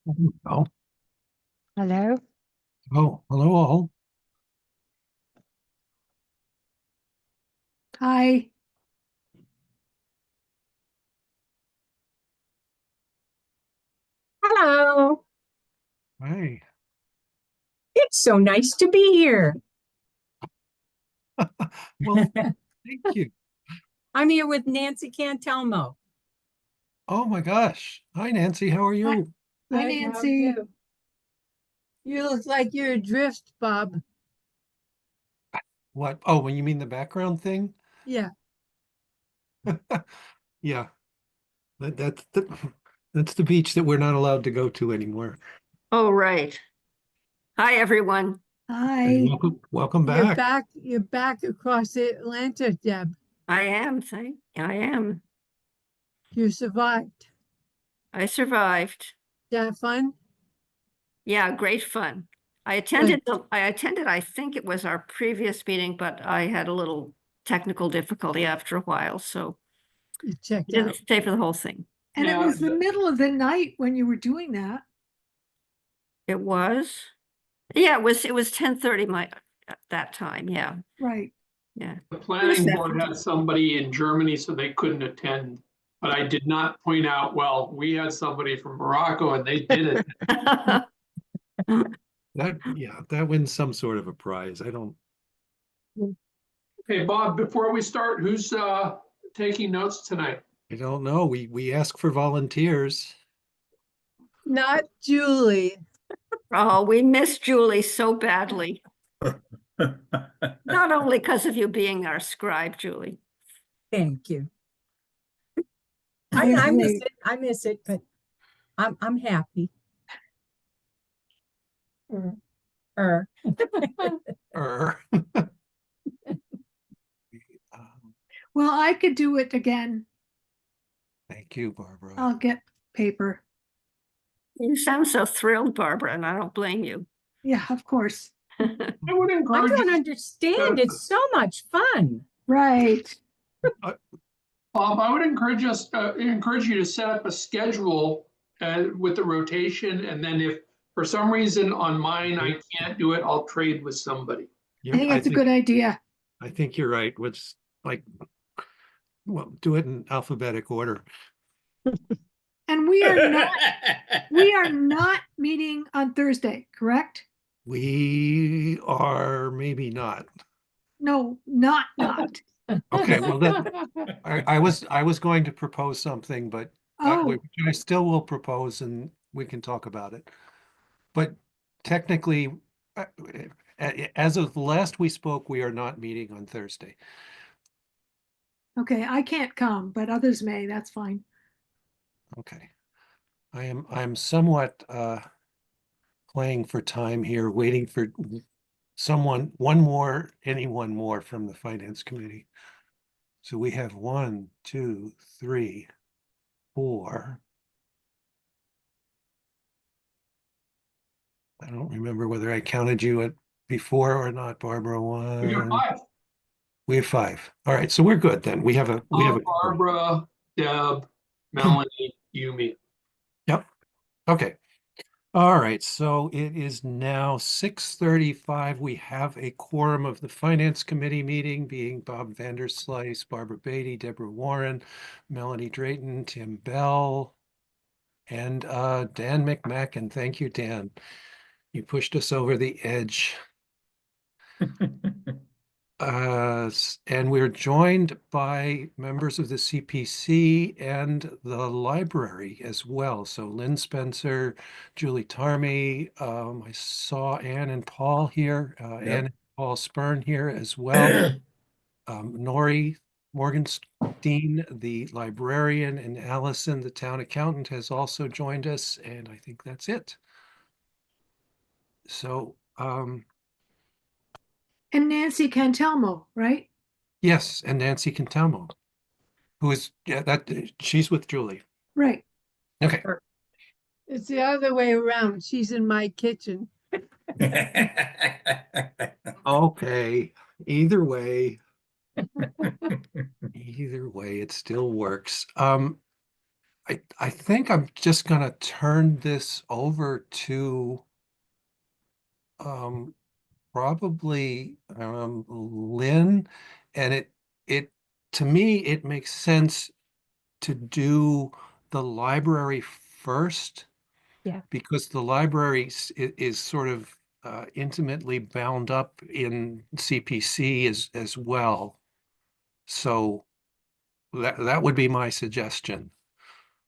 Oh, Hello. hello all. Hi. Hello. Hey. It's so nice to be here. Well, thank you. I'm here with Nancy Cantelmo. Oh my gosh. Hi, Nancy. How are Hi, you? hi, Good, how are Nancy. you? You look like you're adrift, Bob. What? Oh, when you mean the background thing? Yeah. Yeah, that's the beach that we're not allowed to go to anymore. Oh, right. Hi, everyone. Hey, Hi. welcome back. You're back across the Atlantic, Deb. I am. You survived. I survived. Did you have fun? Yeah, great fun. Good. I think it was our previous meeting, but I had a little technical difficulty after a while, so You I checked didn't out. stay for the whole thing. And it Yeah, was the middle of the night when you were doing that. It was, yeah, it was 10:30 at that time. Yeah. Right. Yeah. the It was planning board 70. had somebody in Germany, so they couldn't attend. But I did not point out, well, we had somebody from Morocco and they did it. That wins some sort of a prize. I don't Hey, Bob, before we start, who's taking notes tonight? I don't know. We ask for volunteers. Not Julie. Oh, we miss Julie so badly. Not only because of you being our scribe, Julie. Thank you. I I miss agree. it. I miss it, but I'm happy. Er. Er. Um, Well, I could do it again. Thank you, Barbara. I'll get paper. You sound so thrilled, Barbara, and I don't blame you. Yeah, of course. I would I encourage don't you, understand. It's so much fun. Right. Bob, I would encourage you to set up a schedule with the rotation. And then if for some reason on mine I can't do it, I'll trade with somebody. I think that's a good idea. I think you're right. Let's like, well, do it in alphabetic order. And we are not meeting on Thursday, correct? We are maybe not. No, not. Okay, well then, I was going to propose something, but Oh, I still will propose and we can talk about it. But technically, uh, as of the last we spoke, we are not meeting on Thursday. okay. I can't come, but others may. That's fine. Okay. I'm somewhat playing for time here, waiting for anyone more from the finance committee. So we have 1, 2, 3, 4. I don't remember whether I counted you at before or not, Barbara. We got 1. five. We have 5. All right, so we're good then. We have a quorum. Barbara, Deb, Melanie, Yumi. Yep. Okay. All right, so it is now 6:35. We have a quorum of the Finance Committee meeting, being Bob Vanderslice, Barbara Beatty, Deborah Warren, Melanie Drayton, Tim Bell, and Dan McMacken. Thank you, Dan. You pushed us over the edge. And we're joined by members of the CPC and the library as well. So Lynn Spencer, Julie Tarmy, I saw Ann and Paul here, Ann and Paul Spurn here as well. Nori Morgenstein, the librarian, and Allison, the town accountant, has also joined us, and I think that's it. So, And Nancy Cantelmo, right? yes, and Nancy Quintamo, who is, she's with Julie. Right. Okay. It's the other way around. She's in my kitchen. Okay. Either way, either way, it still works. I think I'm just gonna turn this over to um, probably Lynn, and it to me it makes sense to do the library first. Yeah. Because the library is sort of intimately bound up in CPC as well. So that would be my suggestion.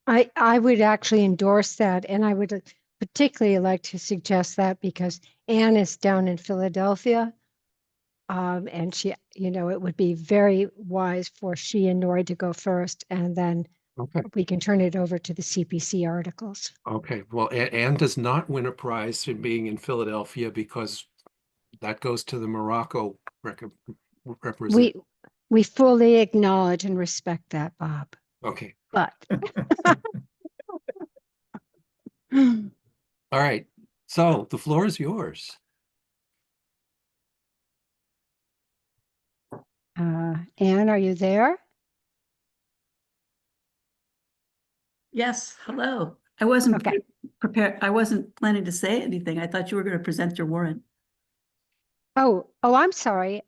I would actually endorse that, and I would particularly like to suggest that because Anne is down in Philadelphia. And she, it would be very wise for she and Nori to go first, and then Okay. we can turn it over to the CPC articles. Okay. Well, Anne does not win a prize for being in Philadelphia because that goes to the Morocco represent. We fully acknowledge and respect that, Bob. Okay. But All right. So the floor is yours. Anne, are you there? Yes, hello. I wasn't Okay. prepared. I wasn't planning to say anything. I thought you were going to present your warrant. Oh, I'm sorry.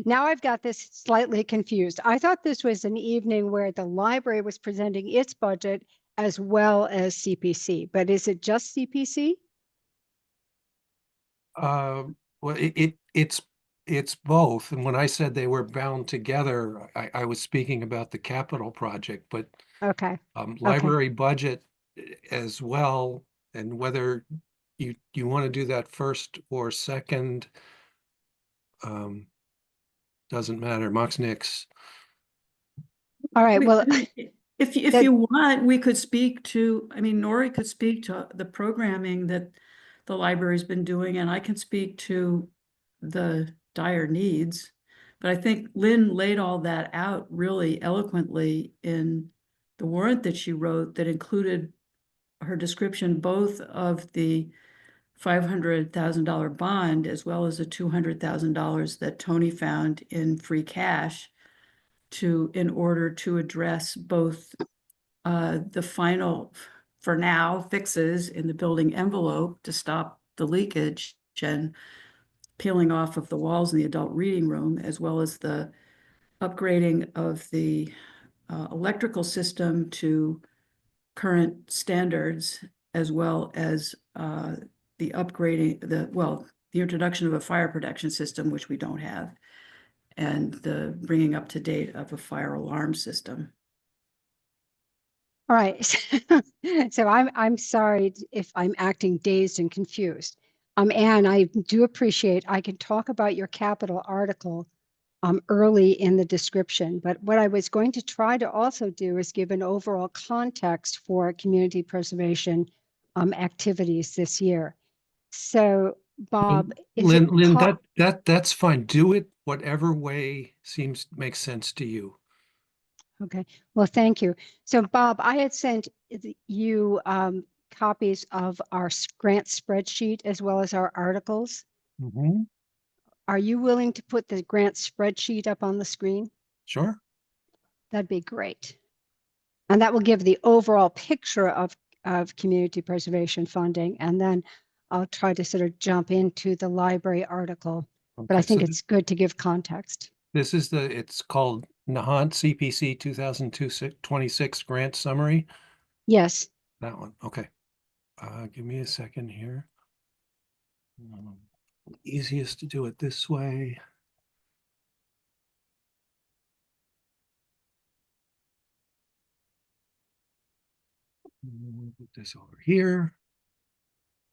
Now I've got this slightly confused. I thought this was an evening where the library was presenting its budget as well as CPC, but is it just CPC? Well, it's both. And when I said they were bound together, I was speaking about the capital project, but Okay. library budget as well, and whether you want to do that first or second, um, doesn't matter. Mox Nix. All right. Well, If that- you want, we could speak to, I mean, Nori could speak to the programming that the library's been doing, and I can speak to the dire needs. But I think Lynn laid all that out really eloquently in the warrant that she wrote that included her description both of the $500,000 bond as well as the $200,000 that Tony found in free cash in order to address both the final, for now, fixes in the building envelope to stop the leakage and peeling off of the walls in the adult reading room, as well as the upgrading of the electrical system to current standards, as well as the upgrading, the introduction of a fire protection system, which we don't have, and the bringing up to date of a fire alarm system. all right. So I'm sorry if I'm acting dazed and confused. Anne, I do appreciate I can talk about your capital article early in the description, but what I was going to try to also do is give an overall context for community preservation activities this year. So, Bob, is Lynn, it Lynn, that's fine. Do it whatever way makes sense to you. Okay, well, thank you. So, Bob, I had sent you copies of our grant spreadsheet as well as our articles. Mhm. Are you willing to put the grant spreadsheet up on the screen? Sure. That'd be great. And that will give the overall picture of community preservation funding. And then I'll try to sort of jump into the library article, but I Okay, think so it's good to give context. this is it's called Nahant CPC 2026 Grant Summary. Yes. That one. Okay. Give me a second here. Easiest to do it this way. We'll put this over here.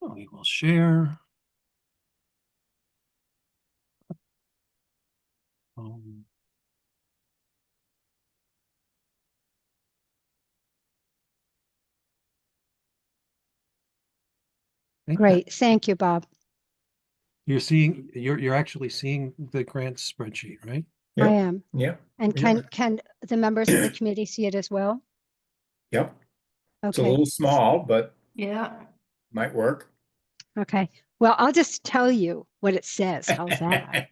We will share. Um, Great. Thank you, Bob. You're actually seeing the grant spreadsheet, right? I Yep, am. yep, And yep, can the members of the committee see it as well? yep. It's a Okay. little small, but Yeah. might work. Okay. Well, I'll just tell you what it says. How's that?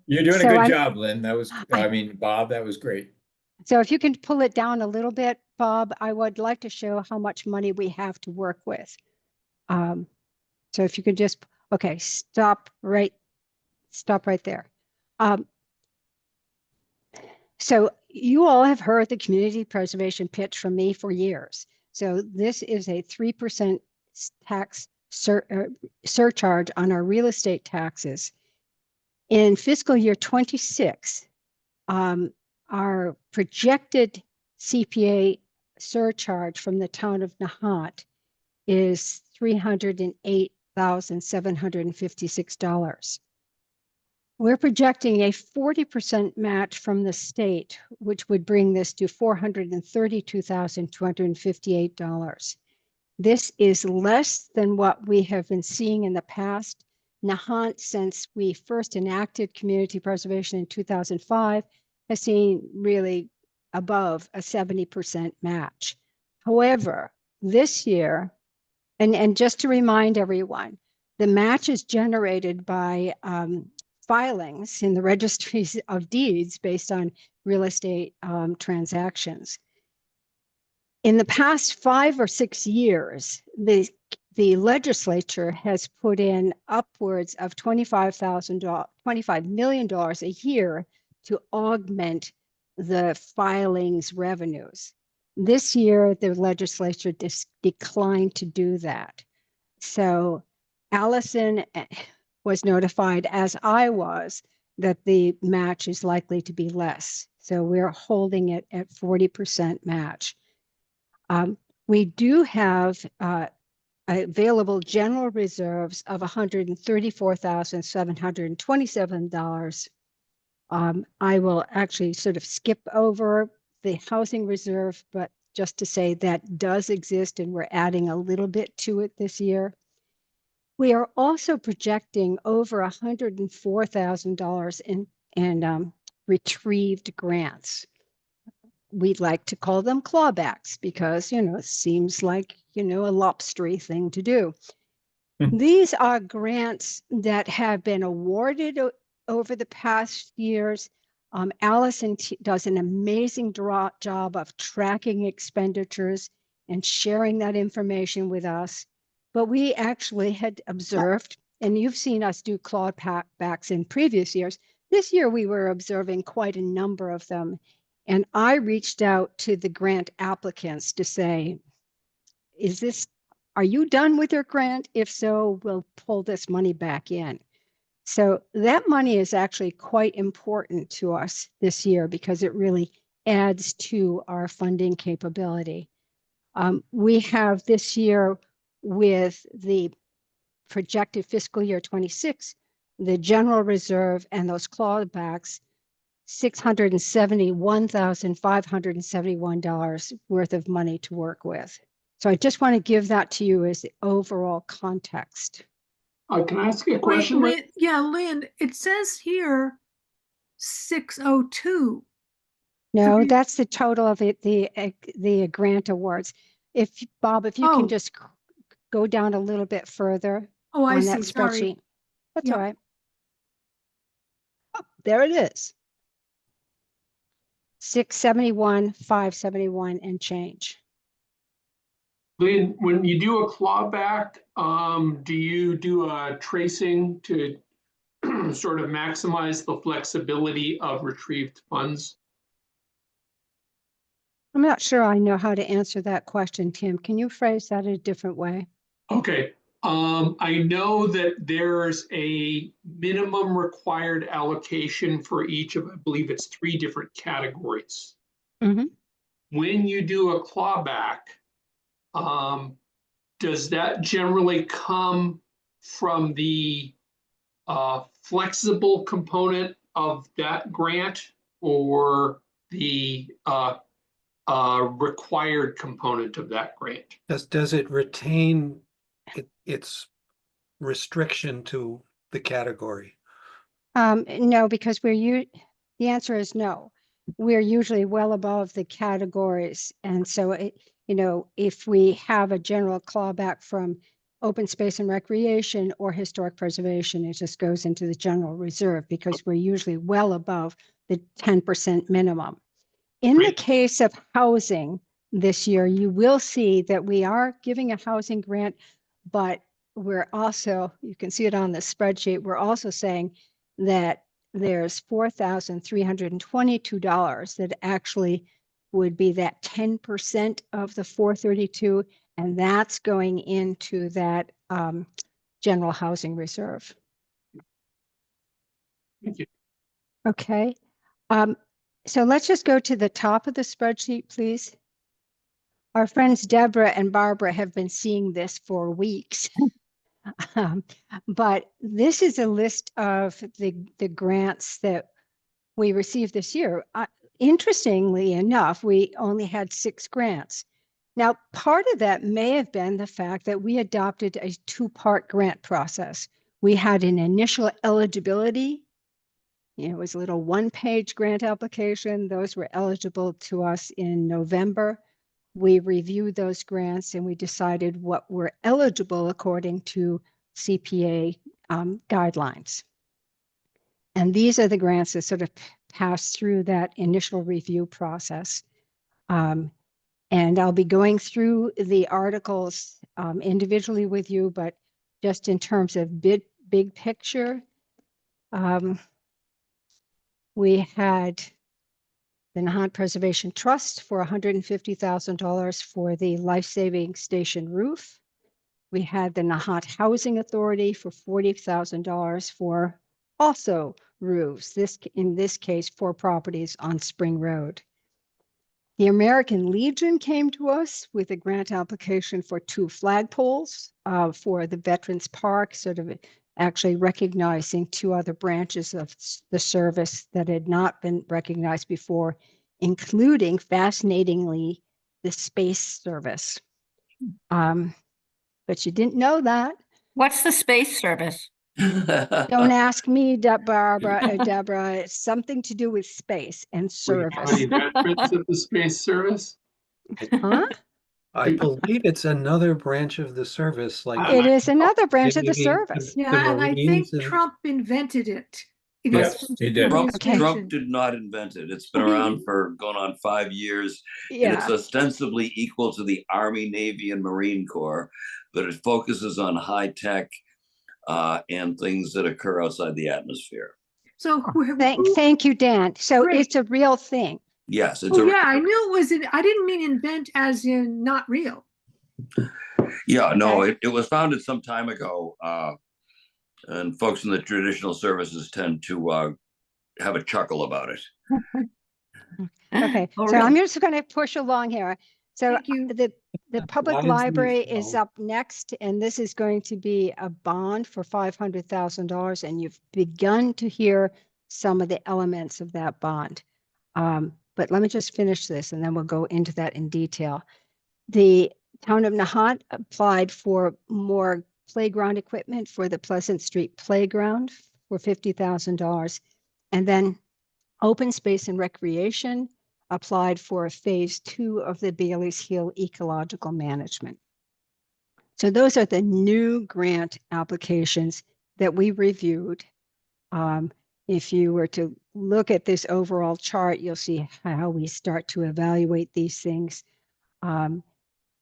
You're doing a So good I'm, job, Lynn. That was, I mean, Bob, that was great. So if you can pull it down a little bit, Bob, I would like to show how much money we have to work with. So if you could just, okay, stop right there. So you all have heard the community preservation pitch from me for years. So this is a 3% tax surcharge on our real estate taxes. In fiscal year 26, our projected CPA surcharge from the town of Nahant is $308,756. We're projecting a 40% match from the state, which would bring this to $432,258. This is less than what we have been seeing in the past. Nahant, since we first enacted community preservation in 2005, has seen really above a 70% match. However, this year, and just to remind everyone, the match is generated by filings in the registries of deeds based on real estate transactions. In the past 5 or 6 years, the legislature has put in upwards of $25 million a year to augment the filings revenues. This year, the legislature declined to do that. So Allison was notified, as I was, that the match is likely to be less. So we're holding it at 40% match. We do have available general reserves of $134,727. I will actually sort of skip over the housing reserve, but just to say that does exist and we're adding a little bit to it this year. We are also projecting over $104,000 in retrieved grants. We'd like to call them clawbacks because, it seems like, a lobstery thing to do. These are grants that have been awarded over the past years. Allison does an amazing job of tracking expenditures and sharing that information with us. But we actually had observed, and you've seen us do clawbacks in previous years. This year we were observing quite a number of them. And I reached out to the grant applicants to say, are you done with your grant? If so, we'll pull this money back in. So that money is actually quite important to us this year because it really adds to our funding capability. We have this year, with the projected fiscal year 26, the general reserve and those clawbacks, $671,571 worth of money to work with. So I just want to give that to you as the overall context. Can I ask you a Wait, question? Lynn, yeah, Lynn, it says here 602. No, Three- that's the total of the grant awards. Bob, if you Oh. can just go down a little bit further Oh, I on see, that sorry. spreadsheet. That's Yeah. all right. Oh, there it is. 671, 571 and change. Lynn, when you do a clawback, do you do a tracing to sort of maximize the flexibility of retrieved funds? I'm not sure I know how to answer that question, Tim. Can you phrase that a different way? Okay. I know that there's a minimum required allocation for each of, I believe it's 3 different categories. Mhm. When you do a clawback, does that generally come from the flexible component of that grant or the required component of that grant? Does it retain its restriction to the category? No, because the answer is no. We're usually well above the categories. And so, if we have a general clawback from open space and recreation or historic preservation, it just goes into the general reserve because we're usually well above the 10% minimum. In the Great. case of housing this year, you will see that we are giving a housing grant, but we're also, you can see it on the spreadsheet, we're also saying that there's $4,322 that actually would be that 10% of the 432, and that's going into that general housing reserve. Thank you. Okay. So let's just go to the top of the spreadsheet, please. Our friends Deborah and Barbara have been seeing this for weeks. But this is a list of the grants that we received this year. Interestingly enough, we only had 6 grants. Now, part of that may have been the fact that we adopted a 2-part grant process. We had an initial eligibility. It was a little 1-page grant application. Those were eligible to us in November. We reviewed those grants and we decided what were eligible according to CPA guidelines. And these are the grants that sort of pass through that initial review process. And I'll be going through the articles individually with you, but just in terms of big picture, we had the Nahant Preservation Trust for $150,000 for the life-saving station roof. We had the Nahant Housing Authority for $40,000 for also roofs, in this case, 4 properties on Spring Road. The American Legion came to us with a grant application for 2 flagpoles for the Veterans Park, sort of actually recognizing 2 other branches of the service that had not been recognized before, including, fascinatingly, the space service. But you didn't know that. What's the space service? Don't ask me, Barbara or Deborah. It's something to do with space and We service. have any veterans of the Space Service? Huh? I believe it's another branch of the service, like It is another branch of the maybe service. the Yeah, and I think Marines and- Trump invented it. in Yes, his he did. Trump, Okay. Trump did not invent it. It's been around for going on 5 years. And it's Yeah, ostensibly equal to the Army, Navy, and Marine Corps, but it focuses on high tech and things that occur outside the atmosphere. So thank you, Dan. So Great. it's a real thing. Yes, it's oh yeah, I knew it was I didn't mean invent as in not real. yeah, no, Okay. it was founded some time ago. And folks in the traditional services tend to have a chuckle about it. Okay, Oh, so really? I'm just going to push along here. So Thank you. the public Wise library news, is though. up next, and this is going to be a bond for $500,000, and you've begun to hear some of the elements of that bond. But let me just finish this, and then we'll go into that in detail. The town of Nahant applied for more playground equipment for the Pleasant Street Playground for $50,000, and then Open Space and Recreation applied for phase 2 of the Bailey's Hill Ecological Management. So those are the new grant applications that we reviewed. If you were to look at this overall chart, you'll see how we start to evaluate these things.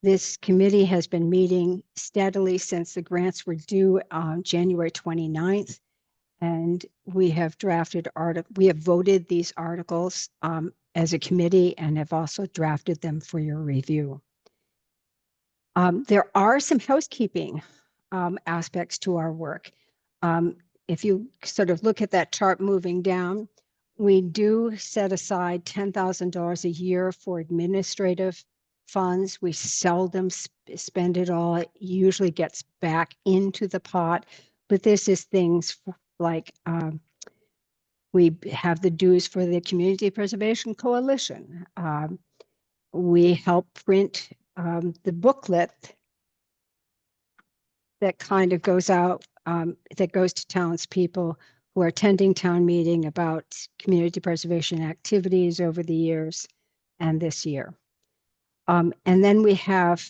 This committee has been meeting steadily since the grants were due on January 29th. And we have voted these articles as a committee and have also drafted them for your review. There are some housekeeping aspects to our work. If you sort of look at that chart moving down, we do set aside $10,000 a year for administrative funds. We seldom spend it all. It usually gets back into the pot, but this is things like we have the dues for the Community Preservation Coalition. We help print the booklet that kind of goes out, that goes to townspeople who are attending town meeting about community preservation activities over the years and this year. And then we have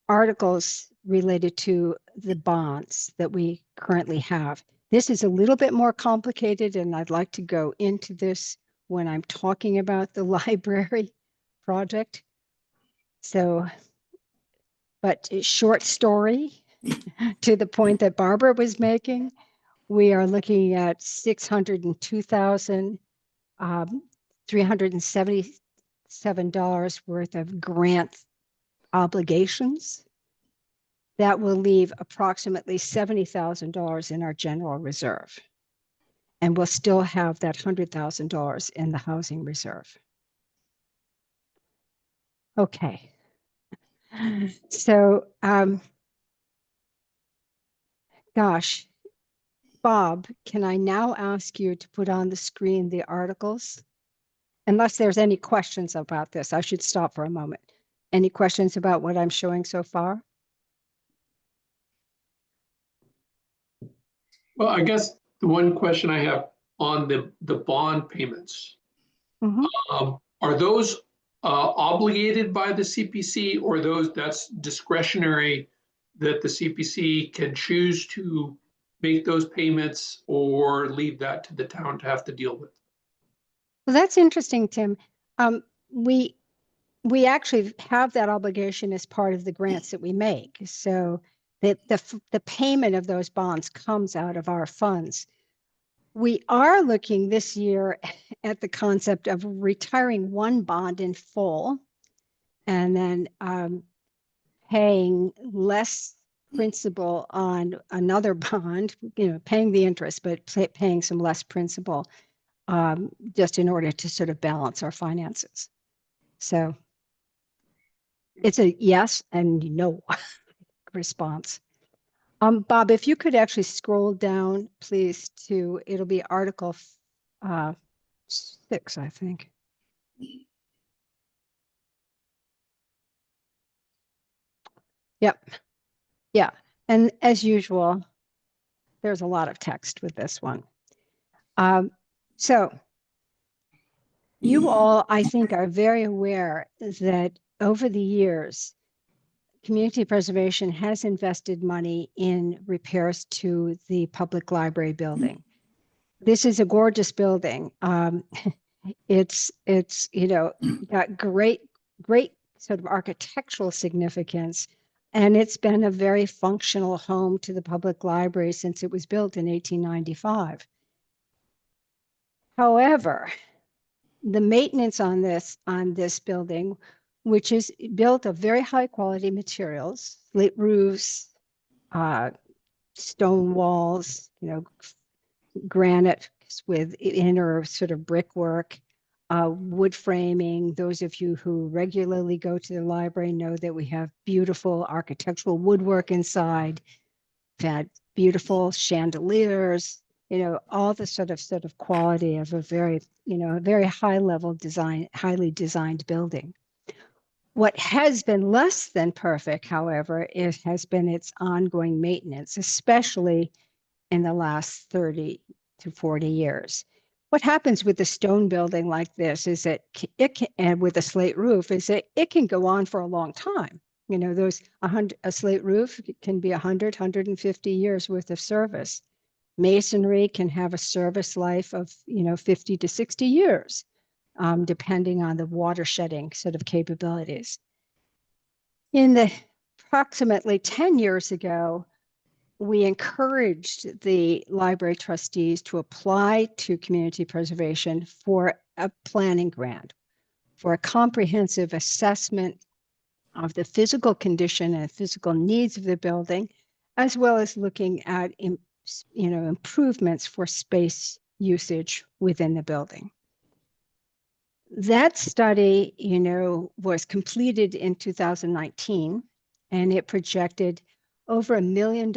articles related to the bonds that we currently have. This is a little bit more complicated, and I'd like to go into this when I'm talking about the library project. So, but a short story to the point that Barbara was making, we are looking at $602,377 worth of grant obligations. That will leave approximately $70,000 in our general reserve. And we'll still have that $100,000 in the housing reserve. Okay. So, gosh, Bob, can I now ask you to put on the screen the articles? Unless there's any questions about this, I should stop for a moment. Any questions about what I'm showing so far? Well, I guess the one question I have on the bond payments, Mhm. are those obligated by the CPC, or that's discretionary that the CPC can choose to make those payments or leave that to the town to have to deal with? Well, that's interesting, Tim. Um, we we actually have that obligation as part of the grants that we make. So the payment of those bonds comes out of our funds. We are looking this year at the concept of retiring one bond in full and then paying less principal on another bond, paying the interest, but paying some less principal just in order to sort of balance our finances. So it's a yes and no response. Bob, if you could actually scroll down, please, to, it'll be Article 6, I think. Yep. Yeah. And as usual, there's a lot of text with this one. So you all, I think, are very aware that over the years, community preservation has invested money in repairs to the public library building. This is a gorgeous building. It's got great sort of architectural significance, and it's been a very functional home to the public library since it was built in 1895. However, the maintenance on this building, which is built of very high quality materials, slate roofs, stone walls, granite with inner sort of brickwork, wood framing. Those of you who regularly go to the library know that we have beautiful architectural woodwork inside. We've had beautiful chandeliers, all the sort of quality of a very high level design, highly designed building. What has been less than perfect, however, has been its ongoing maintenance, especially in the last 30 to 40 years. What happens with a stone building like this is that and with a slate roof, is that it can go on for a long time. A slate roof can be 100, 150 years worth of service. Masonry can have a service life of 50 to 60 years, depending on the water shedding sort of capabilities. In the approximately 10 years ago, we encouraged the library trustees to apply to community preservation for a planning grant, for a comprehensive assessment of the physical condition and physical needs of the building, as well as looking at improvements for space usage within the building. That study, was completed in 2019, and it projected over $1 million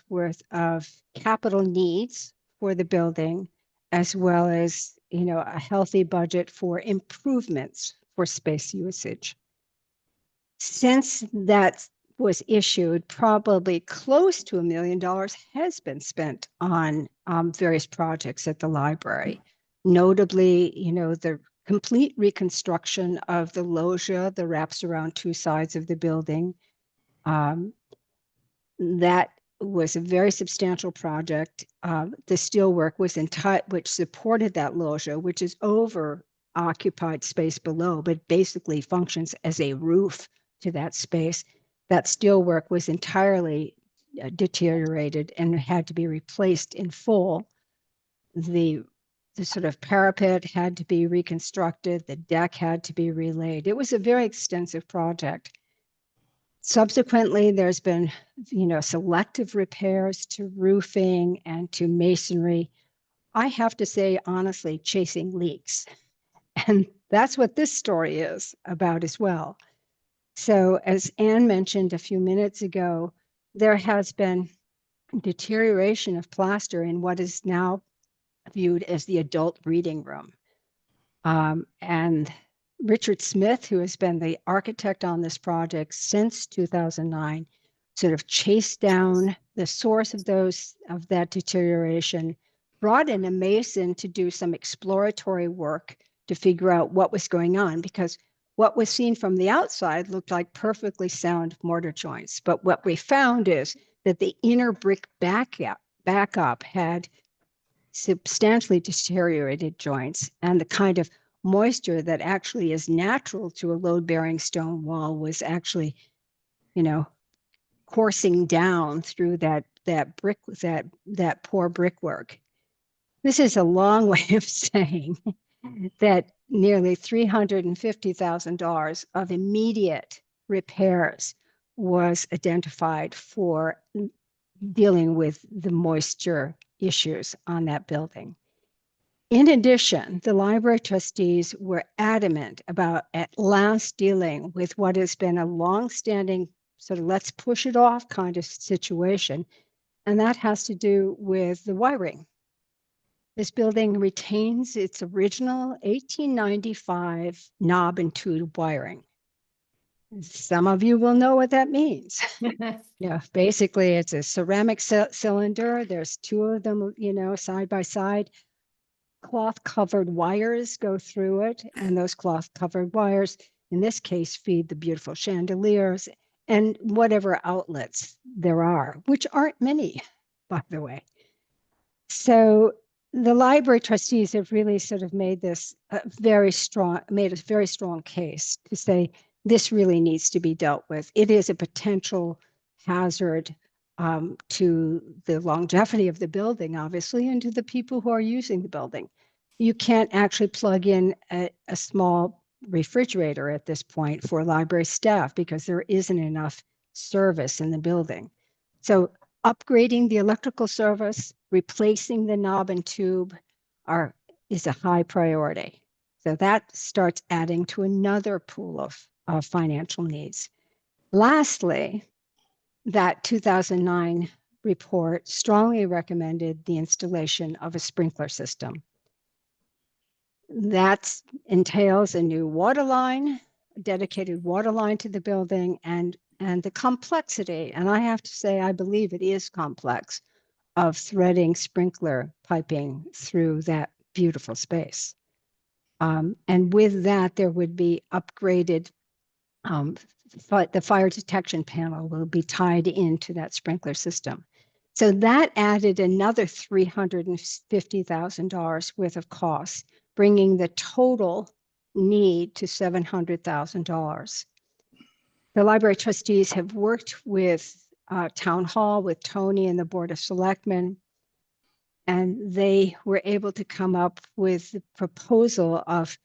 worth of capital needs for the building, as well as, a healthy budget for improvements for space usage. Since that was issued, probably close to $1 million has been spent on various projects at the library. Notably, the complete reconstruction of the loggia that wraps around two sides of the building. That was a very substantial project. The steelwork was which supported that loggia, which is over occupied space below, but basically functions as a roof to that space. That steelwork was entirely deteriorated and had to be replaced in full. The sort of parapet had to be reconstructed. The deck had to be relaid. It was a very extensive project. Subsequently, there's been, selective repairs to roofing and to masonry. I have to say, honestly, chasing leaks. And that's what this story is about as well. So as Anne mentioned a few minutes ago, there has been deterioration of plaster in what is now viewed as the adult reading room. And Richard Smith, who has been the architect on this project since 2009, sort of chased down the source of that deterioration, brought in a mason to do some exploratory work to figure out what was going on, because what was seen from the outside looked like perfectly sound mortar joints. But what we found is that the inner brick backup had substantially deteriorated joints, and the kind of moisture that actually is natural to a load-bearing stone wall was actually, coursing down through that poor brickwork. This is a long way of saying that nearly $350,000 of immediate repairs was identified for dealing with the moisture issues on that building. In addition, the library trustees were adamant about at last dealing with what has been a long-standing sort of let's push it off kind of situation, and that has to do with the wiring. This building retains its original 1895 knob and tube wiring. Some of you will know what that means. Yeah, basically it's a ceramic cylinder. There's two of them, side by side. Cloth covered wires go through it, and those cloth covered wires, in this case, feed the beautiful chandeliers and whatever outlets there are, which aren't many, by the way. So the library trustees have really sort of made this a very strong case to say this really needs to be dealt with. It is a potential hazard to the longevity of the building, obviously, and to the people who are using the building. You can't actually plug in a small refrigerator at this point for library staff because there isn't enough service in the building. So upgrading the electrical service, replacing the knob and tube is a high priority. So that starts adding to another pool of financial needs. Lastly, that 2009 report strongly recommended the installation of a sprinkler system. That entails a new water line, a dedicated water line to the building, and the complexity, and I have to say, I believe it is complex, of threading sprinkler piping through that beautiful space. And with that, there would be upgraded, the fire detection panel will be tied into that sprinkler system. So that added another $350,000 worth of costs, bringing the total need to $700,000. The library trustees have worked with Town Hall, with Tony and the Board of Selectmen, and they were able to come up with the proposal of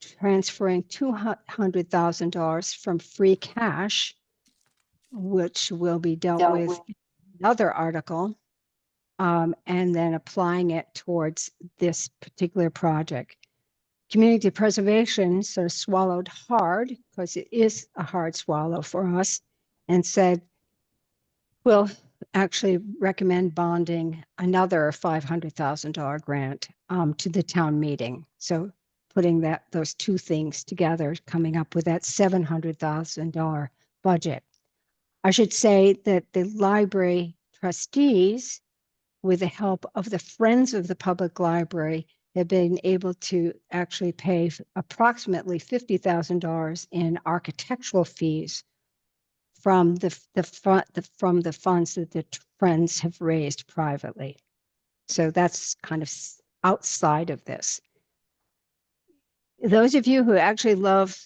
transferring $200,000 from free cash, which will be dealt with in another article, and then applying it towards this particular project. Community preservation sort of swallowed hard, because it is a hard swallow for us, and said, we'll actually recommend bonding another $500,000 grant to the town meeting. So putting those two things together, coming up with that $700,000 budget. I should say that the library trustees, with the help of the Friends of the Public Library, have been able to actually pay approximately $50,000 in architectural fees from the from the funds that the friends have raised privately. So that's kind of outside of this. Those of you who actually love,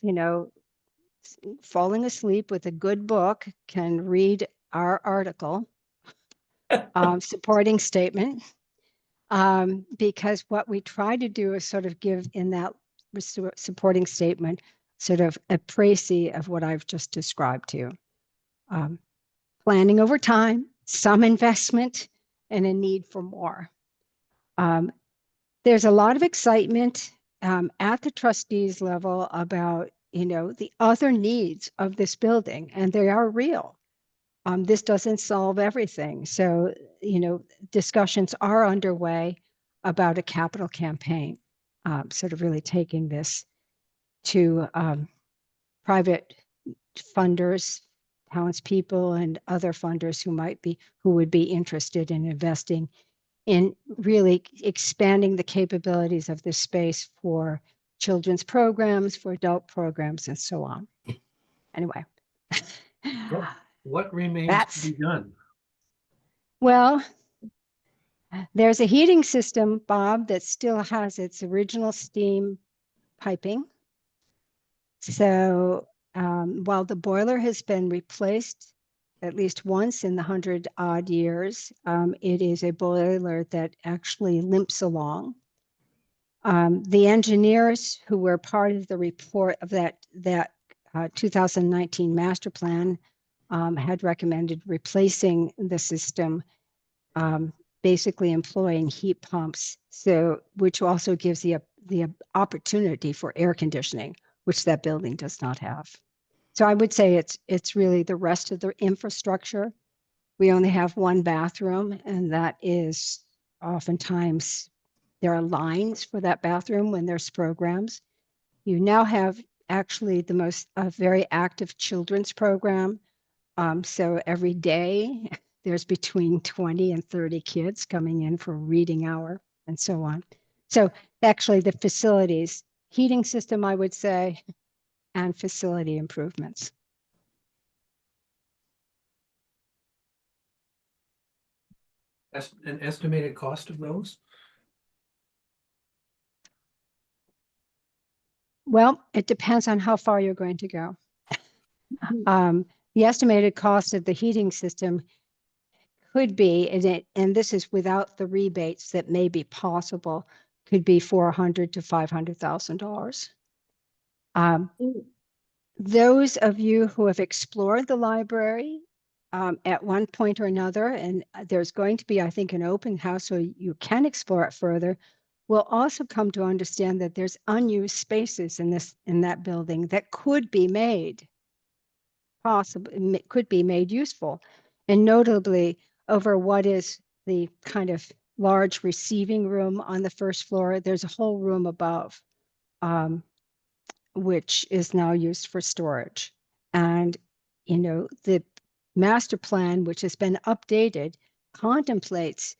falling asleep with a good book can read our article, supporting statement, because what we try to do is sort of give in that supporting statement sort of a précis of what I've just described to you. Planning over time, some investment, and a need for more. There's a lot of excitement at the trustees level about, the other needs of this building, and they are real. This doesn't solve everything. So, discussions are underway about a capital campaign, sort of really taking this to private funders, townspeople, and other funders who would be interested in investing in really expanding the capabilities of this space for children's programs, for adult programs, and so on. Anyway. What remains to be done? Well, there's a heating system, Bob, that still has its original steam piping. So while the boiler has been replaced at least once in the 100-odd years, it is a boiler that actually limps along. The engineers who were part of the report of that 2019 master plan had recommended replacing the system, basically employing heat pumps, which also gives the opportunity for air conditioning, which that building does not have. So I would say it's really the rest of the infrastructure. We only have one bathroom, and that is oftentimes there are lines for that bathroom when there's programs. You now have actually a very active children's program. So every day there's between 20 and 30 kids coming in for reading hour and so on. So actually the facilities, heating system, I would say, and facility improvements. An estimated cost of those? Well, it depends on how far you're going to go. The estimated cost of the heating system could be, and this is without the rebates that may be possible, could be $400,000 to $500,000. Those of you who have explored the library at one point or another, and there's going to be, I think, an open house so you can explore it further, will also come to understand that there's unused spaces in that building that could be made useful, and notably over what is the kind of large receiving room on the first floor. There's a whole room above, which is now used for storage. And, the master plan, which has been updated, contemplates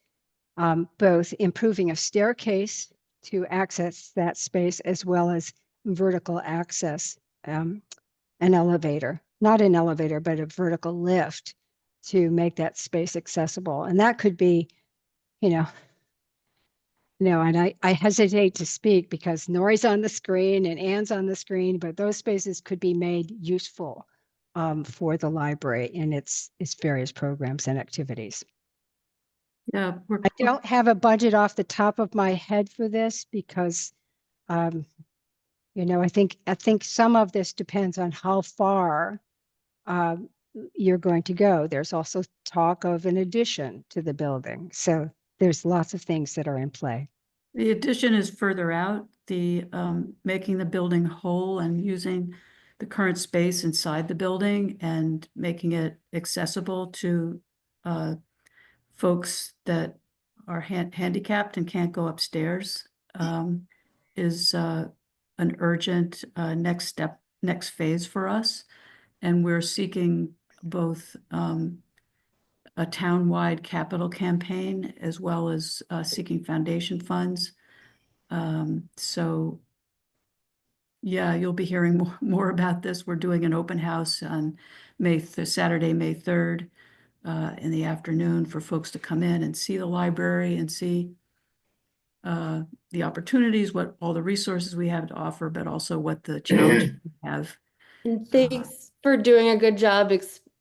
both improving a staircase to access that space as well as vertical access, an elevator, not an elevator, but a vertical lift to make that space accessible. And that could be, and I hesitate to speak because Nori's on the screen and Anne's on the screen, but those spaces could be made useful for the library in its various programs and activities. Yeah, I don't have a budget off the top of my head for this because, I think some of this depends on how far you're going to go. There's also talk of an addition to the building. So there's lots of things that are in play. the addition is further out, the making the building whole and using the current space inside the building and making it accessible to folks that are handicapped and can't go upstairs is an urgent next phase for us. And we're seeking both a town-wide capital campaign as well as seeking foundation funds. So Yeah, you'll be hearing more about this. We're doing an open house on Saturday, May 3rd, in the afternoon for folks to come in and see the library and see the opportunities, what all the resources we have to offer, but also what the challenges we have. And thanks for doing a good job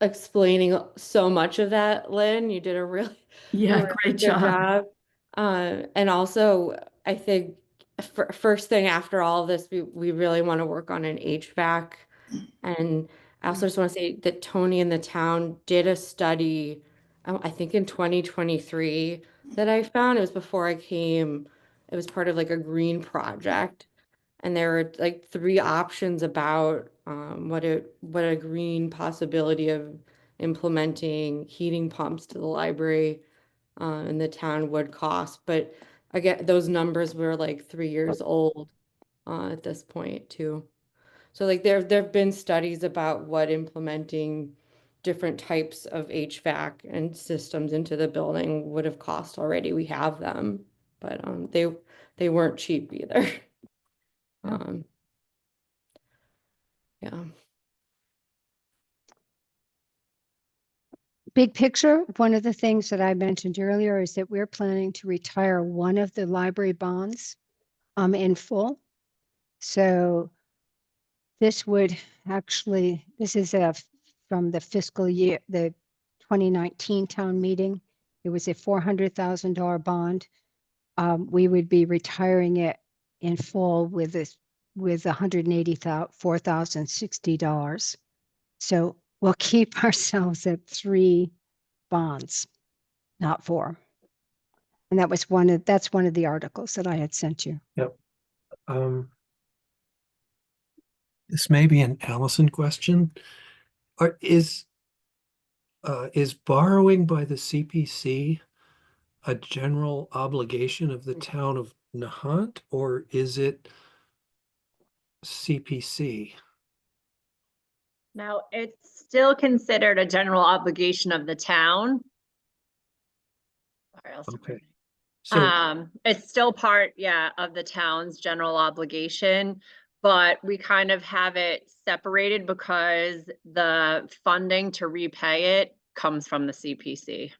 explaining so much of that, Lynn. You did a really, Yeah, really great good job. job. And also, I think first thing after all of this, we really want to work on an HVAC. And I also just want to say that Tony and the town did a study, I think in 2023 that I found. It was before I came. It was part of like a green project. And there were like three options about what a green possibility of implementing heating pumps to the library in the town would cost. But again, those numbers were like 3 years old at this point too. So like there've been studies about what implementing different types of HVAC and systems into the building would have cost already. We have them, but they weren't cheap either. Yeah. Big picture, one of the things that I mentioned earlier is that we're planning to retire one of the library bonds in full. So this would actually, this is from the fiscal year, the 2019 town meeting. It was a $400,000 bond. We would be retiring it in full with $184,060. So we'll keep ourselves at 3 bonds, not 4. And that's one of the articles that I had sent you. Yep. This may be an Allison question. Is borrowing by the CPC a general obligation of the town of Nahant, or is it CPC? Now, it's still considered a general obligation of the town. Sorry, Okay. So it's still part, of the town's general obligation, but we kind of have it separated because the funding to repay it comes from the CPC.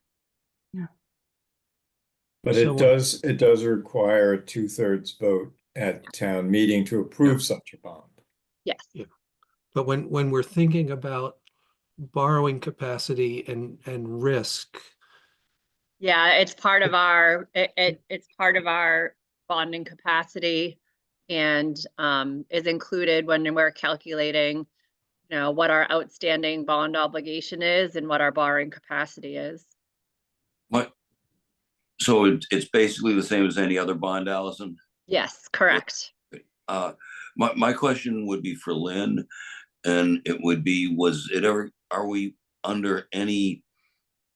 But So it does require a 2/3 vote at town meeting to approve such a bond. Yes. Yeah. But when we're thinking about borrowing capacity and risk, Yeah, it's part of our, it's part of our bonding capacity and is included when we're calculating, what our outstanding bond obligation is and what our borrowing capacity is. So it's basically the same as any other bond, Allison? Yes, correct. My question would be for Lynn, and it would be, are we under any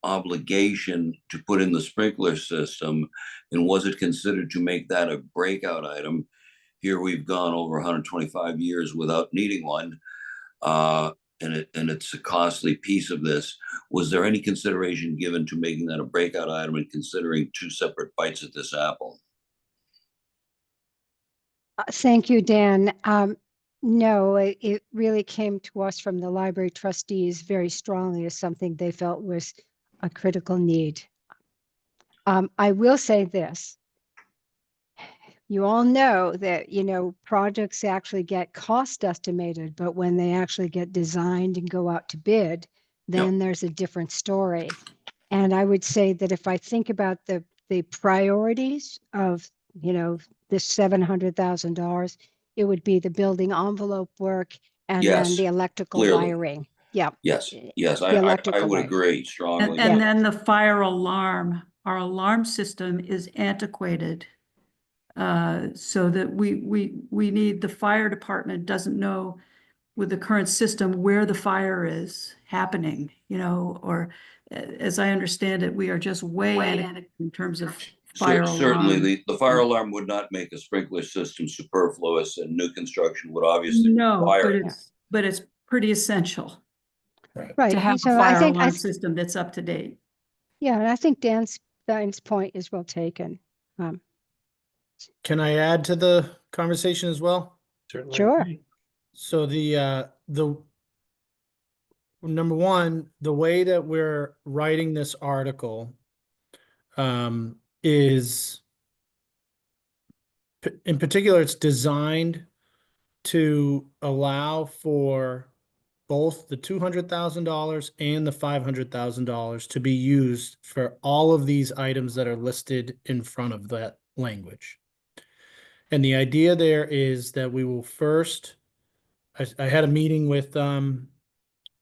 obligation to put in the sprinkler system? And was it considered to make that a breakout item? Here we've gone over 125 years without needing one. And it's a costly piece of this. Was there any consideration given to making that a breakout item and considering 2 separate bites at this apple? Thank you, Dan. No, it really came to us from the library trustees very strongly as something they felt was a critical need. I will say this. You all know that, projects actually get cost estimated, but when they actually get designed and go out to bid, then there's a different story. And I would say that if I think about the priorities of, this $700,000, it would be the building envelope work and then the electrical clearly. wiring. Yeah. Yes, electrical I would wiring. agree strongly. And then the fire alarm, our alarm system is antiquated. So that we need, the fire department doesn't know with the current system where the fire is happening, or as I understand it, we are just way ahead in terms of fire alarm. Certainly, the fire alarm would not make a sprinkler system superfluous, and new construction would obviously require. But it's pretty essential. Right. To have So a fire I think alarm system that's up to date. Yeah, and I think Dan's point is well taken. Can I add to the conversation as well? Certainly Sure. agree. So the number one, the way that we're writing this article is in particular, it's designed to allow for both the $200,000 and the $500,000 to be used for all of these items that are listed in front of that language. And the idea there is that we will first, I had a meeting with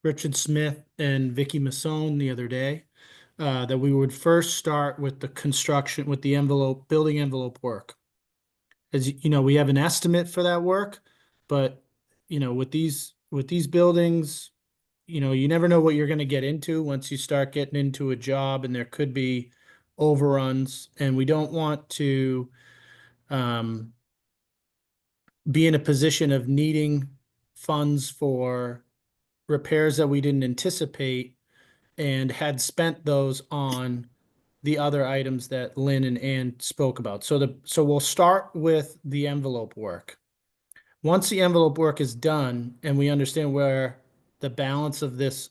Richard Smith and Vicky Masson the other day, that we would first start with the construction, with the building envelope work. As you know, we have an estimate for that work, but with these buildings, you never know what you're going to get into once you start getting into a job, and there could be overruns, and we don't want to be in a position of needing funds for repairs that we didn't anticipate and had spent those on the other items that Lynn and Ann spoke about. So we'll start with the envelope work. Once the envelope work is done and we understand where the balance of this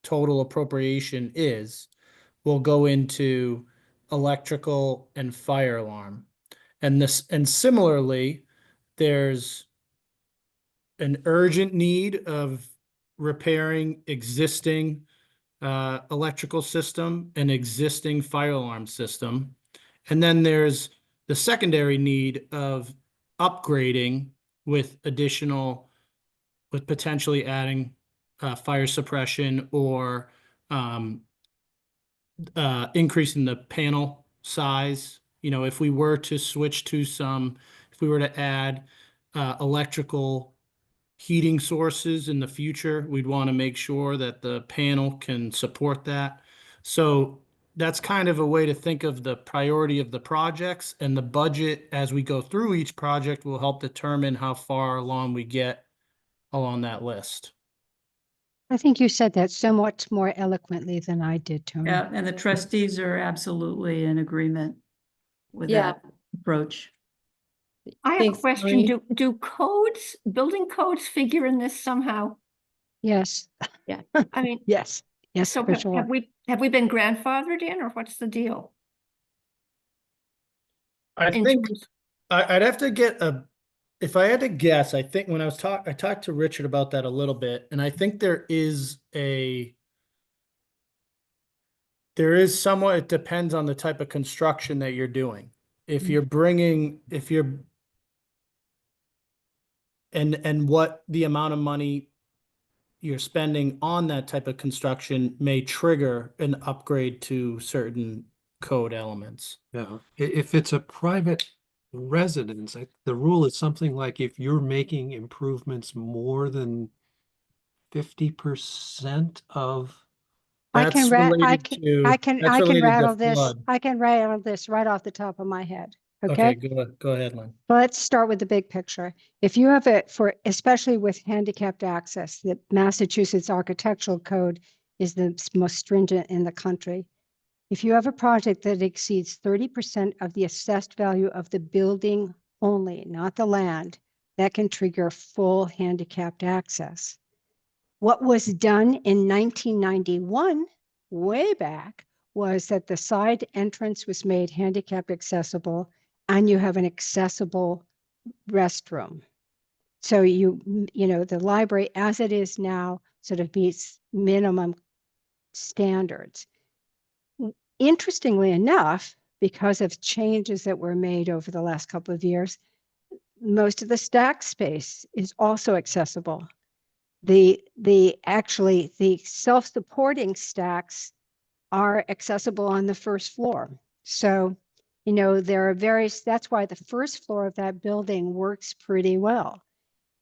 total appropriation is, we'll go into electrical and fire alarm. And similarly, there's an urgent need of repairing existing electrical system and existing fire alarm system. And then there's the secondary need of upgrading with potentially adding fire suppression or increasing the panel size. If we were to if we were to add electrical heating sources in the future, we'd want to make sure that the panel can support that. So that's kind of a way to think of the priority of the projects, and the budget as we go through each project will help determine how far along we get along that list. I think you said that so much more eloquently than I did, Tony. Yeah, and the trustees are absolutely in agreement with Yeah. that approach. I have Thanks, a question. Marie. Do building codes figure in this somehow? Yes. I mean, Yes. Yes, so for have sure. we been grandfathered in, or what's the deal? I In think terms- I'd have to if I had to guess, I think when I talked to Richard about that a little bit, and I think there is somewhat, it depends on the type of construction that you're doing. If you're and what the amount of money you're spending on that type of construction may trigger an upgrade to certain code elements. Yeah, if it's a private residence, the rule is something like if you're making improvements more than 50% of, I can That's I can related to rattle this. flood. I can rattle this right off the top of my head. Okay, Okay. go ahead, Lynn. Let's start with the big picture. If you have especially with handicapped access, the Massachusetts Architectural Code is the most stringent in the country. If you have a project that exceeds 30% of the assessed value of the building only, not the land, that can trigger full handicapped access. What was done in 1991, way back, was that the side entrance was made handicap accessible, and you have an accessible restroom. So the library as it is now sort of meets minimum standards. Interestingly enough, because of changes that were made over the last couple of years, most of the stack space is also accessible. The self-supporting stacks are accessible on the first floor. So, there are that's why the first floor of that building works pretty well.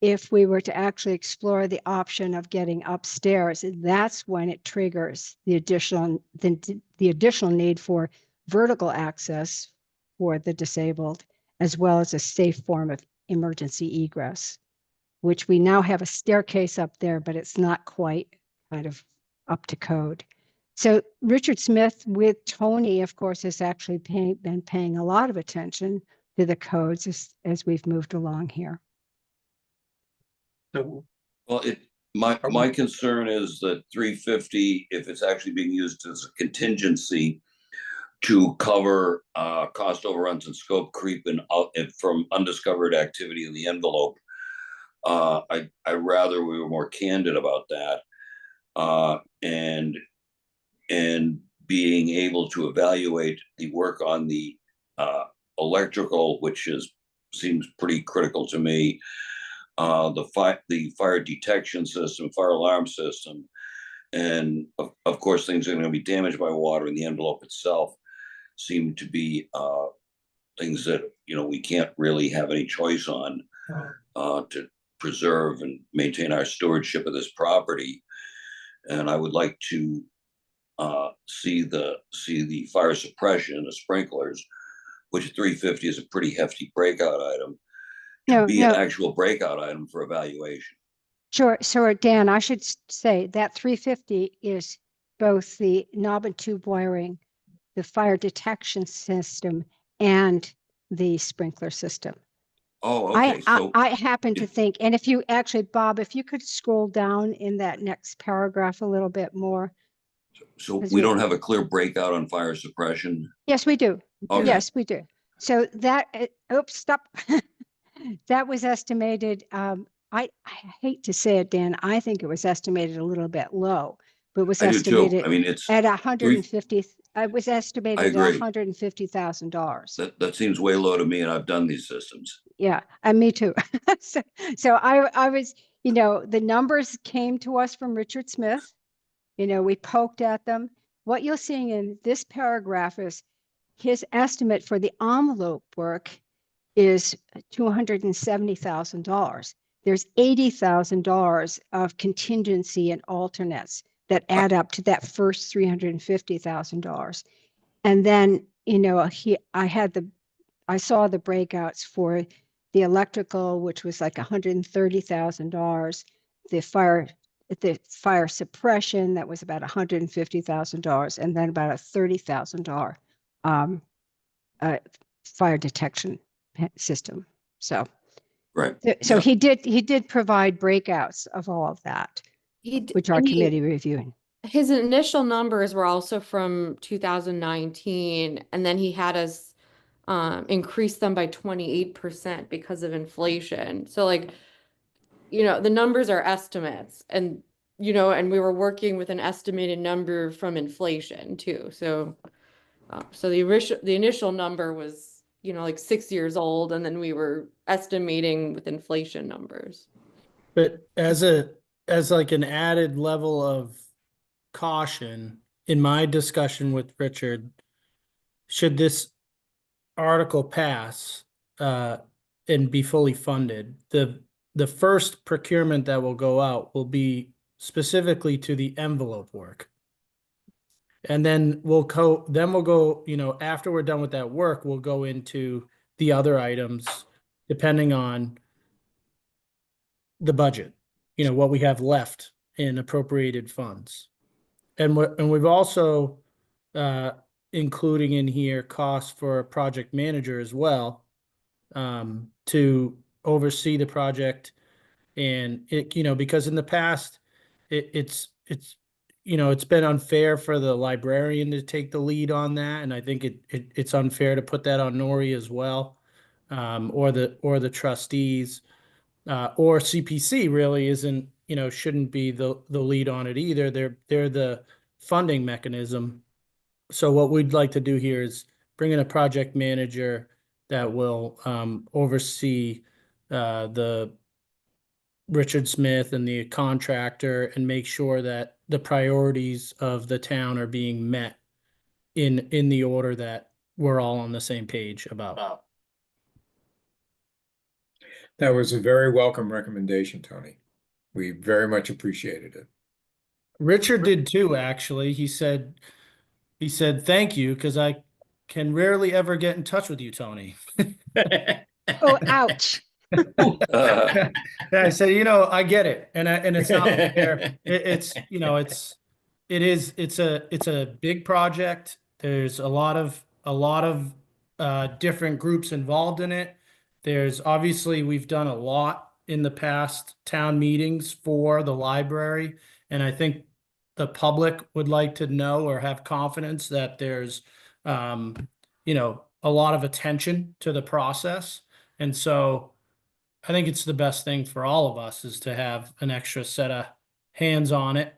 If we were to actually explore the option of getting upstairs, that's when it triggers the additional need for vertical access for the disabled, as well as a safe form of emergency egress, which we now have a staircase up there, but it's not quite kind of up to code. So Richard Smith with Tony, of course, has actually been paying a lot of attention to the codes as we've moved along here. So Well, my concern is that 350, if it's actually being used as a contingency to cover cost overruns and scope creep and from undiscovered activity in the envelope, I rather we were more candid about that, and being able to evaluate the work on the electrical, which seems pretty critical to me. The fire detection system, fire alarm system, and of course things are going to be damaged by water, and the envelope itself seem to be things that we can't really have any choice on to preserve and maintain our stewardship of this property. And I would like to see the fire suppression, the sprinklers, which at 350 is a pretty hefty breakout item, to be an actual breakout item for evaluation. Sure. So Dan, I should say that 350 is both the knob and tube wiring, the fire detection system, and the sprinkler system. Oh, okay. I happen to think, and if you actually, Bob, if you could scroll down in that next paragraph a little bit more. So we don't have a clear breakout on fire suppression? Yes, we do. Okay. Yes, we do. So that, oops, stop. That was estimated, I hate to say it, Dan, I think it was estimated a little bit low, but was I do too. estimated I mean, it's at 150, it was I estimated at agree. $150,000. That seems way low to me, and I've done these systems. Yeah, and me too. So I was, the numbers came to us from Richard Smith. We poked at them. What you're seeing in this paragraph is his estimate for the envelope work is $270,000. There's $80,000 of contingency and alternates that add up to that first $350,000. And then, I saw the breakouts for the electrical, which was like $130,000, the fire suppression, that was about $150,000, and then about a $30,000 fire detection system. So, right. So he did provide breakouts of all of that, which our committee reviewing. His initial numbers were also from 2019, and then he had us increase them by 28% because of inflation. So the numbers are estimates, and and we were working with an estimated number from inflation too. So the initial number was, 6 years old, and then we were estimating with inflation numbers. But as like an added level of caution, in my discussion with Richard, should this article pass and be fully funded, the first procurement that will go out will be specifically to the envelope work. And then we'll go, after we're done with that work, we'll go into the other items depending on the budget, what we have left in appropriated funds. And we've also including in here costs for a project manager as well, to oversee the project. And because in the past it's been unfair for the librarian to take the lead on that, and I think it's unfair to put that on Nori as well, or the trustees, or CPC really isn't, shouldn't be the lead on it either. They're the funding mechanism. So what we'd like to do here is bring in a project manager that will oversee the Richard Smith and the contractor, and make sure that the priorities of the town are being met in the order that we're all on the same page about. That was a very welcome recommendation, Tony. We very much appreciated it. Richard did too, actually. He said, thank you, because I can rarely ever get in touch with you, Tony. Oh, ouch. I said, I get it. And it's not fair. It's a big project. There's a lot of different groups involved in it. There's obviously, we've done a lot in the past town meetings for the library. And I think the public would like to know or have confidence that there's, you know, a lot of attention to the process. And so I think it's the best thing for all of us is to have an extra set of hands on it,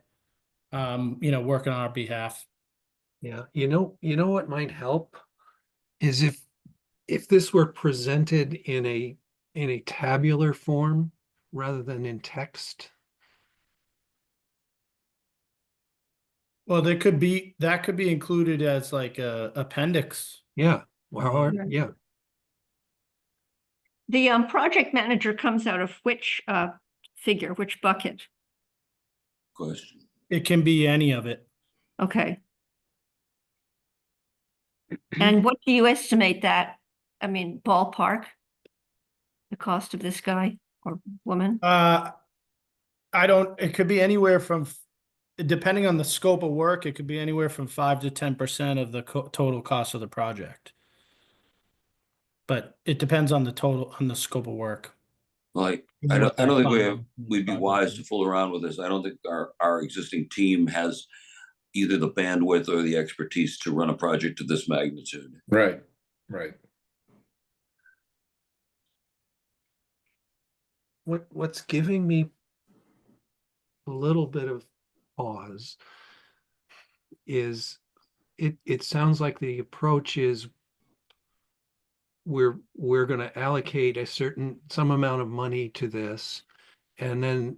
you know, working on our behalf. Yeah, you know what might help is if this were presented in a tabular form rather than in text. Well, that could be included as like a appendix. Yeah, well, Yeah. yeah. The project manager comes out of which figure, which bucket? Question. It can be any of it. Okay. And what do you estimate that? I mean, ballpark? The cost of this guy or woman? It could be anywhere from, depending on the scope of work, it could be anywhere from 5 to 10% of the total cost of the project. But it depends on the scope of work. Like, You I know, don't, I don't think what we'd be wise to fool around with this. I don't think our existing team has either the bandwidth or the expertise to run a project of this magnitude. Right, right. What's giving me a little bit of pause is it sounds like the approach is we're going to allocate some amount of money to this and then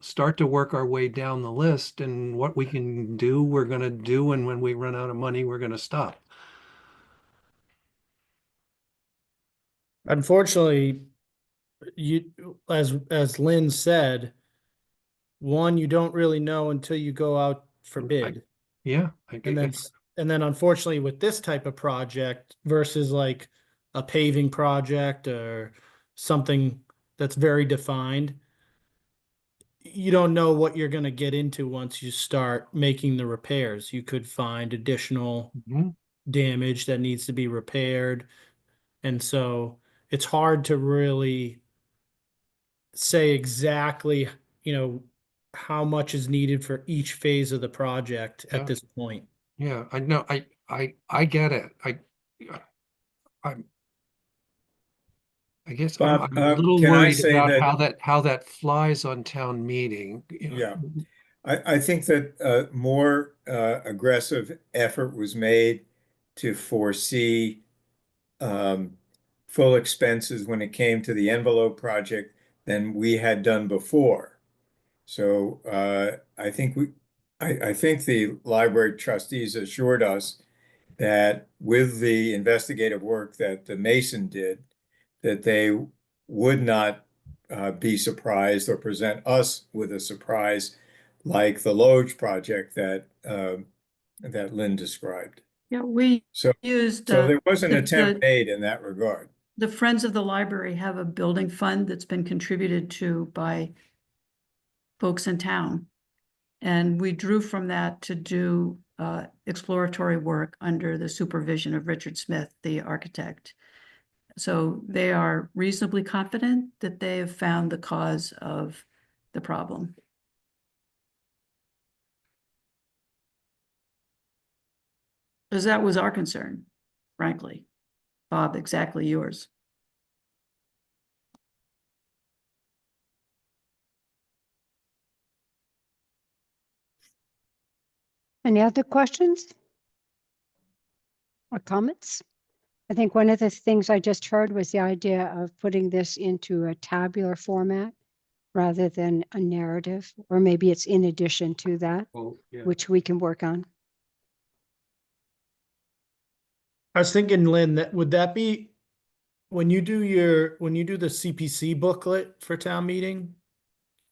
start to work our way down the list, and what we can do we're going to do, and when we run out of money we're going to stop. Unfortunately, as Lynn said, one, you don't really know until you go out for bid. Yeah, I get And it. then unfortunately with this type of project versus like a paving project or something that's very defined, you don't know what you're going to get into once you start making the repairs. You could find additional Mhm. damage that needs to be repaired. And so it's hard to really say exactly, you know, how much is needed for each phase of the project Yeah. at this point. Yeah, I know. I get it. I'm I guess Bob, I'm a little can I worried say about that? how that flies on town meeting. Yeah, I think that more aggressive effort was made to foresee um, full expenses when it came to the envelope project than we had done before. So I think the library trustees assured us that with the investigative work that the Mason did, that they would not be surprised or present us with a surprise like the Loge project that Lynn described. Yeah, we So, used so there was an the- attempt made in that regard. the Friends of the Library have a building fund that's been contributed to by folks in town. And we drew from that to do exploratory work under the supervision of Richard Smith, the architect. So they are reasonably confident that they have found the cause of the problem. Because that was our concern, frankly. Bob, exactly yours. Any other questions or comments? I think one of the things I just heard was the idea of putting this into a tabular format rather than a narrative, or maybe it's in addition to that, Yeah. which we can work on. I was thinking, Lynn, that would that be when you do the CPC booklet for town meeting?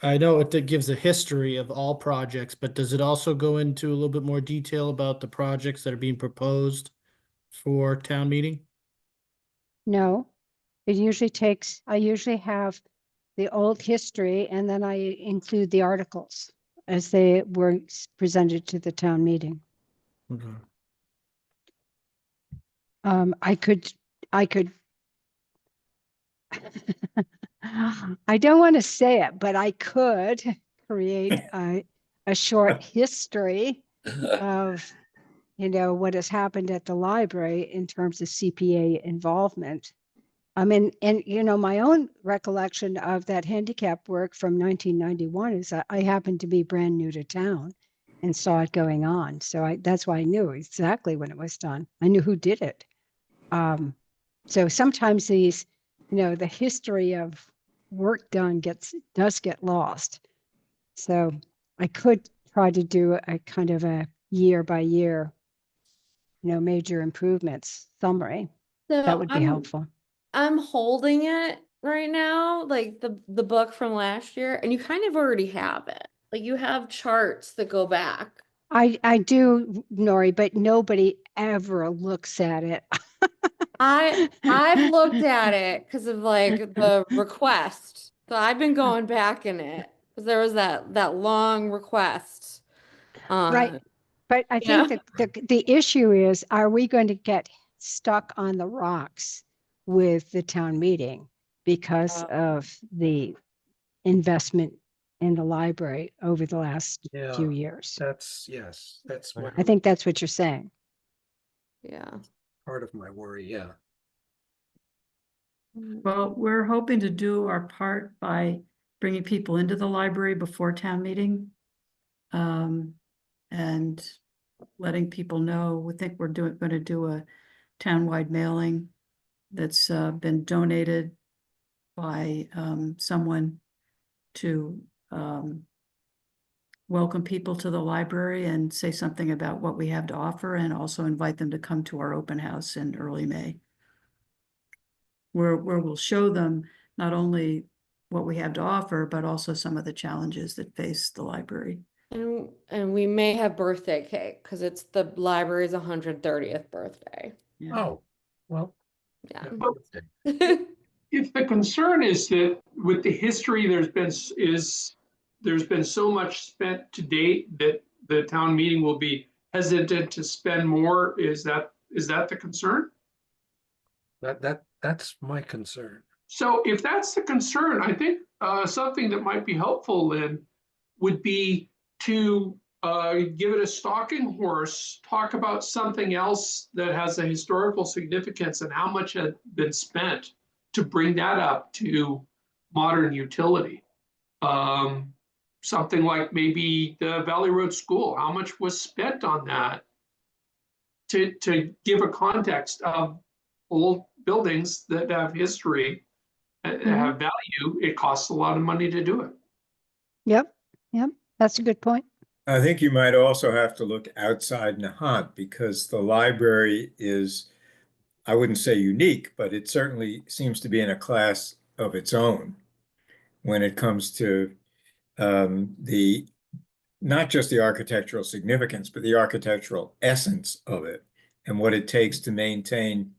I know it gives a history of all projects, but does it also go into a little bit more detail about the projects that are being proposed for town meeting? No, I usually have the old history and then I include the articles as they were presented to the town meeting. Okay. I could I don't want to say it, but I could create a short history of, what has happened at the library in terms of CPA involvement. And my own recollection of that handicap work from 1991 is that I happened to be brand new to town and saw it going on. So that's why I knew exactly when it was done. I knew who did it. So sometimes the history of work done does get lost. So I could try to do a kind of a year by year, major improvements summary. That So would be helpful. I'm holding it right now, like the book from last year, and you kind of already have it. Like you have charts that go back. I do, Nori, but nobody ever looks at it. I've looked at it because of like the request. So I've been going back in it because there was that long request. Right. But I Yeah. think that the issue is, are we going to get stuck on the rocks with the town meeting because of the investment in the library over the last few years? That's I think that's what you're saying. Yeah. part of my worry. Yeah. Well, we're hoping to do our part by bringing people into the library before town meeting. And letting people know, we think we're going to do a townwide mailing that's been donated by someone to welcome people to the library and say something about what we have to offer, and also invite them to come to our open house in early May, where we'll show them not only what we have to offer, but also some of the challenges that face the library. And we may have birthday cake because it's the library's 130th birthday. Yeah. Oh, well. Yeah. If the concern is that with the history, there's been so much spent to date that the town meeting will be hesitant to spend more, is that the concern? That's my concern. So if that's the concern, I think something that might be helpful, Lynn, would be to give it a stalking horse, talk about something else that has a historical significance and how much had been spent to bring that up to modern utility. Something like maybe the Valley Road School, how much was spent on that to give a context of old buildings that have history and have value. It costs a lot of money to do it. Yep. That's a good point. I think you might also have to look outside Nahant, because the library is, I wouldn't say unique, but it certainly seems to be in a class of its own when it comes to the not just the architectural significance, but the architectural essence of it and what it takes to maintain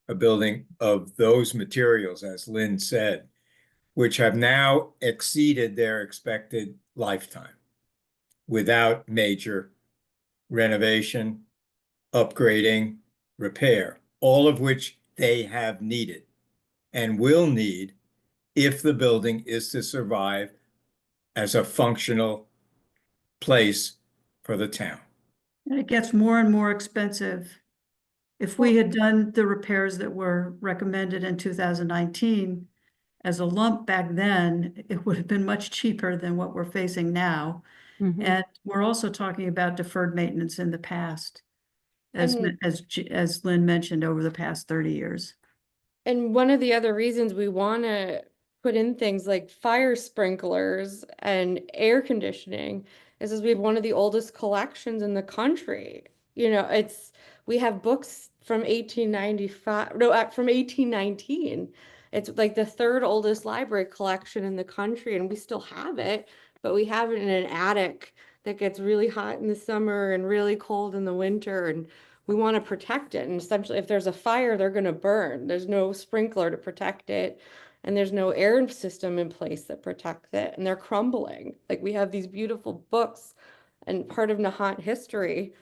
a building of those materials, as Lynn said, which have now exceeded their expected lifetime without major renovation, upgrading, repair, all of which they have needed and will need if the building is to survive as a functional place for the town. And it gets more and more expensive. If we had done the repairs that were recommended in 2019 as a lump back then, it would have been much cheaper than what we're facing now. And we're also talking about deferred maintenance in the past, as Lynn mentioned, over the past 30 years. And one of the other reasons we want to put in things like fire sprinklers and air conditioning is we have one of the oldest collections in the country. We have books from 1895, no, from 1819. It's like the third oldest library collection in the country, and we still have it, but we have it in an attic that gets really hot in the summer and really cold in the winter, and we want to protect it. And essentially, if there's a fire, they're going to burn. There's no sprinkler to protect it, and there's no air system in place that protects it, and they're crumbling. Like, we have these beautiful books and part of Nahant history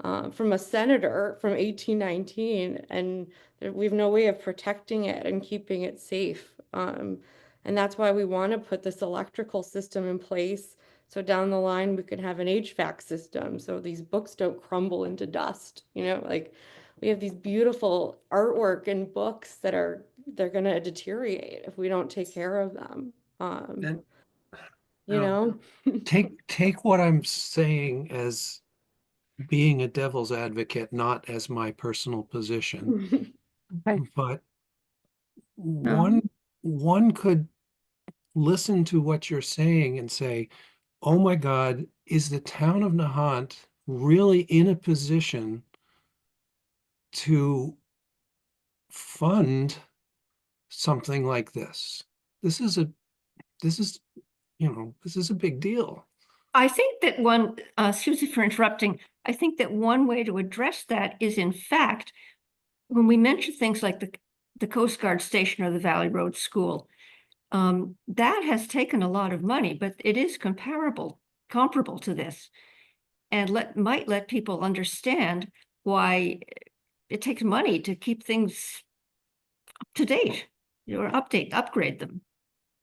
from a senator from 1819, and we have no way of protecting it and keeping it safe. And And that's why we want to put this electrical system in place. So down the line, we could have an HVAC system. So these books don't crumble into dust, like we have these beautiful artwork and books they're going to deteriorate if we don't take care of them. And You know? take what I'm saying as being a devil's advocate, not as my personal position, Okay. but one could listen to what you're saying and say, oh my God, is the town of Nahant really in a position to fund something like this? This is a big deal. I think that Susie for interrupting, I think that one way to address that is in fact, when we mention things like the Coast Guard station or the Valley Road School, that has taken a lot of money, but it is comparable to this, and might let people understand why it takes money to keep things up to date, or upgrade them.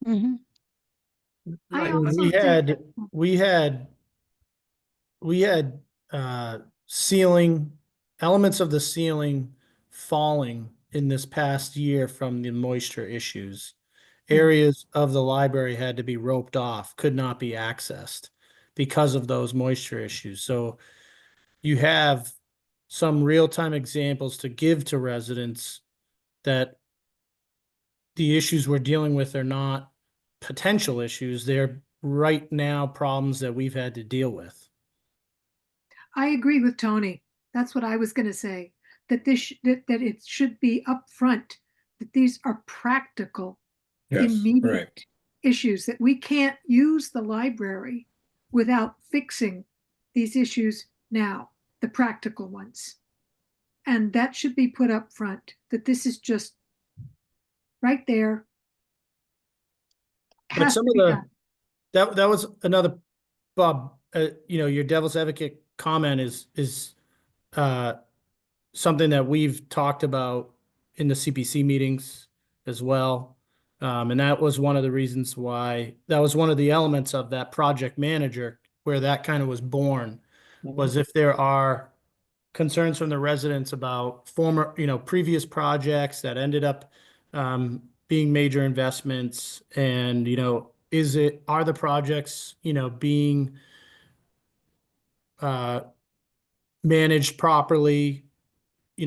Mhm. I Right. also We think, had ceiling, elements of the ceiling falling in this past year from the moisture issues. Areas of the library had to be roped off, could not be accessed because of those moisture issues. So you have some real-time examples to give to residents that the issues we're dealing with are not potential issues. They're right now problems that we've had to deal with. I agree with Tony. That's what I was going to say, that that it should be upfront, that these are practical, Yes, immediate right. issues, that we can't use the library without fixing these issues now, the practical ones. And that should be put up front, that this is just right there. But Has some to of be the, done. that was another, Bob, your devil's advocate comment is something that we've talked about in the CPC meetings as well. And that was one of the reasons why, that was one of the elements of that project manager where that kind of was born, was if there are concerns from the residents about previous projects that ended up being major investments, and, are the projects, being managed properly,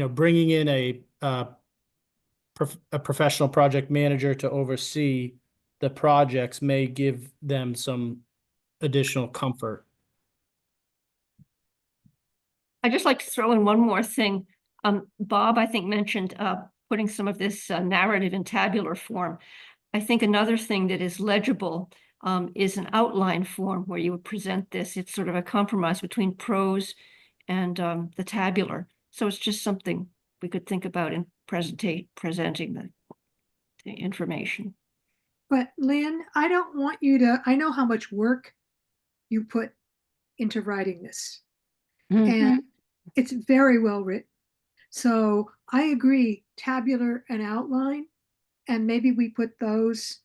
bringing in a professional project manager to oversee the projects may give them some additional comfort. I'd just like to throw in one more thing. Bob, I think, mentioned putting some of this narrative in tabular form. I think another thing that is legible is an outline form where you would present this. It's sort of a compromise between prose and the tabular. So it's just something we could think about in presenting the information. But Lynn, I don't want you to, I know how much work you put into writing this. And it's very well written. So I agree, tabular and outline, and maybe we put those,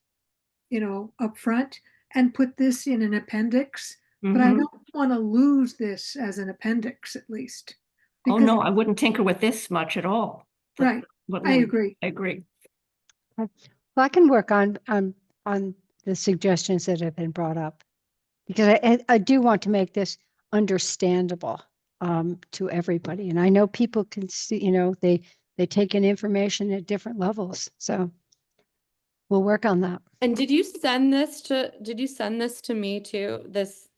up front and put this in an appendix. But I don't want to lose this as an appendix, at least. Oh, no, I wouldn't tinker with this much at all. Right. I agree. I agree. Well, I can work on the suggestions that have been brought up, because I do want to make this understandable to everybody. And I know people can see, they take in information at different levels. So we'll work on that. And did you send this to me too? This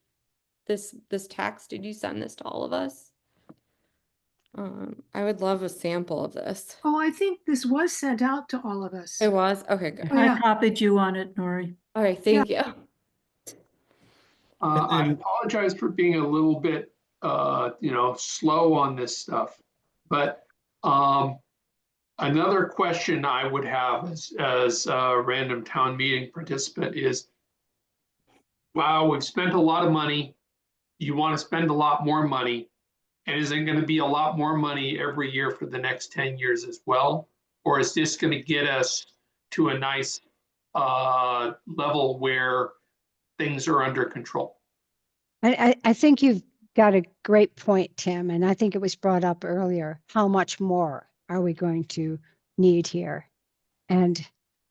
text, did you send this to all of us? I would love a sample of this. Oh, I think this was sent out to all of us. It was? Okay, good. Oh, yeah. I copied you on it, Nori. All right, thank you. I apologize for being a little bit, slow on this stuff. But another question I would have as a random town meeting participant is, wow, we've spent a lot of money. You want to spend a lot more money. And is it going to be a lot more money every year for the next 10 years as well? Or is this going to get us to a nice level where things are under control. I think you've got a great point, Tim, and I think it was brought up earlier. How much more are we going to need here? And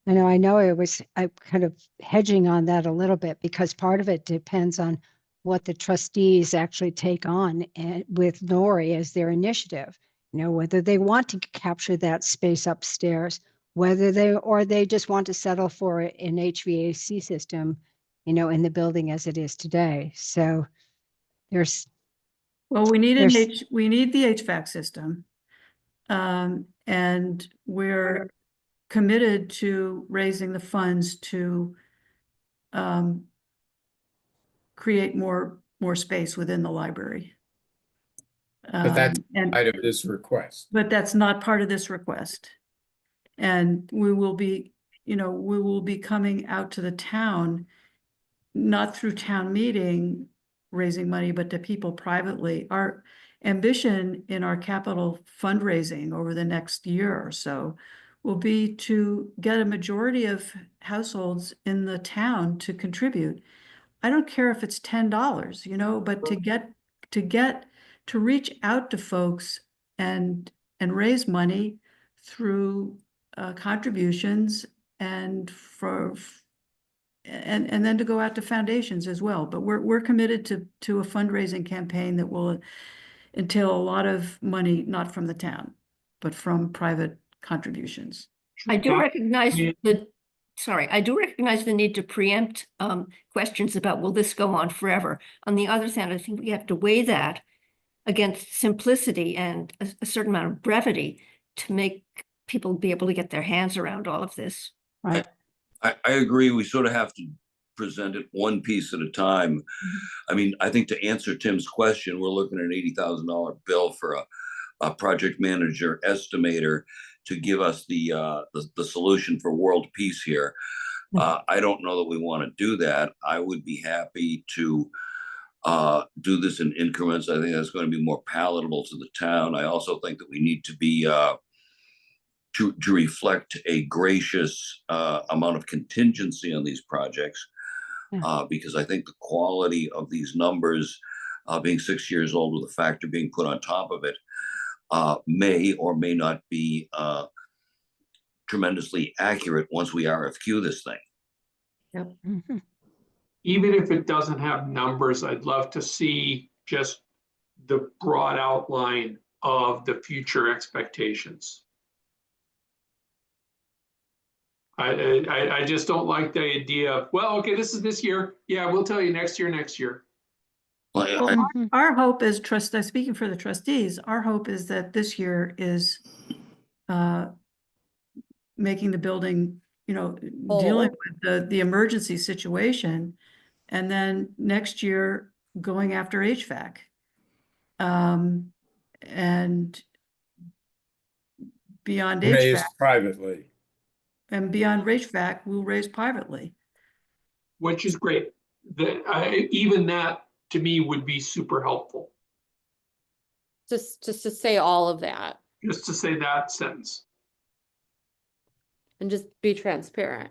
I know I'm kind of hedging on that a little bit because part of it depends on what the trustees actually take on and with Nori as their initiative. Whether they want to capture that space upstairs, whether they just want to settle for an HVAC system, in the building as it is today. So Well, we need there's we need the HVAC system. And we're committed to raising the funds to create more space within the library. But that's And out of this request. but that's not part of this request. And we will be coming out to the town, not through town meeting, raising money, but to people privately. Our ambition in our capital fundraising over the next year or so will be to get a majority of households in the town to contribute. I don't care if it's $10, but to reach out to folks and raise money through contributions and and then to go out to foundations as well. But we're committed to a fundraising campaign that will entail a lot of money, not from the town, but from private contributions. I do recognize I do recognize the need to preempt questions about, will this go on forever? On the other hand, I think we have to weigh that against simplicity and a certain amount of brevity to make people be able to get their hands around all of this. right. I agree. We sort of have to present it one piece at a time. I mean, I think to answer Tim's question, we're looking at an $80,000 bill for a project manager estimator to give us the solution for world peace here. I don't know that we want to do that. I would be happy to do this in increments. I think that's going to be more palatable to the town. I also think that we need to be to reflect a gracious amount of contingency on these projects, because I think the quality of these numbers, being 6 years old with a factor being put on top of it, may or may not be tremendously accurate once we RFQ this thing. Yep. Mhm. Even if it doesn't have numbers, I'd love to see just the broad outline of the future expectations. I just don't like the idea of, well, okay, this is this year. Yeah, we'll tell you next year. Well, Mhm. our hope is speaking for the trustees, our hope is that this year is making the building, dealing with the emergency situation, and then next year going after HVAC. And beyond HVAC, Raised privately. and beyond HVAC, we'll raise privately. Which is great. Even that to me would be super helpful. Just to say all of that Just to say that sentence. and just be transparent.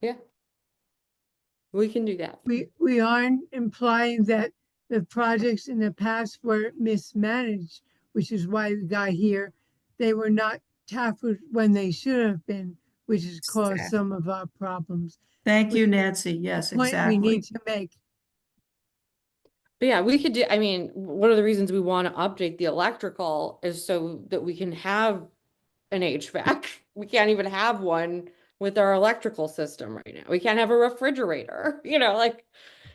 Yeah. We can do that. We aren't implying that the projects in the past were mismanaged, which is why we got here. They were not tackled when they should have been, which has caused some of our problems. Thank you, Nancy. Yes, Point we exactly. need to make. But yeah, we could do, I mean, one of the reasons we want to update the electrical is so that we can have an HVAC. We can't even have one with our electrical system right now. We can't have a refrigerator,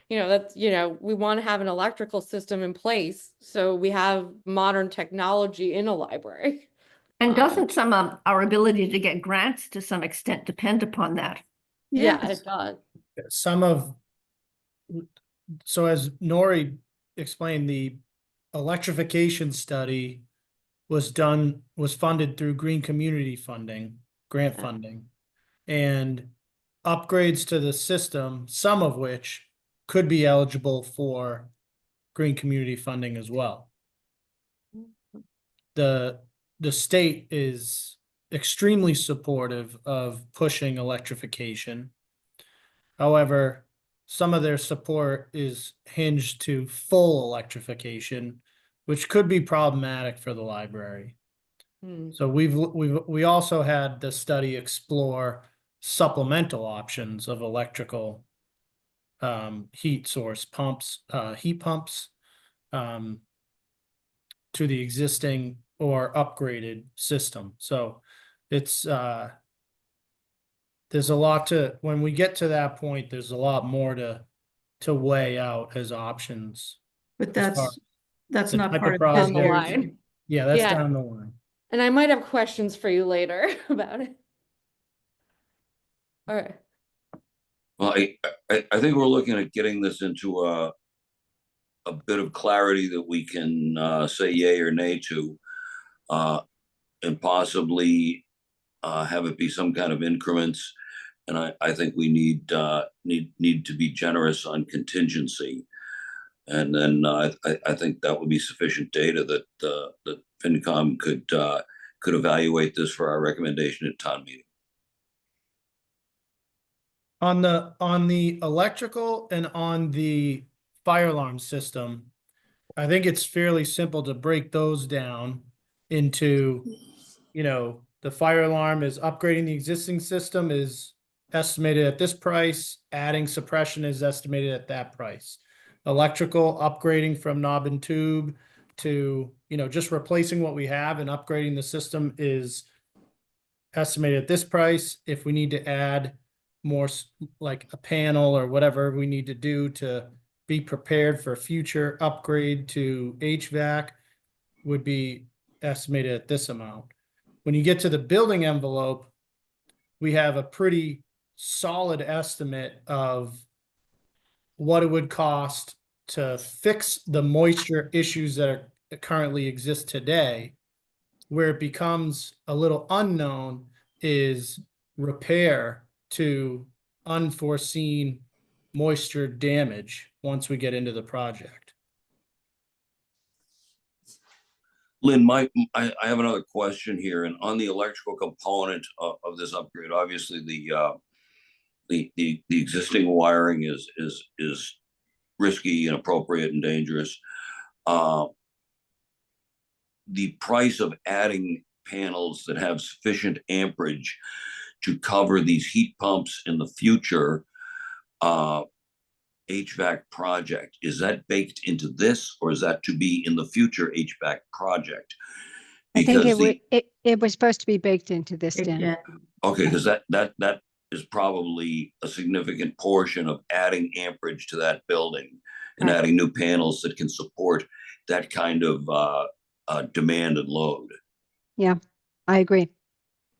that's, we want to have an electrical system in place. So we have modern technology in a library. And doesn't some of our ability to get grants to some extent depend upon that? Yeah, Yes. it does. So as Nori explained, the electrification study was funded through green community funding, grant funding, and upgrades to the system, some of which could be eligible for green community funding as well. The state is extremely supportive of pushing electrification. However, some of their support is hinged to full electrification, which could be problematic for the library. So we also had the study explore supplemental options of electrical heat source pumps, heat pumps to the existing or upgraded system. So it's there's a lot to, when we get to that point, there's a lot more to weigh out as options. But as far that's the not type part of of this Down the project. year's. line. Yeah, that's Yeah. down the line. And I might have questions for you later about it. All right. Well, I think we're looking at getting this into a bit of clarity that we can say yay or nay to, and possibly have it be some kind of increments. And I think we need to be generous on contingency. And then I think that would be sufficient data that that FinCom could evaluate this for our recommendation at town meeting. On the electrical and on the fire alarm system, I think it's fairly simple to break those down into, the fire alarm is upgrading the existing system is estimated at this price, adding suppression is estimated at that price. Electrical upgrading from knob and tube to, just replacing what we have and upgrading the system is estimated at this price. If we need to add more, like a panel or whatever we need to do to be prepared for future upgrade to HVAC, would be estimated at this amount. When you get to the building envelope, we have a pretty solid estimate of what it would cost to fix the moisture issues that currently exist today. Where it becomes a little unknown is repair to unforeseen moisture damage once we get into the project. Lynn, I have another question here, and on the electrical component of this upgrade, obviously the existing wiring is risky, inappropriate, and dangerous. The price of adding panels that have sufficient amperage to cover these heat pumps in the future HVAC project, is that baked into this, or is that to be in the future HVAC project? Because I think it was supposed to be baked into this, Dan. Yeah. Okay, because that is probably a significant portion of adding amperage to that building and adding new panels that can support that kind of demand and load. Yeah, I agree.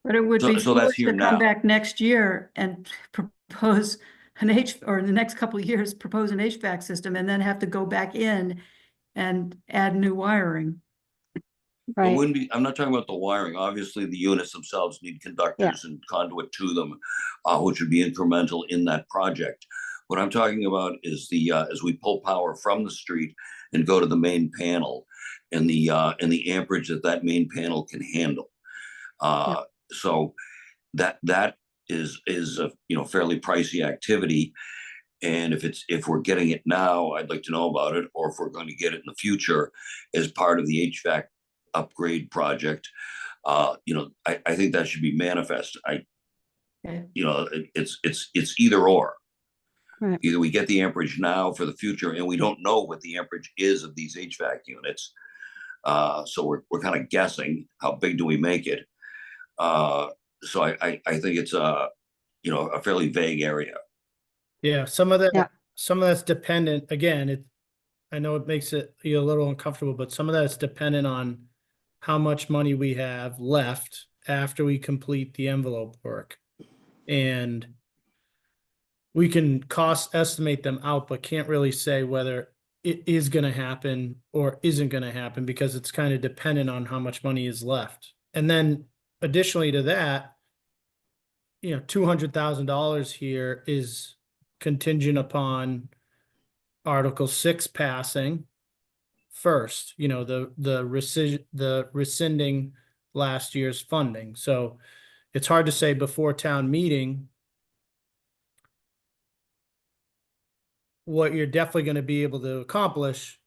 But it would So be that's foolish here to come now. back next year and propose or in the next couple of years, propose an HVAC system and then have to go back in and add new wiring. It Right. wouldn't be, I'm not talking about the wiring. Obviously, the units themselves need conductors and conduit to them, which would be incremental in that project. What I'm talking about is as we pull power from the street and go to the main panel, and the amperage that main panel can handle. So that is a fairly pricey activity. And if we're getting it now, I'd like to know about it, or if we're going to get it in the future as part of the HVAC upgrade project. I think that should be manifest. It's either or. Right. Either we get the amperage now for the future, and we don't know what the amperage is of these HVAC units. So we're kind of guessing how big do we make it. So I think it's a fairly vague area. Yeah, some of that's dependent. Again, I know it makes it a little uncomfortable, but some of that's dependent on how much money we have left after we complete the envelope work. And we can cost estimate them out, but can't really say whether it is going to happen or isn't going to happen, because it's kind of dependent on how much money is left. And then additionally to that, $200,000 here is contingent upon Article 6 passing first, the rescinding last year's funding. So it's hard to say before town meeting what you're definitely going to be able to accomplish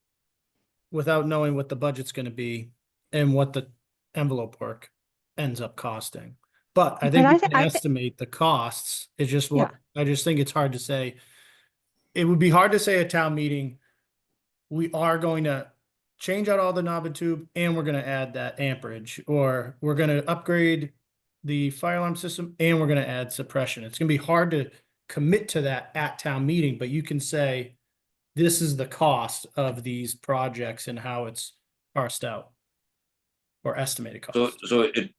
without knowing what the budget's going to be and what the envelope work ends up costing. But I think we can estimate the costs. It's just what I just think it's hard to say. It would be hard to say at town meeting, we are going to change out all the knob and tube and we're going to add that amperage, or we're going to upgrade the fire alarm system and we're going to add suppression. It's going to be hard to commit to that at town meeting, but you can say, this is the cost of these projects and how it's parsed out or estimated cost. So it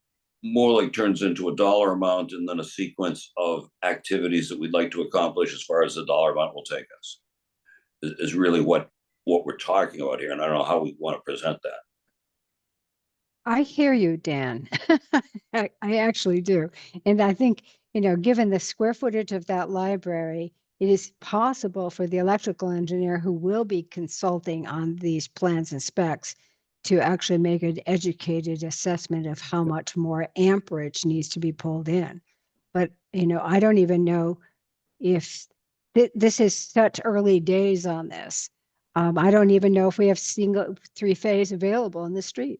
more like turns into a dollar amount and then a sequence of activities that we'd like to accomplish as far as the dollar amount will take us is really what we're talking about here. And I don't know how we want to present that. I hear you, Dan. I actually do. And I think, given the square footage of that library, it is possible for the electrical engineer who will be consulting on these plans and specs to actually make an educated assessment of how much more amperage needs to be pulled in. But, I don't even know if this is such early days on this. I don't even know if we have single 3-phase available in the street.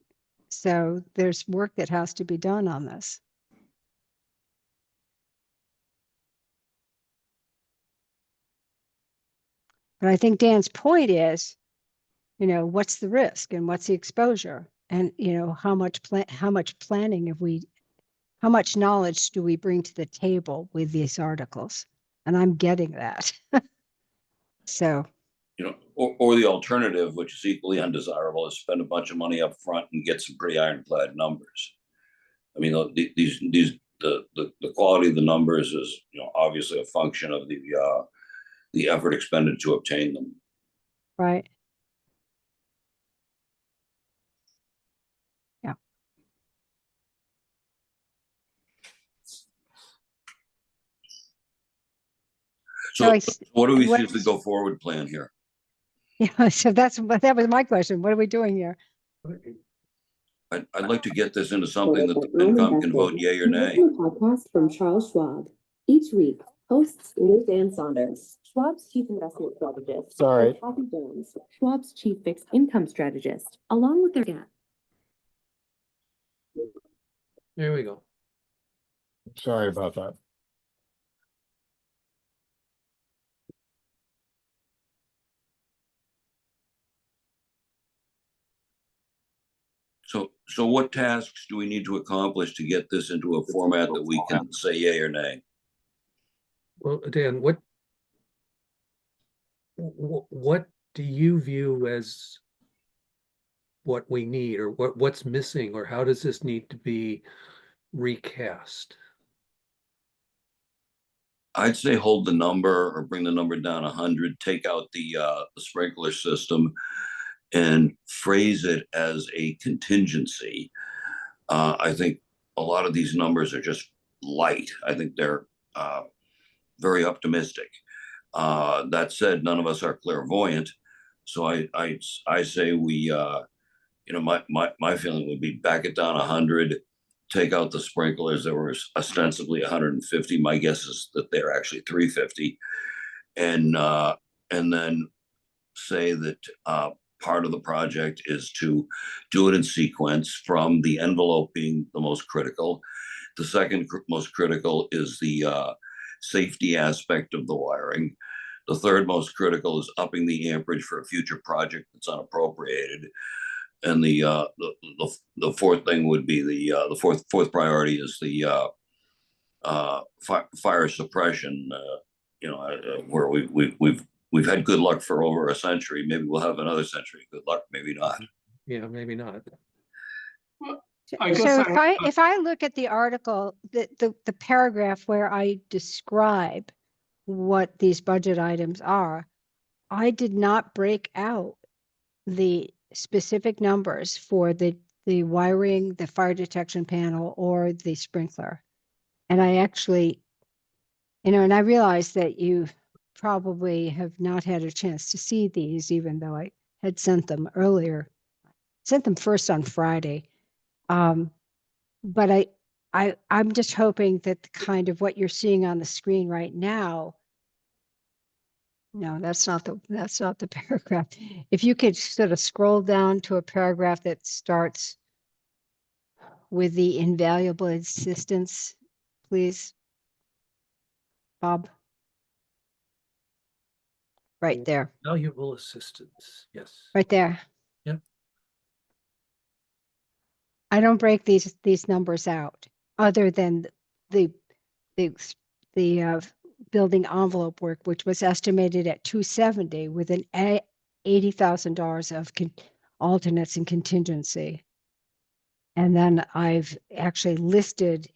So there's work that has to be done on this. But I think Dan's point is, what's the risk and what's the exposure? And, how much planning have how much knowledge do we bring to the table with these articles? And I'm getting that. So. Or the alternative, which is equally undesirable, is spend a bunch of money up front and get some pretty ironclad numbers. I mean, the quality of the numbers is, obviously a function of the effort expended to obtain them. Right. Yeah. So what do we see as the go forward plan here? Yeah, so that was my question. What are we doing here? I'd like to get this into something that the FinCom can vote yay or nay. Podcast from Charles Schwab. Each week, hosts Liz Dan Saunders, Schwab's chief investment strategist, and Kathy Jones, Schwab's chief fixed income strategist, along with their guest. There we go. Sorry about that. So what tasks do we need to accomplish to get this into a format that we can say yay or nay? Well, Dan, what do you view as what we need, or what's missing, or how does this need to be recast? I'd say hold the number or bring the number down 100, take out the sprinkler system and phrase it as a contingency. I think a lot of these numbers are just light. I think they're very optimistic. That said, none of us are clairvoyant. So I say we, my feeling would be back it down 100, take out the sprinklers that were ostensibly 150. My guess is that they're actually 350. And then say that part of the project is to do it in sequence, from the envelope being the most critical. The second most critical is the safety aspect of the wiring. The third most critical is upping the amperage for a future project that's unappropriated. And the fourth thing would be the fourth priority is the fire suppression. Where we've had good luck for over a century. Maybe we'll have another century of good luck. Maybe not. Yeah, maybe not. If I look at the article, the paragraph where I describe what these budget items are, I did not break out the specific numbers for the wiring, the fire detection panel, or the sprinkler. And I actually, and I realize that you probably have not had a chance to see these, even though I had sent them earlier, sent them first on Friday. But I'm just hoping that the kind of what you're seeing on the screen right now. No, that's not the paragraph. If you could sort of scroll down to a paragraph that starts with the invaluable assistance, please. Bob. Right there, Valuable assistance, yes. right there. Yep. I don't break these numbers out other than the the building envelope work, which was estimated at 270 with an $80,000 of alternates and contingency. And then I've actually listed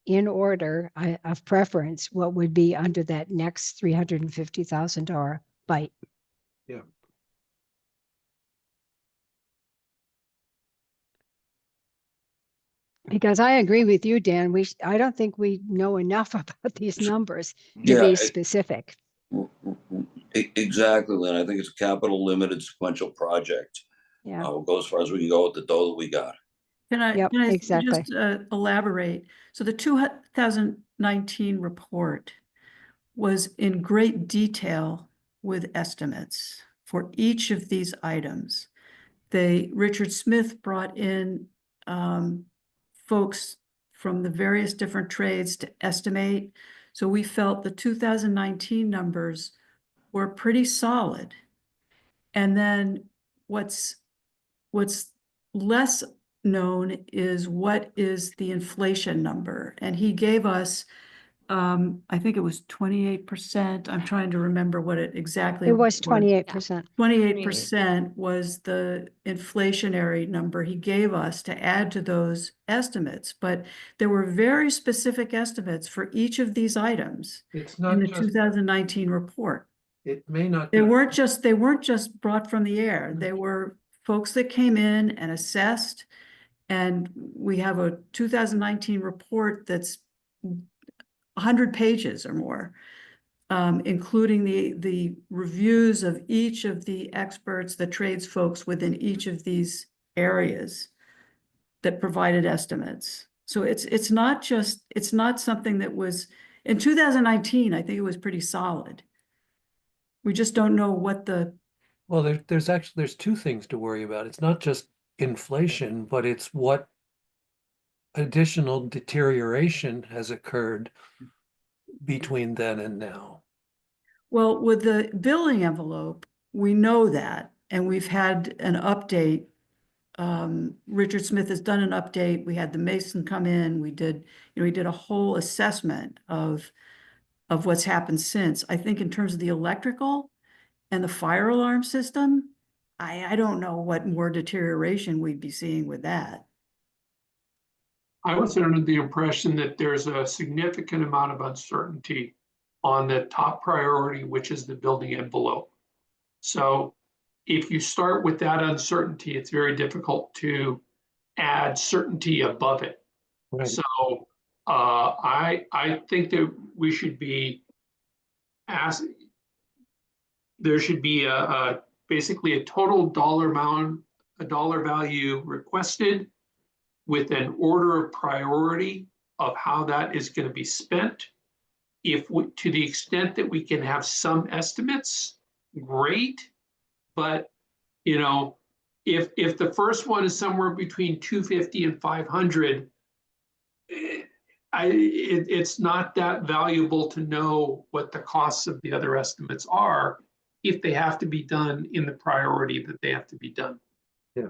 in order of preference what would be under that next $350,000 bite. Yeah. Because I agree with you, Dan. I don't think we know enough about these numbers to Yeah, be specific. Exactly, Lynn. I think it's a capital limited sequential project. Yeah. We'll go as far as we can go with the dough that we got. Yep, Can I exactly. just elaborate? So the 2019 report was in great detail with estimates for each of these items. Richard Smith brought in folks from the various different trades to estimate. So we felt the 2019 numbers were pretty solid. And then what's less known is what is the inflation number. And he gave us, I think it was 28%. I'm trying to remember what it exactly It was was. 28%. 28% was the inflationary number he gave us to add to those estimates. But there were very specific estimates for each of these items It's in not the just, 2019 report. it may not They be, weren't just brought from the air. They were folks that came in and assessed. And we have a 2019 report that's 100 pages or more, including the reviews of each of the experts, the trades folks within each of these areas that provided estimates. So it's not something that was, in 2019, I think it was pretty solid. We just don't know what well, there's two things to worry about. It's not just inflation, but it's what additional deterioration has occurred between then and now. Well, with the building envelope, we know that, and we've had an update. Richard Smith has done an update. We had the Mason come in. We did a whole assessment of what's happened since. I think in terms of the electrical and the fire alarm system, I don't know what more deterioration we'd be seeing with that. I was under the impression that there's a significant amount of uncertainty on the top priority, which is the building envelope. So if you start with that uncertainty, it's very difficult to add certainty above it. Right. So I think that we should be asked, there should be basically a total dollar amount, a dollar value requested with an order of priority of how that is going to be spent. If we, to the extent that we can have some estimates, great. But if the first one is somewhere between 250 and 500, it's not that valuable to know what the costs of the other estimates are if they have to be done in the priority that they have to be done. Yeah.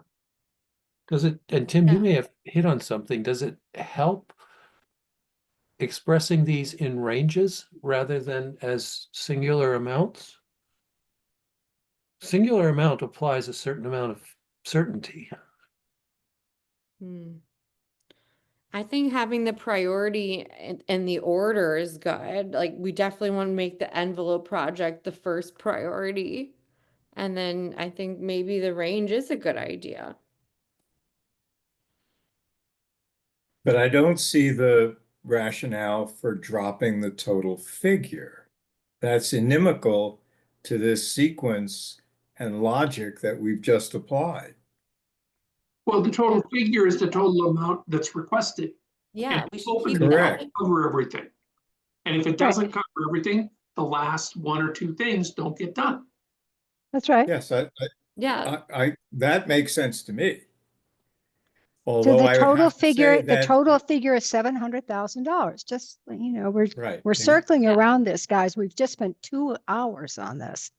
Does it, and Tim, you may have hit on something. Does it help expressing these in ranges rather than as singular amounts? Singular amount applies a certain amount of certainty. I think having the priority and the order is good. Like, we definitely want to make the envelope project the first priority. And then I think maybe the range is a good idea. But I don't see the rationale for dropping the total figure. That's inimical to this sequence and logic that we've just applied. Well, the total figure is the total amount that's requested. Yeah, And we should hoping keep that Correct. that. it'll cover everything. And if it Right. doesn't cover everything, the last one or two things don't get done. That's right. Yes, Yeah, that makes sense to me. So Although the I would total have to say figure, the that, total figure is $700,000. Just, you know, right. we're circling Yeah. around this, guys. We've just spent 2 hours on this.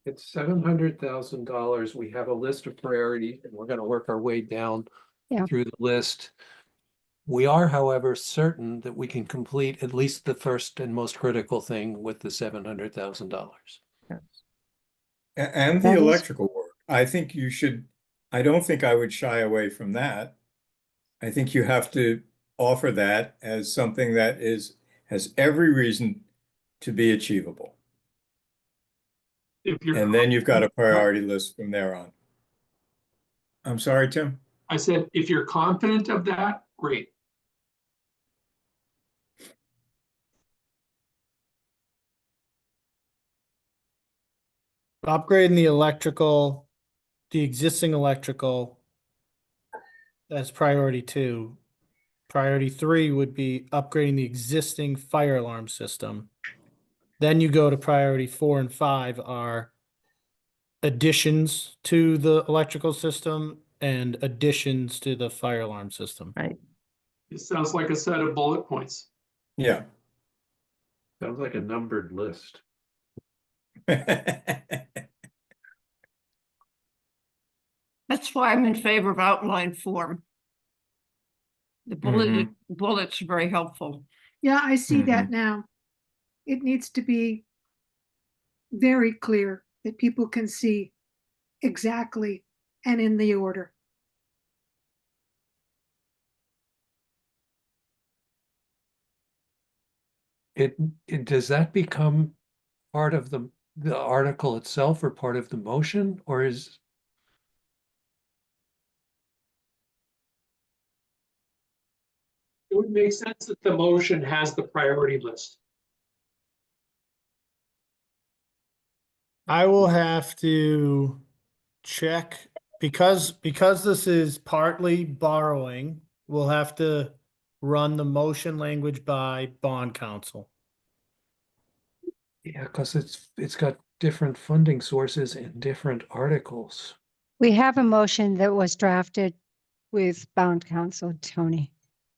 It's $700,000. We have a list of priorities and we're gonna work our way down Yeah. through the list. We are, however, certain that we can complete at least the first and most critical thing with the $700,000. And the That is- electrical work. I think you should, I don't think I would shy away from that. I think you have to offer that as something that has every reason to be achievable. If you're, And then you've got a priority list from there on. I'm sorry, Tim? I said, if you're confident of that, great. Upgrading the existing electrical. That's priority 2. Priority 3 would be upgrading the existing fire alarm system. Then you go to priority 4 and 5 are additions to the electrical system and additions to the fire alarm system. Right. It sounds like a set of bullet points. Yeah. Sounds like a numbered list. That's why I'm in favor of outline form. The bullets are very helpful. Yeah, I see that now. It needs to be very clear that people can see exactly and in the order. It does that become part of the article itself or part of the motion, or is It would make sense that the motion has the priority list. I will have to check because this is partly borrowing, we'll have to run the motion language by bond counsel. yeah, because it's got different funding sources and different articles. We have a motion that was drafted with bond counsel, Tony.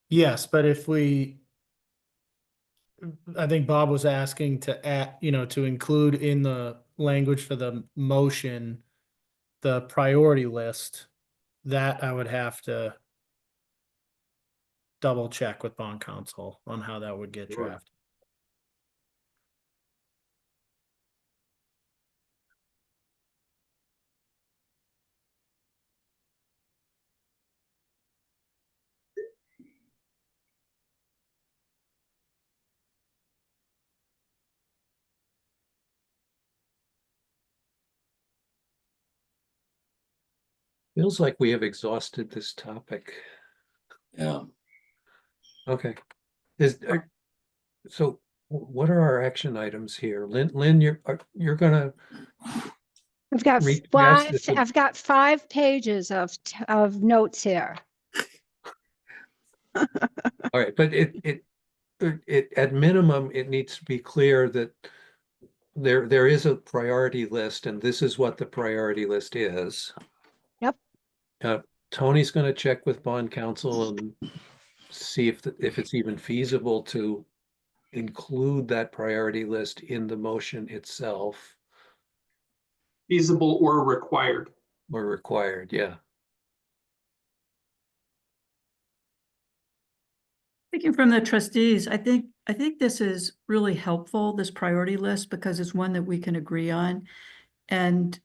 Yes, but I think Bob was asking to add, to include in the language for the motion, the priority list, that I would have to double check with bond counsel on how that would get Sure. drafted. Feels like we have exhausted this topic. Yeah. Okay. So what are our action items here? Lynn, you're gonna I've got recast this. I've got 5 pages of notes here. All right, but it at minimum, it needs to be clear that there is a priority list and this is what the priority list is. Yep. Tony's going to check with bond counsel and see if it's even feasible to include that priority list in the motion itself Feasible or required. or required. Yeah. Thinking from the trustees, I think this is really helpful, this priority list, because it's one that we can agree on. And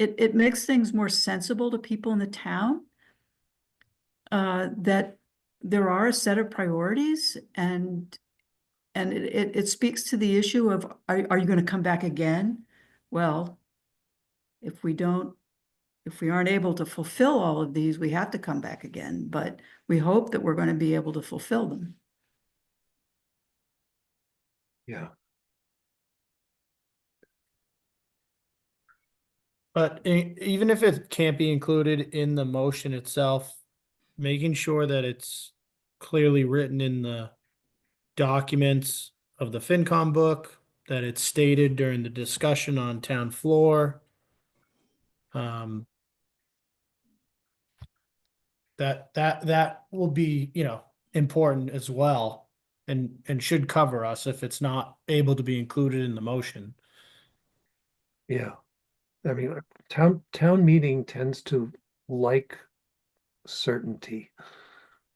it makes things more sensible to people in the town that there are a set of priorities, and it speaks to the issue of, are you going to come back again? Well, if we aren't able to fulfill all of these, we have to come back again, but we hope that we're going to be able to fulfill them. Yeah. But even if it can't be included in the motion itself, making sure that it's clearly written in the documents of the FinCom book, that it's stated during the discussion on town floor. That will be, important as well, and should cover us if it's not able to be included in the motion. Yeah. I mean, town meeting tends to like certainty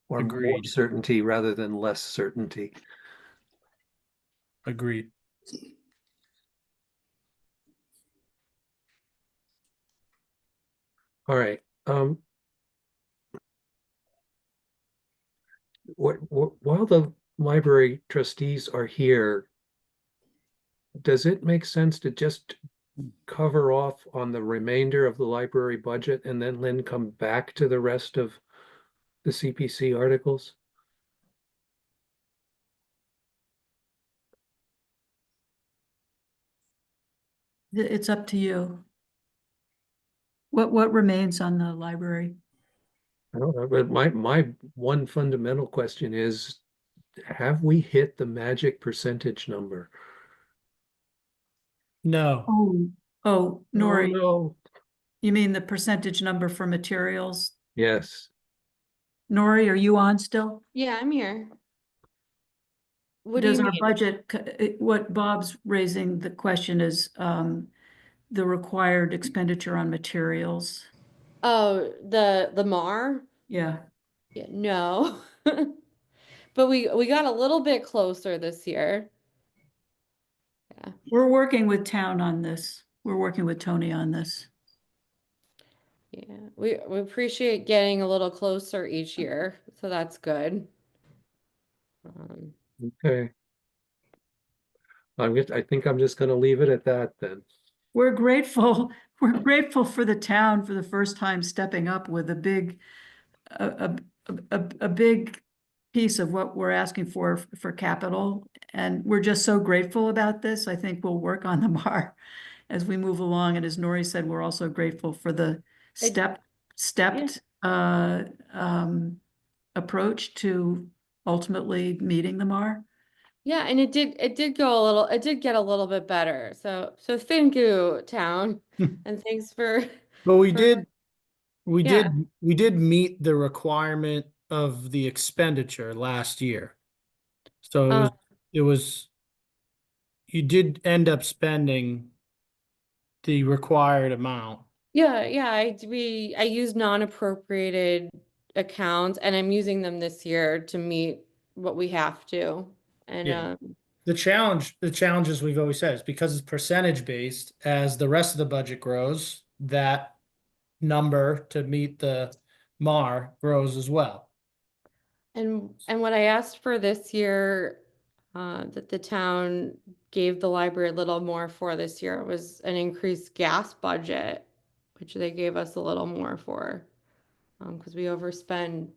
or more Agreed. certainty rather than less certainty. Agreed. All right. While the library trustees are here, does it make sense to just cover off on the remainder of the library budget and then come back to the rest of the CPC articles? It's up to you. What remains on the library? I don't know, but my one fundamental question is, have we hit the magic percentage number? No. Oh, Oh, Nori, no. you mean the percentage number for materials? Yes. Nori, are you on still? Yeah, I'm here. What do Does you our mean? budget, what Bob's raising the question is, the required expenditure on materials? Oh, the MAR? Yeah. Yeah, no. But we got a little bit closer this year. Yeah. We're working with town on this. We're working with Tony on this. Yeah. We appreciate getting a little closer each year, so that's good. Okay. I think I'm just gonna leave it at that then. We're grateful, we're grateful for the town for the first time stepping up with a big piece of what we're asking for capital. And we're just so grateful about this. I think we'll work on the MAR as we move along. And as Nori said, we're also grateful for the stepped approach to ultimately meeting the MAR. Yeah, and it did get a little bit better. So thank you, town. And thanks for But we for- did Yeah. meet the requirement of the expenditure last year. So it was you did end up spending the required amount. Yeah, I use non-appropriated accounts and I'm using them this year to meet what we have to. And Yeah. The challenge, as we've always said, is because it's percentage based, as the rest of the budget grows, that number to meet the MAR grows as well. And what I asked for this year, that the town gave the library a little more for this year was an increased gas budget, which they gave us a little more for, because we overspend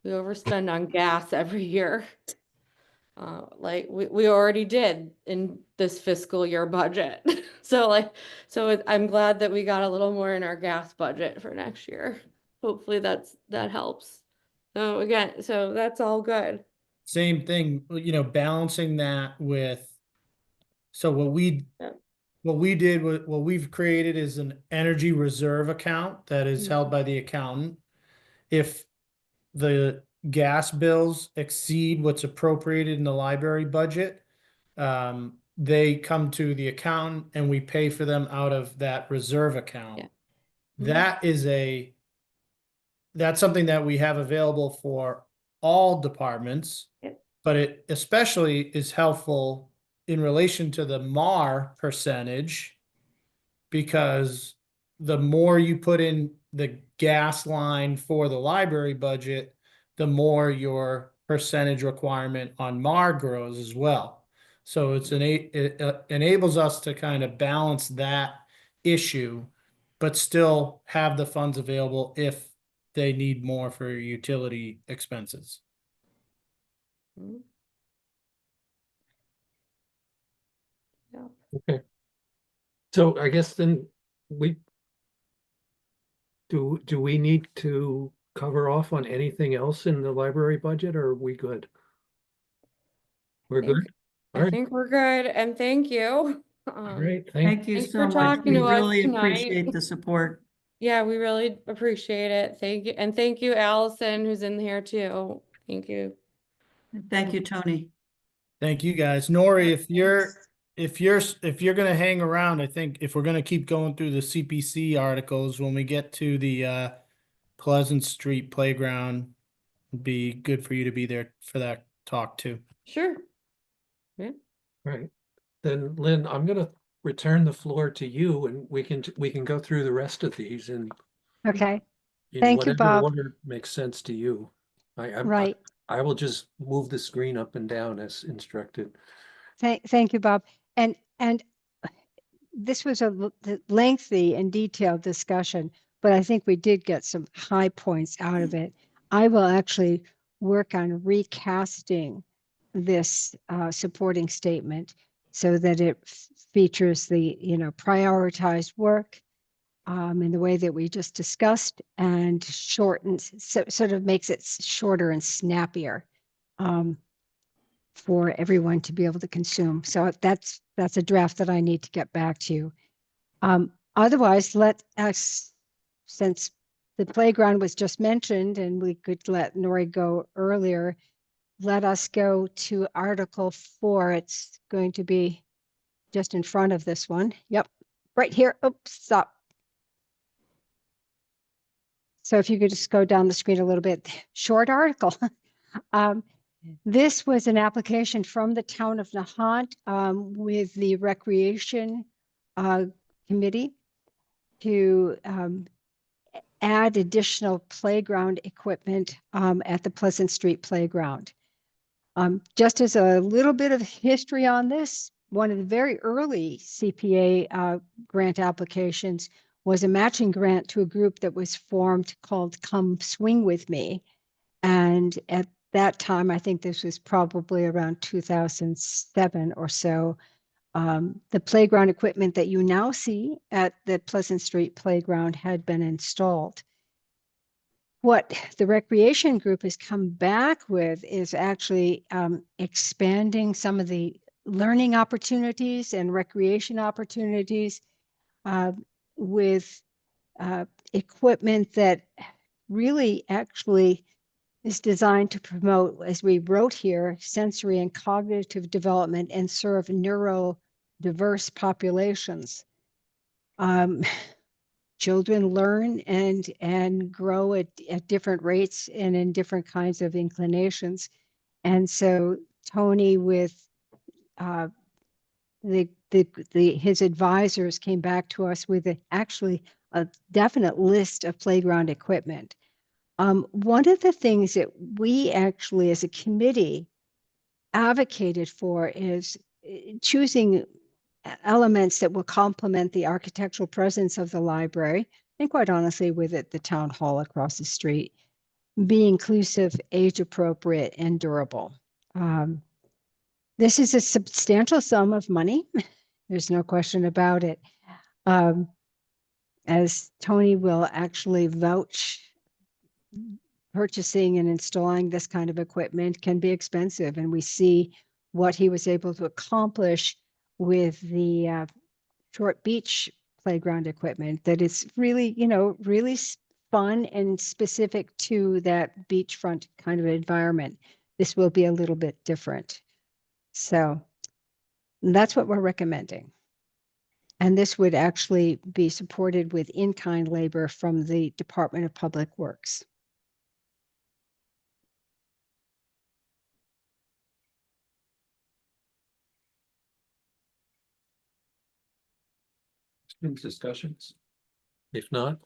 on gas every year. Like we already did in this fiscal year budget. I'm glad that we got a little more in our gas budget for next year. Hopefully that helps. So again, so that's all good. Same thing, balancing that with, so what we've created is an energy reserve account that is held by the accountant. If the gas bills exceed what's appropriated in the library budget, they come to the accountant and we pay for them out of that reserve account. Yeah. That's something that we have available for all departments, but it especially is helpful in relation to the MAR percentage, because the more you put in the gas line for the library budget, the more your percentage requirement on MAR grows as well. So it enables us to kind of balance that issue, but still have the funds available if they need more for utility expenses. Yeah. Okay. So I guess then we, do we need to cover off on anything else in the library budget, or are we good? We're good? All I right, think we're good, and thank you. all right, Thank you Thanks so for much. talking We to us really tonight. appreciate the support. Yeah, we really appreciate it. Thank you. And thank you, Allison, who's in here too. Thank you. Thank you, Tony. Thank you guys. Nori, if you're gonna hang around, I think if we're gonna keep going through the CPC articles, when we get to the Pleasant Street Playground, it'd be good for you to be there for that talk too. Sure. Yeah. all right. Then Lynn, I'm gonna return the floor to you and we can go through the rest of these in Okay, in thank you, whatever Bob. order makes sense to you. Right. I will just move the screen up and down as instructed. Thank you, Bob. And this was a lengthy and detailed discussion, but I think we did get some high points out of it. I will actually work on recasting this supporting statement so that it features the, prioritized work in the way that we just discussed, and shortens, so sort of makes it shorter and snappier for everyone to be able to consume. So that's a draft that I need to get back to you. Otherwise, let us, since the playground was just mentioned and we could let Nori go earlier, let us go to Article 4. It's going to be just in front of this one. Yep, right here. Oops, stop. So if you could just go down the screen a little bit, short article. This was an application from the town of Nahant with the Recreation Committee to add additional playground equipment at the Pleasant Street Playground. Just as a little bit of history on this, one of the very early CPA grant applications was a matching grant to a group that was formed called Come Swing With Me. And at that time, I think this was probably around 2007 or so, the playground equipment that you now see at the Pleasant Street Playground had been installed. What the recreation group has come back with is actually expanding some of the learning opportunities and recreation opportunities with equipment that really actually is designed to promote, as we wrote here, sensory and cognitive development and serve neurodiverse populations. Children learn and grow at different rates and in different kinds of inclinations. And so Tony with his advisors came back to us with actually a definite list of playground equipment. One of the things that we actually as a committee advocated for is choosing elements that will complement the architectural presence of the library, and quite honestly with it, the town hall across the street, be inclusive, age appropriate, and durable. This is a substantial sum of money. There's no question about it. As Tony will actually vouch, purchasing and installing this kind of equipment can be expensive, and we see what he was able to accomplish with the Short Beach playground equipment, that is really, really fun and specific to that beachfront kind of environment. This will be a little bit different. So that's what we're recommending. And this would actually be supported with in-kind labor from the Department of Public Works. Discussions? If not,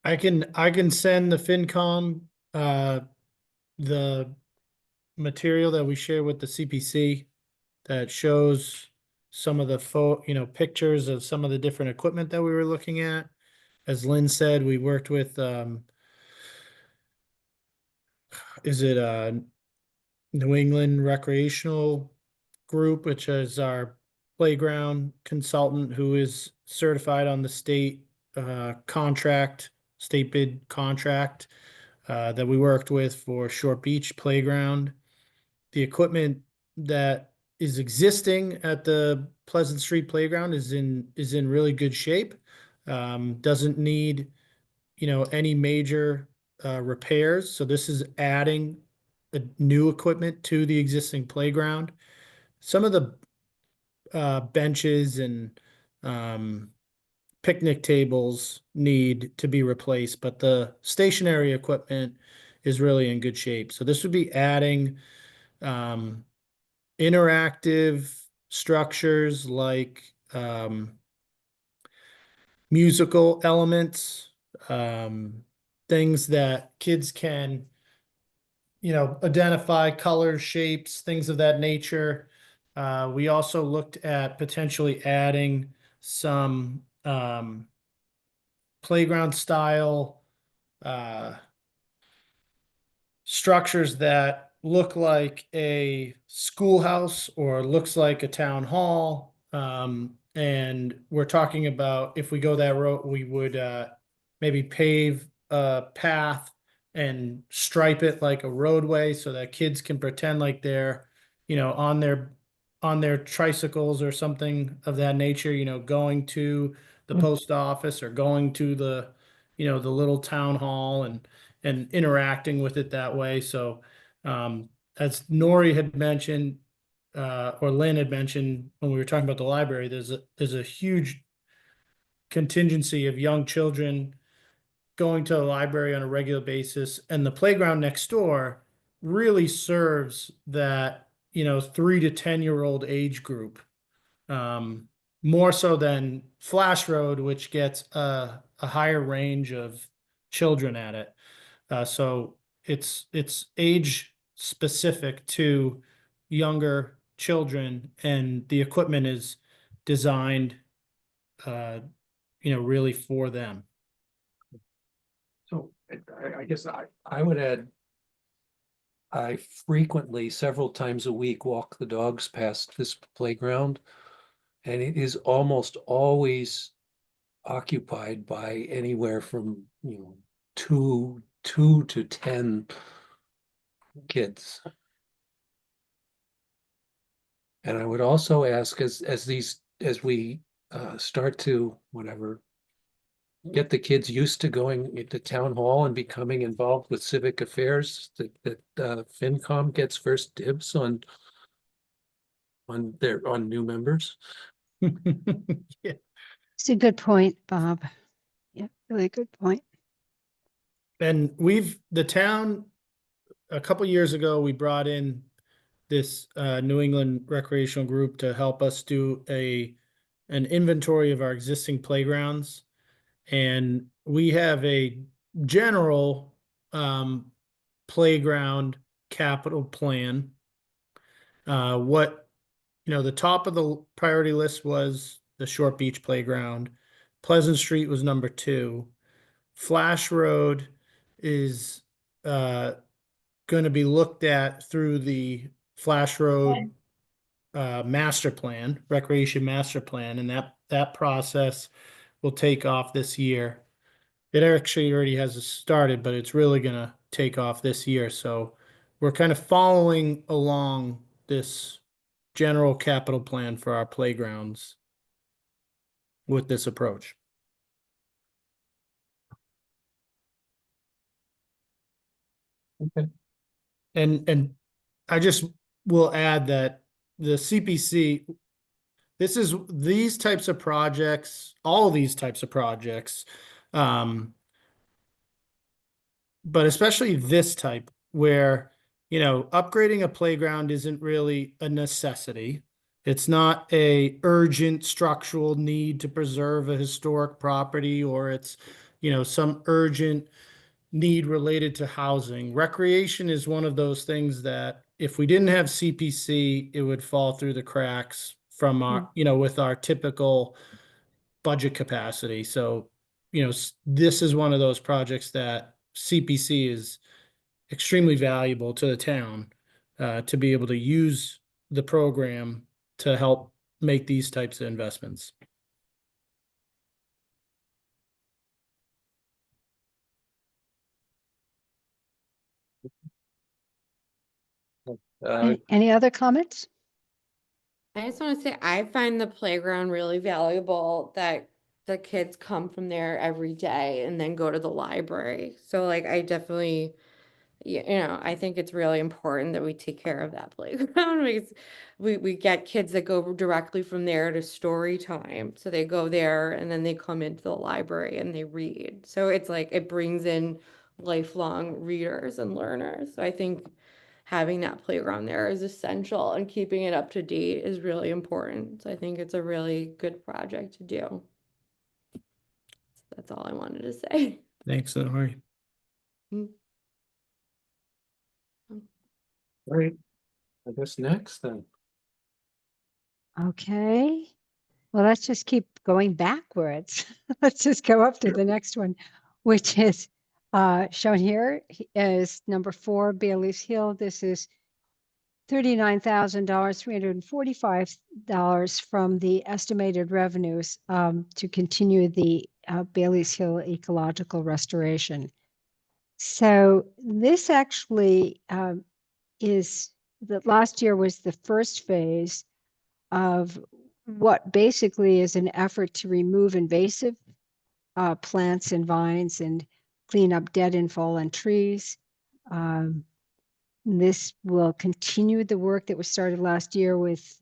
I can send the FinCom the material that we share with the CPC that shows some of the pictures of some of the different equipment that we were looking at. As Lynn said, we worked with New England Recreational Group, which is our playground consultant who is certified on the state contract, state bid contract that we worked with for Short Beach Playground. The equipment that is existing at the Pleasant Street Playground is in really good shape. Doesn't need, any major repairs. So this is adding a new equipment to the existing playground. Some of the benches and picnic tables need to be replaced, but the stationary equipment is really in good shape. So this would be adding interactive structures like musical elements, things that kids can, identify colors, shapes, things of that nature. We also looked at potentially adding some playground style structures that look like a schoolhouse or looks like a town hall. And we're talking about if we go that route, we would maybe pave a path and stripe it like a roadway so that kids can pretend like they're, on their tricycles or something of that nature, going to the post office or going to the, the little town hall and interacting with it that way. So as Nori had mentioned, or Lynn had mentioned when we were talking about the library, there's a huge contingency of young children going to the library on a regular basis, and the playground next door really serves that 3 to 10 year old age group, more so than Flash Road, which gets a higher range of children at it. So it's age specific to younger children, and the equipment is designed, really for them. So I guess I would add, I frequently, several times a week, walk the dogs past this playground, and it is almost always occupied by anywhere from, two to 10 kids. And I would also ask, as we start to get the kids used to going to town hall and becoming involved with civic affairs, that FinCom gets first dibs on new members. Yeah. It's a good point, Bob. Yeah, really good point. And the town, a couple years ago, we brought in this New England recreational group to help us do an inventory of our existing playgrounds. And we have a general playground capital plan. The top of the priority list was the Short Beach Playground. Pleasant Street was number 2. Flash Road is going to be looked at through the Flash Road master plan, recreation master plan, and that process will take off this year. It actually already has started, but it's really going to take off this year. So we're kind of following along this general capital plan for our playgrounds with this approach. Okay. And I just will add that the CPC, these types of projects, all these types of projects, but especially this type where, upgrading a playground isn't really a necessity. It's not a urgent structural need to preserve a historic property, or it's, some urgent need related to housing. Recreation is one of those things that if we didn't have CPC, it would fall through the cracks from our, with our typical budget capacity. So, this is one of those projects that CPC is extremely valuable to the town. to be able to use the program to help make these types of investments. Any other comments? I just want to say I find the playground really valuable that the kids come from there every day and then go to the library. So like I definitely, I think it's really important that we take care of that playground because we get kids that go directly from there to story time. So they go there and then they come into the library and they read. So it's like it brings in lifelong readers and learners. So I think having that playground there is essential and keeping it up to date is really important. So I think it's a really good project to do. That's all I wanted to say. Thanks, Nori. Right. I guess next then. Okay. Well, let's just keep going backwards. Let's just go up to the next one, which is shown here as number 4, Bailey's Hill. This is $39,000, $345 from the estimated revenues to continue the Bailey's Hill ecological restoration. So this actually is that last year was the first phase of what basically is an effort to remove invasive plants and vines and clean up dead and fallen trees. This will continue the work that was started last year with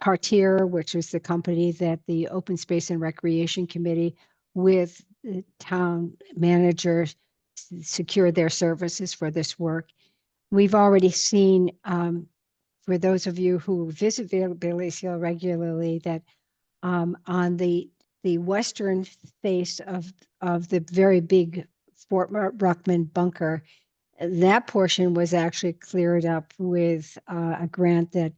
Partier, which was the company that the Open Space and Recreation Committee with the town manager secured their services for this work. We've already seen, for those of you who visit Bailey's Hill regularly, that on the western face of the very big Fort Ruckman bunker, that portion was actually cleared up with a grant that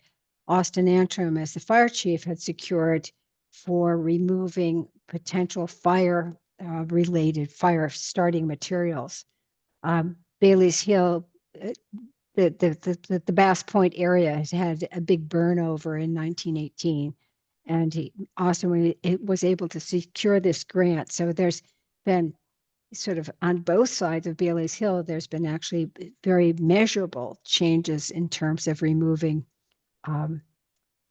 Austin Antrim, as the fire chief, had secured for removing potential fire related fire starting materials. Bailey's Hill, the Bass Point area has had a big burn over in 1918, and Austin was able to secure this grant. So there's been sort of on both sides of Bailey's Hill, there's been actually very measurable changes in terms of removing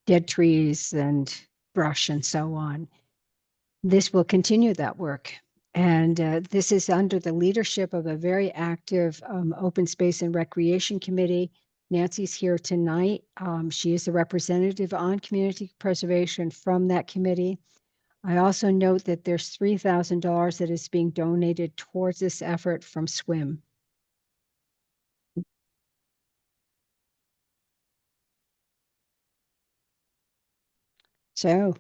dead trees and brush and so on. This will continue that work. And this is under the leadership of a very active Open Space and Recreation Committee. Nancy's here tonight. She is the representative on community preservation from that committee. I also note that there's $3,000 that is being donated towards this effort from SWIM. So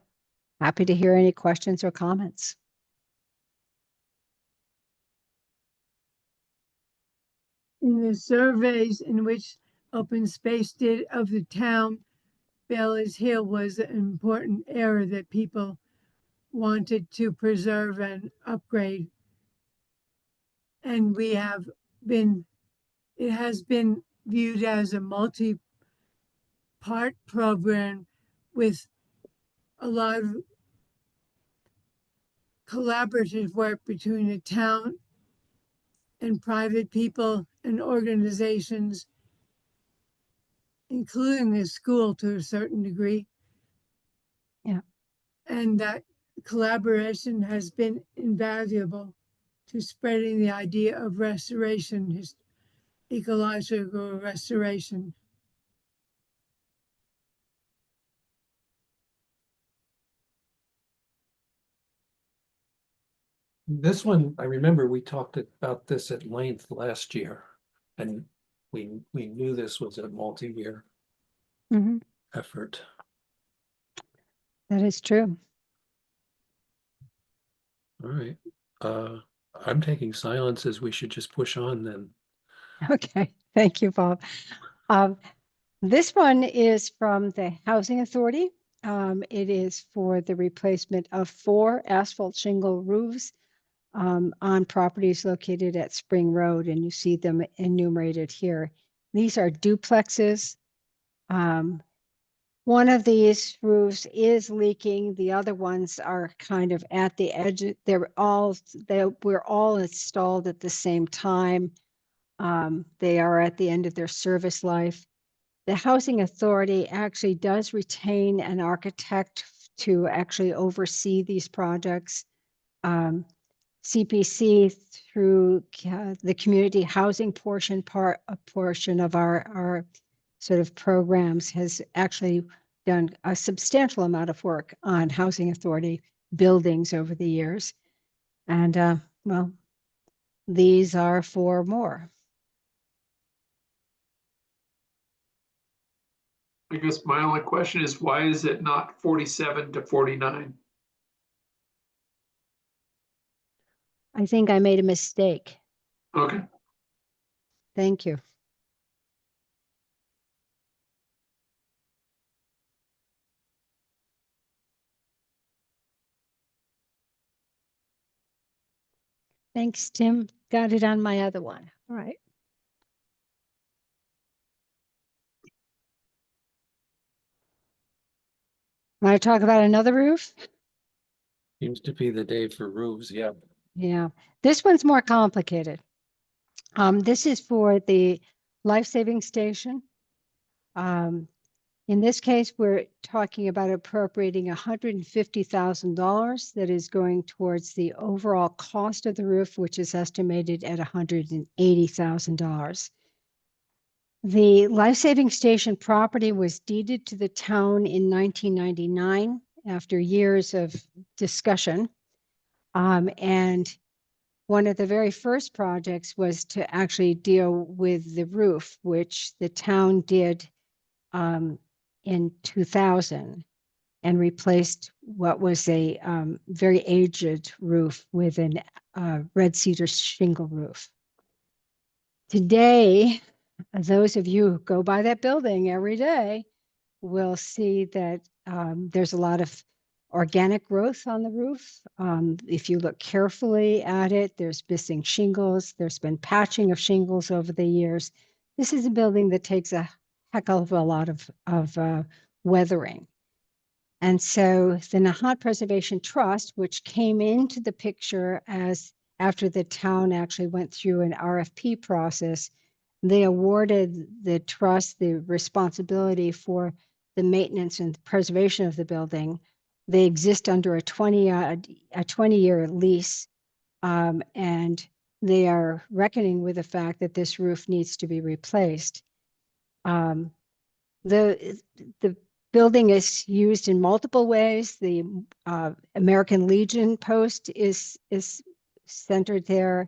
happy to hear any questions or comments. In the surveys in which Open Space did of the town, Bailey's Hill was an important area that people wanted to preserve and upgrade. And it has been viewed as a multi-part program with a lot of collaborative work between the town and private people and organizations, including the school to a certain degree. Yeah. And that collaboration has been invaluable to spreading the idea of restoration, ecological restoration. This one, I remember we talked about this at length last year, and we knew this was a multi-year effort. That is true. All right. I'm taking silence as we should just push on then. Okay, thank you, Bob. This one is from the Housing Authority. It is for the replacement of 4 asphalt shingle roofs on properties located at Spring Road, and you see them enumerated here. These are duplexes. One of these roofs is leaking. The other ones are kind of at the edge. We're all installed at the same time. They are at the end of their service life. The Housing Authority actually does retain an architect to actually oversee these projects. CPC through the community housing portion of our sort of programs has actually done a substantial amount of work on Housing Authority buildings over the years. And well, these are for more. I guess my only question is, why is it not 47 to 49? I think I made a mistake. Okay. Thank you. Thanks, Tim. Got it on my other one. All right. Want to talk about another roof? Seems to be the day for roofs, yeah. Yeah, this one's more complicated. This is for the life-saving station. In this case, we're talking about appropriating $150,000 that is going towards the overall cost of the roof, which is estimated at $180,000. The life-saving station property was deeded to the town in 1999 after years of discussion. And one of the very first projects was to actually deal with the roof, which the town did in 2000 and replaced what was a very aged roof with a red cedar shingle roof. Today, those of you who go by that building every day will see that there's a lot of organic growth on the roof. If you look carefully at it, there's missing shingles. There's been patching of shingles over the years. This is a building that takes a heck of a lot of weathering. And so the Nahant Preservation Trust, which came into the picture as after the town actually went through an RFP process, they awarded the trust the responsibility for the maintenance and preservation of the building. They exist under a 20-year lease, and they are reckoning with the fact that this roof needs to be replaced. The building is used in multiple ways. The American Legion post is centered there.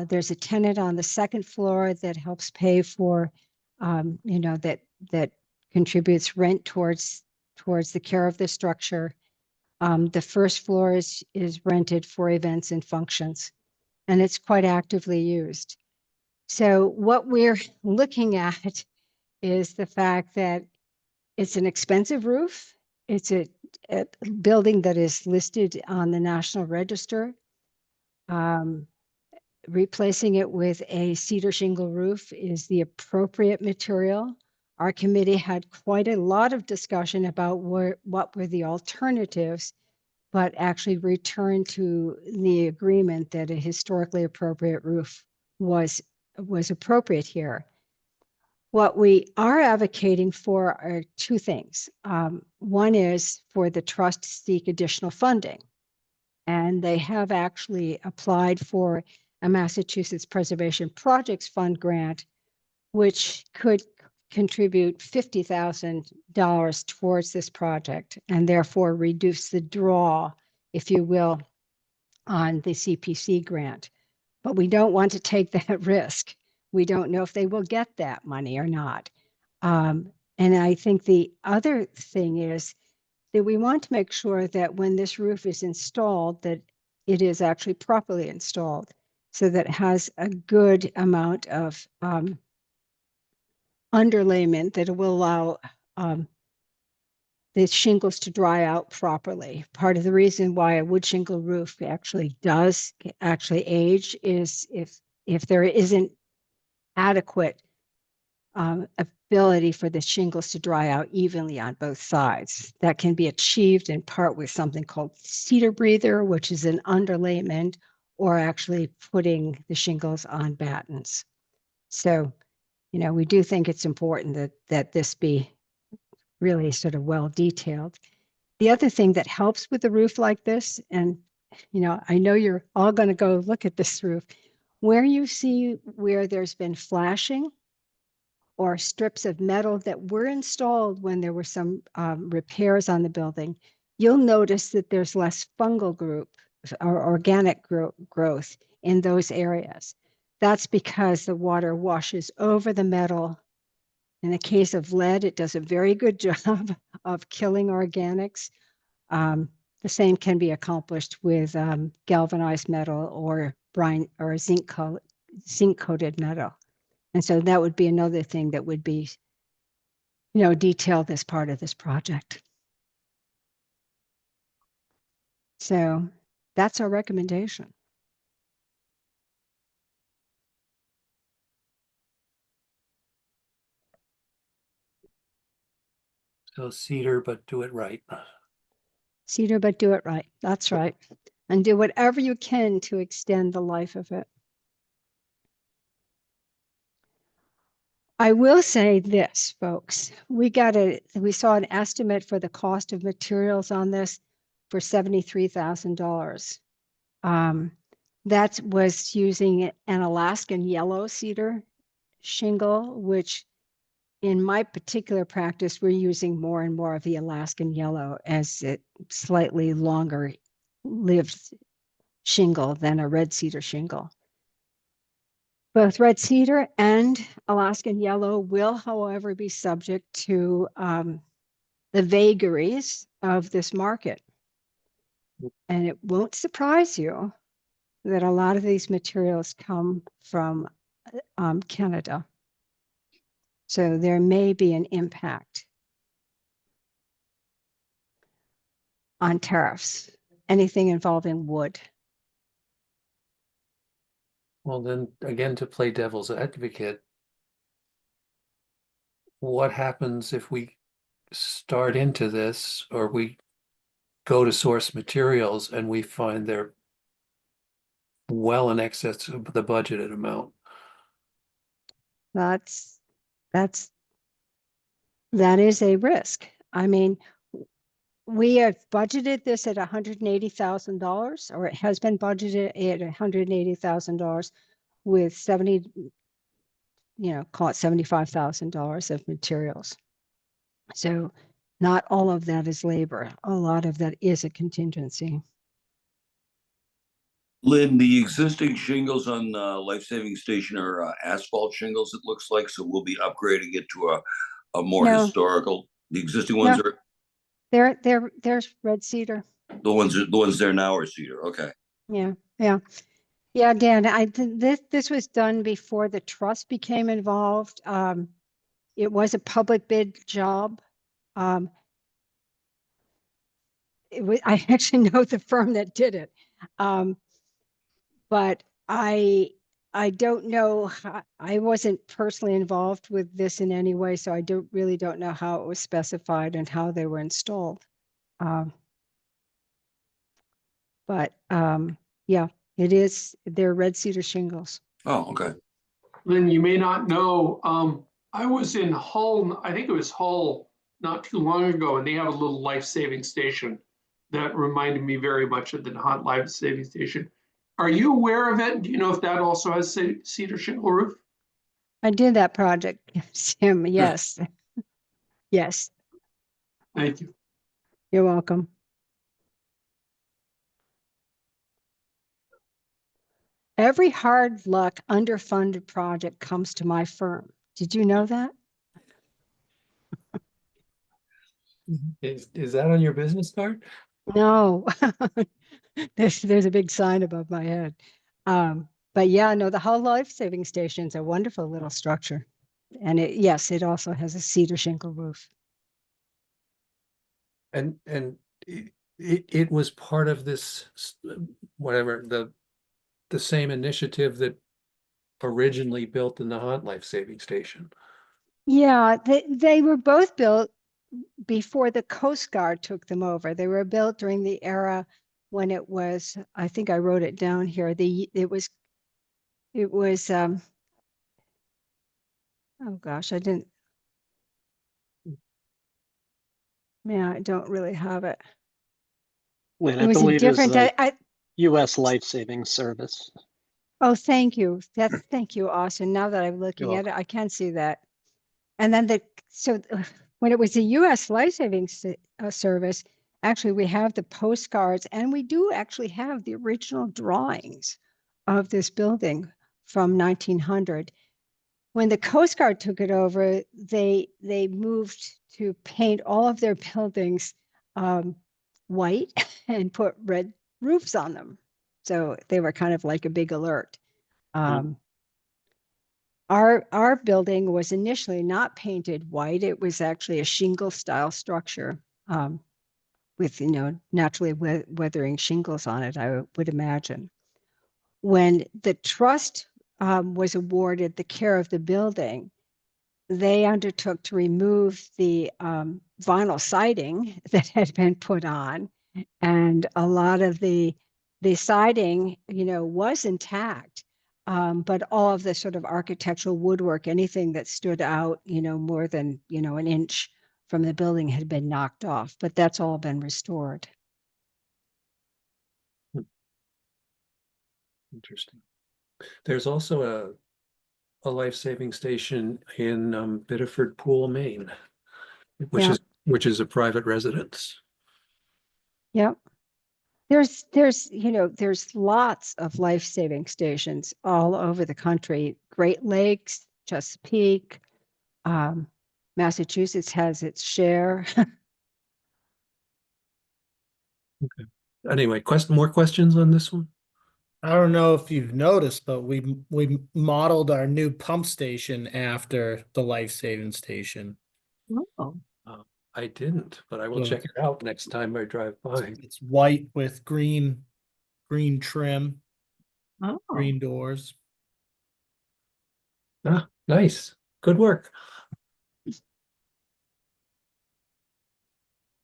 There's a tenant on the second floor that helps pay for, that contributes rent towards the care of the structure. The first floor is rented for events and functions, and it's quite actively used. So what we're looking at is the fact that it's an expensive roof. It's a building that is listed on the National Register. Replacing it with a cedar shingle roof is the appropriate material. Our committee had quite a lot of discussion about what were the alternatives, but actually returned to the agreement that a historically appropriate roof was appropriate here. What we are advocating for are two things. One is for the trust to seek additional funding, and they have actually applied for a Massachusetts Preservation Projects Fund grant, which could contribute $50,000 towards this project and therefore reduce the draw, if you will, on the CPC grant. But we don't want to take that risk. We don't know if they will get that money or not. And I think the other thing is that we want to make sure that when this roof is installed, that it is actually properly installed so that it has a good amount of underlayment that will allow the shingles to dry out properly. Part of the reason why a wood shingle roof actually does age is if there isn't adequate ability for the shingles to dry out evenly on both sides. That can be achieved in part with something called cedar breather, which is an underlayment, or actually putting the shingles on battens. So, we do think it's important that this be really sort of well detailed. The other thing that helps with a roof like this, and I know you're all going to go look at this roof, where you see where there's been flashing or strips of metal that were installed when there were some repairs on the building, you'll notice that there's less fungal group or organic growth in those areas. That's because the water washes over the metal. In the case of lead, it does a very good job of killing organics. The same can be accomplished with galvanized metal or brine or zinc coated metal. And so that would be another thing that would be, detailed as part of this project. So that's our recommendation. So cedar, but do it right. Cedar, but do it right. That's right. And do whatever you can to extend the life of it. I will say this, folks. We saw an estimate for the cost of materials on this for $73,000. That was using an Alaskan yellow cedar shingle, which in my particular practice, we're using more and more of the Alaskan yellow as it slightly longer lived shingle than a red cedar shingle. Both red cedar and Alaskan yellow will, however, be subject to the vagaries of this market. And it won't surprise you that a lot of these materials come from Canada. So there may be an impact on tariffs, anything involving wood. Well, then again, to play devil's advocate, what happens if we start into this or we go to source materials and we find they're well in excess of the budgeted amount? That is a risk. I mean, we have budgeted this at $180,000, or it has been budgeted at $180,000 with call it $75,000 of materials. So not all of that is labor. A lot of that is a contingency. Lynn, the existing shingles on Life Saving Station are asphalt shingles, it looks like, so we'll be upgrading it to a more No. historical. The existing ones No. are There's red cedar. the ones there now are cedar. Okay. Yeah, Dan. This was done before the trust became involved. It was a public bid job. I actually know the firm that did it, but I don't know. I wasn't personally involved with this in any way, so I really don't know how it was specified and how they were installed. But yeah, they're red cedar shingles. Oh, okay. Lynn, you may not know, I was in Hull, I think it was Hull, not too long ago, and they have a little life-saving station that reminded me very much of the Nahant life-saving station. Are you aware of it? Do you know if that also has cedar shingle roof? I did that project, Sam. Yes. Yes. Thank you. You're welcome. Every hard luck underfunded project comes to my firm. Did you know that? Is that on your business card? No. There's a big sign above my head. But yeah, no, the Hull Life Saving Station is a wonderful little structure. And it also has a cedar shingle roof. And it was part of this, whatever, the same initiative that originally built the Nahant Life Saving Station. Yeah, they were both built before the Coast Guard took them over. They were built during the era when it was, I think I wrote it down here. It was oh gosh, I didn't. Yeah, I don't really have it. Lynn, It I was a believe is different. the U.S. Life Saving Service. Oh, thank you. Thank you, Austin. Now that I'm looking at it, I can see that. And then when it was the U.S. Life Saving Service, actually we have the postcards, and we do actually have the original drawings of this building from 1900. When the Coast Guard took it over, they moved to paint all of their buildings white and put red roofs on them. So they were kind of like a big alert. Our building was initially not painted white. It was actually a shingle style structure with, naturally weathering shingles on it, I would imagine. When the trust was awarded the care of the building, they undertook to remove the vinyl siding that had been put on, and a lot of the siding, was intact, but all of the sort of architectural woodwork, anything that stood out, more than an inch from the building, had been knocked off. But that's all been restored. Interesting. There's also a life-saving station in Biddeford Pool, Maine, which Yeah. is a private residence. Yep. There's lots of life-saving stations all over the country. Great Lakes, Chesapeake, Massachusetts has its share. Okay. Anyway, more questions on this one? I don't know if you've noticed, but we modeled our new pump station after the life saving station. Oh. I didn't, but I will Yeah. check it out next time I drive by. It's white with green trim, Oh. green doors. Ah, nice. Good work.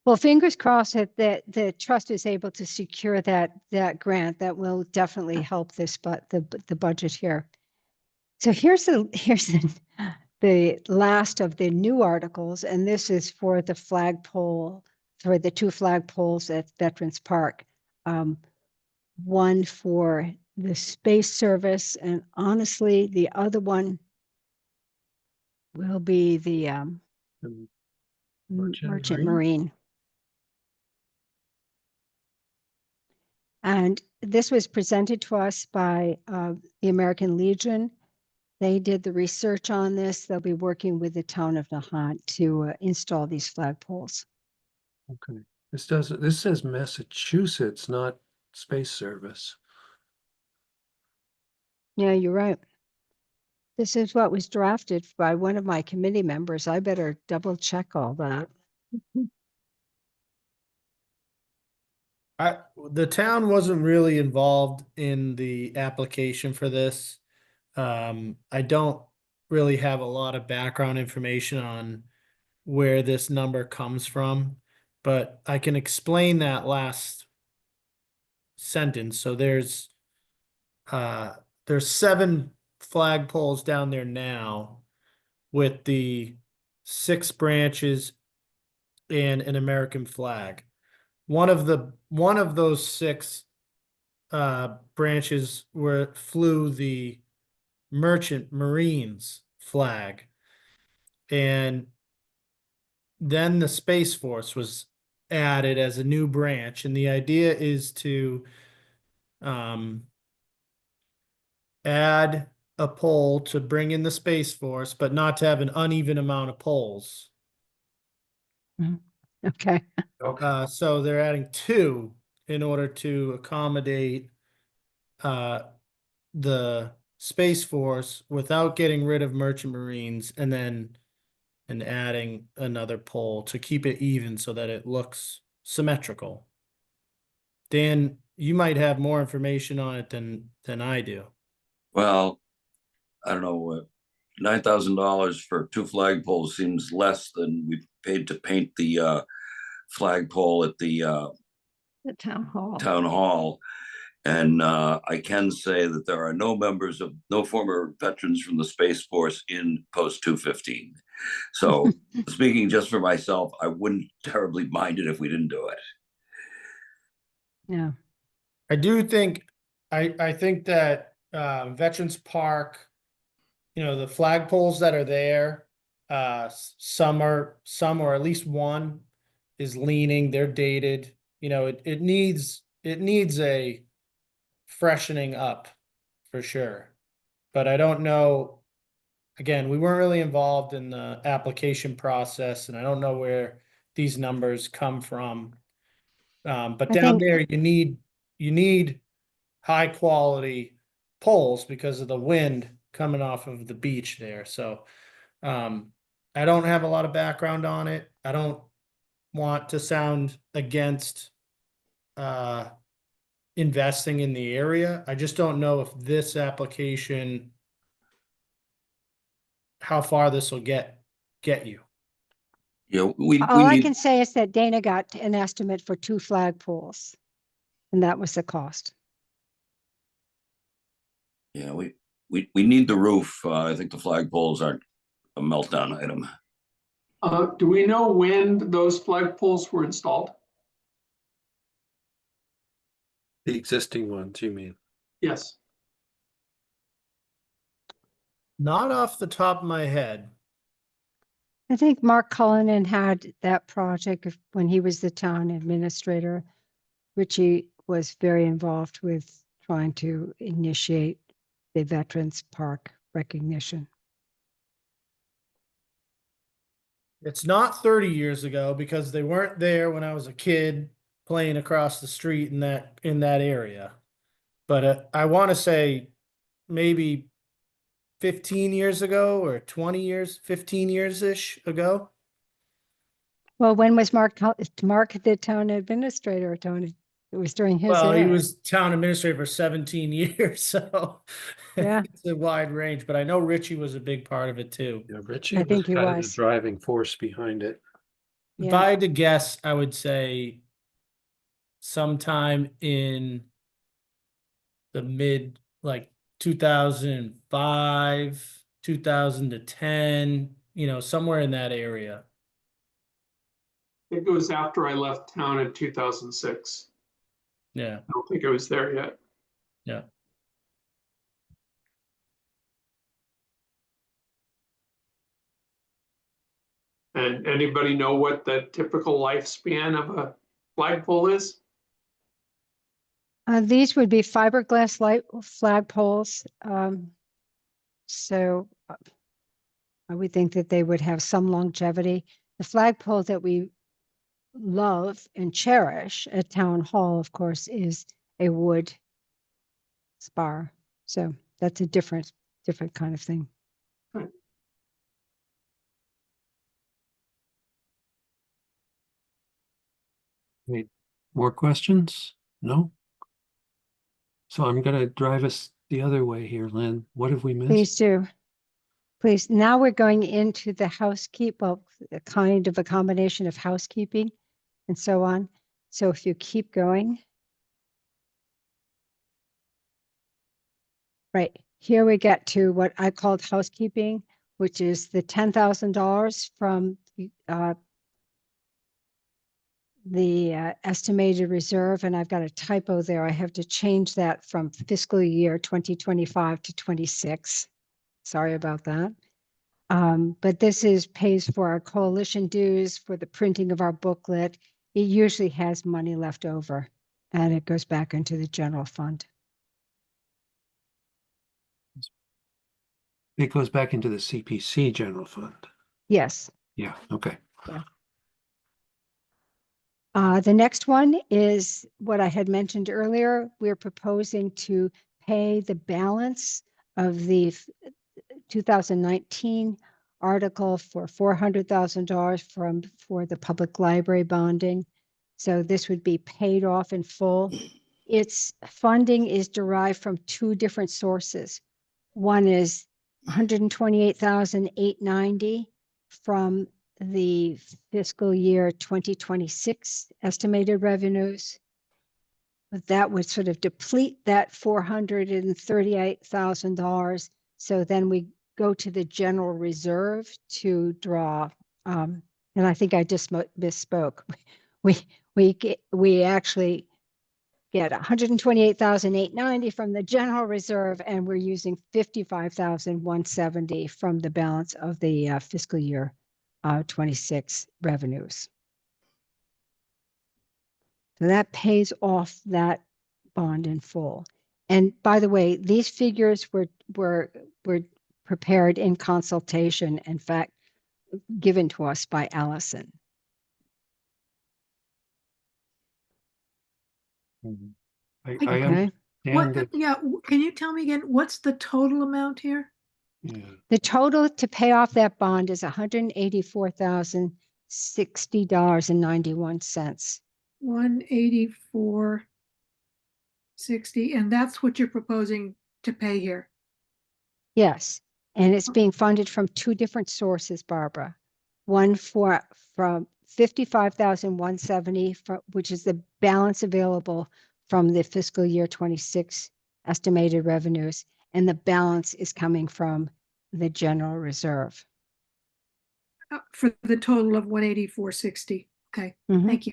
Well, fingers crossed that the trust is able to secure that grant. That will definitely help this, but the budget here. So here's the last of the new articles, and this is for the flagpole, for the two flagpoles at Veterans Park. One for the Space Service, and honestly, the other one will be the Merchant Marine. And this was presented to us by the American Legion. They did the research on this. They'll be working with the town of Nahant to install these flagpoles. Okay. This says Massachusetts, not Space Service. Yeah, you're right. This is what was drafted by one of my committee members. I better double check all that. The town wasn't really involved in the application for this. I don't really have a lot of background information on where this number comes from, but I can explain that last sentence. So there's 7 flagpoles down there now with the 6 branches and an American flag. One of those 6 branches flew the Merchant Marines flag, and then the Space Force was added as a new branch, and the idea is to add a pole to bring in the Space Force, but not to have an uneven amount of poles. Okay. So they're adding 2 in order to accommodate the Space Force without getting rid of Merchant Marines, and adding another pole to keep it even so that it looks symmetrical. Dan, you might have more information on it than I do. Well, I don't know what $9,000 for 2 flagpoles seems less than we paid to paint the flagpole at the town hall. town hall. And I can say that there are no former veterans from the Space Force in post 215. So speaking just for myself, I wouldn't terribly mind it if we didn't do it. Yeah. I do think, I think that Veterans Park, the flagpoles that are there, some or at least one is leaning, they're dated. It needs a freshening up for sure. But I don't know, again, we weren't really involved in the application process, and I don't know where these numbers come from. But I down think- there, you need high quality poles because of the wind coming off of the beach there. So I don't have a lot of background on it. I don't want to sound against investing in the area. I just don't know if this application, how far this will get you. Yeah, All I can say is that Dana got an estimate for 2 flagpoles, and that was the cost. Yeah, we need the roof. I think the flagpoles aren't a meltdown item. Do we know when those flagpoles were installed? The existing ones, you mean? Yes. Not off the top of my head. I think Mark Cullinan had that project when he was the town administrator. Richie was very involved with trying to initiate the Veterans Park recognition. It's not 30 years ago because they weren't there when I was a kid playing across the street in that area. But I want to say maybe 15 years ago or 20 years, 15 years-ish ago. Well, when was Mark the town administrator, Tony? It was during his Well, he era. was town administrator for 17 years, so Yeah. it's a wide range. But I know Richie was a big part of it too. Yeah, Richie I was think he kind of the was. driving force behind it. If Yeah. I had to guess, I would say sometime in the mid, like 2005, 2010, somewhere in that area. It goes after I left town in 2006. Yeah. I don't think I was there yet. Yeah. And anybody know what the typical lifespan of a flagpole is? These would be fiberglass light flagpoles. So I would think that they would have some longevity. The flagpole that we love and cherish at Town Hall, of course, is a wood spar. So that's a different kind of thing. Wait, more questions? No? So I'm going to drive us the other way here, Lynn. What have we missed? Please do. Please. Now we're going into the a kind of a combination of housekeeping and so on. So if you keep going. Right, here we get to what I called housekeeping, which is the $10,000 from the estimated reserve, and I've got a typo there. I have to change that from fiscal year 2025 to 26. Sorry about that. But this pays for our coalition dues, for the printing of our booklet. It usually has money left over, and it goes back into the general fund. It goes back into the CPC general fund. Yes. Yeah, okay. Yeah. The next one is what I had mentioned earlier. We're proposing to pay the balance of the 2019 article for $400,000 for the public library bonding. So this would be paid off in full. Its funding is derived from 2 different sources. One is 128,890 from the fiscal year 2026 estimated revenues. But that would sort of deplete that $438,000. So then we go to the general reserve to draw, and I think I just misspoke. We actually get 128,890 from the general reserve, and we're using 55,170 from the balance of the fiscal year 26 revenues. So that pays off that bond in full. And by the way, these figures were prepared in consultation, in fact, given to us by Allison. I Okay. understand What, that. yeah, can you tell me again, what's the total amount here? Yeah. The total to pay off that bond is $184,060.91. 184.60, and that's what you're proposing to pay here. Yes, and it's being funded from two different sources, Barbara. One from 55,170, which is the balance available from the fiscal year 26 estimated revenues, and the balance is coming from the general reserve. For the total of 184.60. Okay, thank you.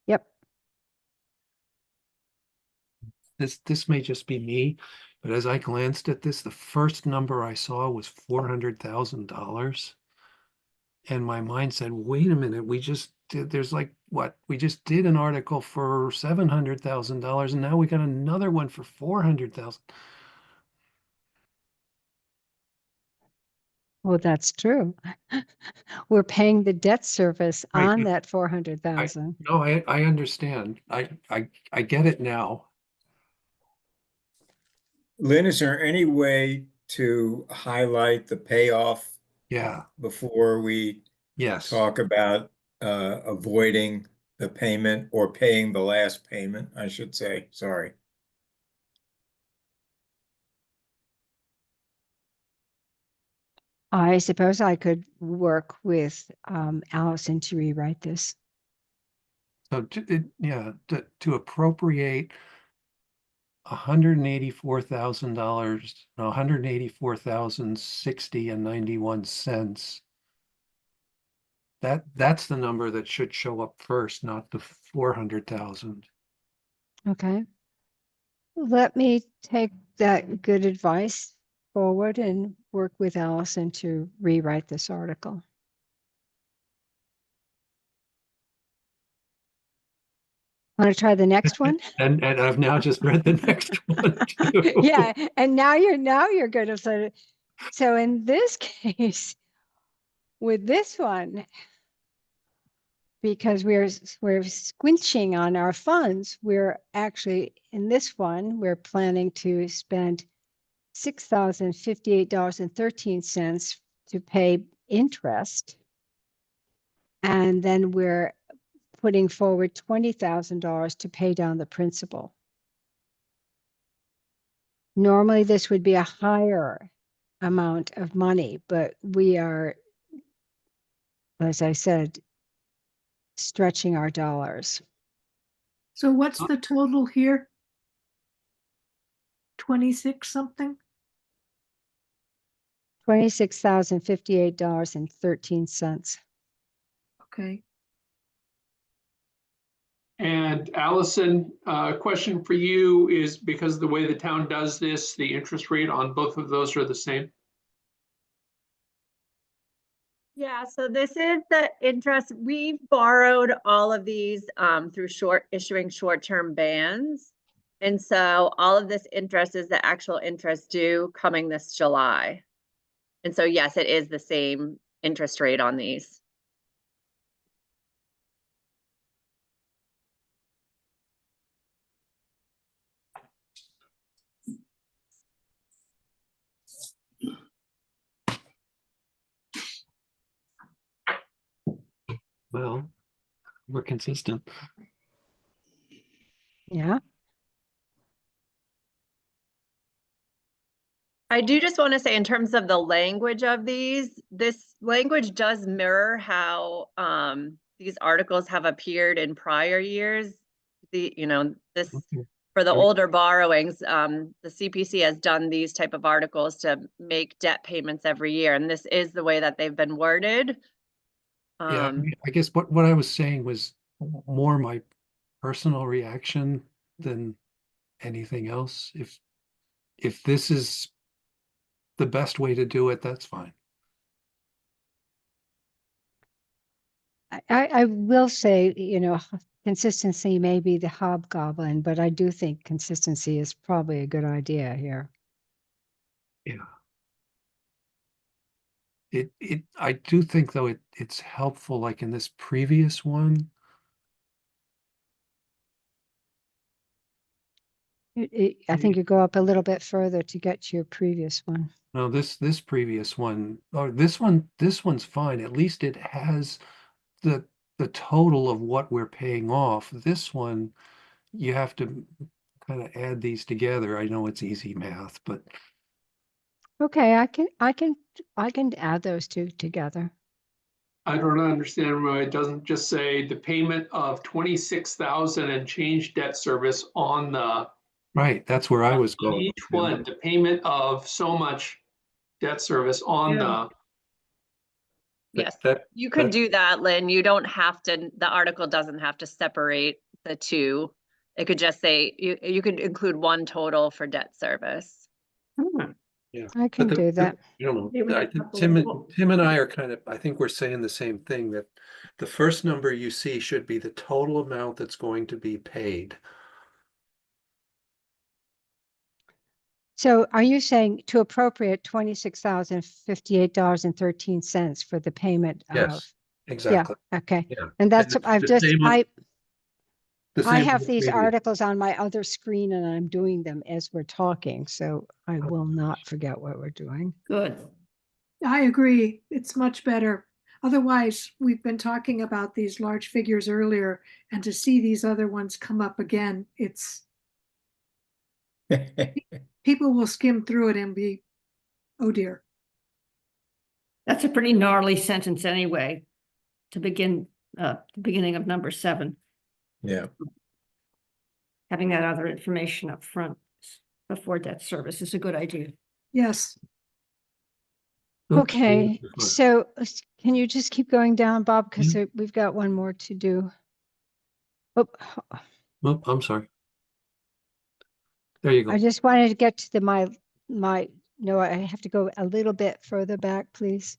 Yep. This may just be me, but as I glanced at this, the first number I saw was $400,000. And my mind said, wait a minute, we just did, there's like, what? We just did an article for $700,000 and now we got another one for 400,000. Well, that's true. We're paying the debt service Right. on that 400,000. No, I understand. I get it now. Lynn, is there any way to highlight the payoff Yeah. before we Yes. talk about avoiding the payment or paying the last payment, I should say, sorry. I suppose I could work with Allison to rewrite this. So to appropriate $184,000, $184,060.91. That's the number that should show up first, not the 400,000. Okay. Let me take that good advice forward and work with Allison to rewrite this article. Want to try the next one? And I've now just read the next one too. Yeah, and now you're good at it. So in this case, with this one, because we're squinching on our funds, we're actually in this one, we're planning to spend $6,058.13 to pay interest. And then we're putting forward $20,000 to pay down the principal. Normally, this would be a higher amount of money, but we are, as I said, stretching our dollars. So what's the total here? 26 something? $26,058.13. Okay. And Allison, question for you is, because the way the town does this, the interest rate on both of those are the same? Yeah, so this is the interest. We've borrowed all of these through issuing short-term bands. And so all of this interest is the actual interest due coming this July. And so, yes, it is the same interest rate on these. Well, we're consistent. Yeah. I do just want to say in terms of the language of these, this language does mirror how these articles have appeared in prior years. This Okay. for the Right. older borrowings, the CPC has done these type of articles to make debt payments every year, and this is the way that they've been worded. Yeah, I guess what I was saying was more my personal reaction than anything else. If this is the best way to do it, that's fine. I will say, consistency may be the hobgoblin, but I do think consistency is probably a good idea here. Yeah. I do think though it's helpful, like in this previous one. I think you go up a little bit further to get to your previous one. No, this previous one, or this one's fine. At least it has the total of what we're paying off. This one, you have to kind of add these together. I know it's easy math, but Okay, I can add those two together. I don't understand why it doesn't just say the payment of 26,000 and change debt service on the, right, that's where I was on going. each one, the payment of so much debt service on Yeah. Yes, That you could that do that, Lynn. You don't have to, the article doesn't have to separate the two. It could just say, you could include one total for debt service. yeah. I can But do that. you know, It was I a think couple Tim of- Tim and I are I think we're saying the same thing, that the first number you see should be the total amount that's going to be paid. So are you saying to appropriate $26,058.13 for the payment of? Yes, Yeah, exactly. okay. Yeah. And that's, it's I've the just, same the I same have as these previous. articles on my other screen and I'm doing them as we're talking, so I will not forget what we're doing. Good. I agree. It's much better. Otherwise, we've been talking about these large figures earlier, and to see these other ones come up again, people will skim through it and be, oh dear. That's a pretty gnarly sentence anyway, to begin, the beginning of number 7, Yeah. having that other information up front before debt service is a good idea. Yes. Okay, so can you just keep going down, Bob? Because Yeah. we've got one more to do. Oh, Oh, I'm sorry. There you I go. just wanted to get to no, I have to go a little bit further back, please.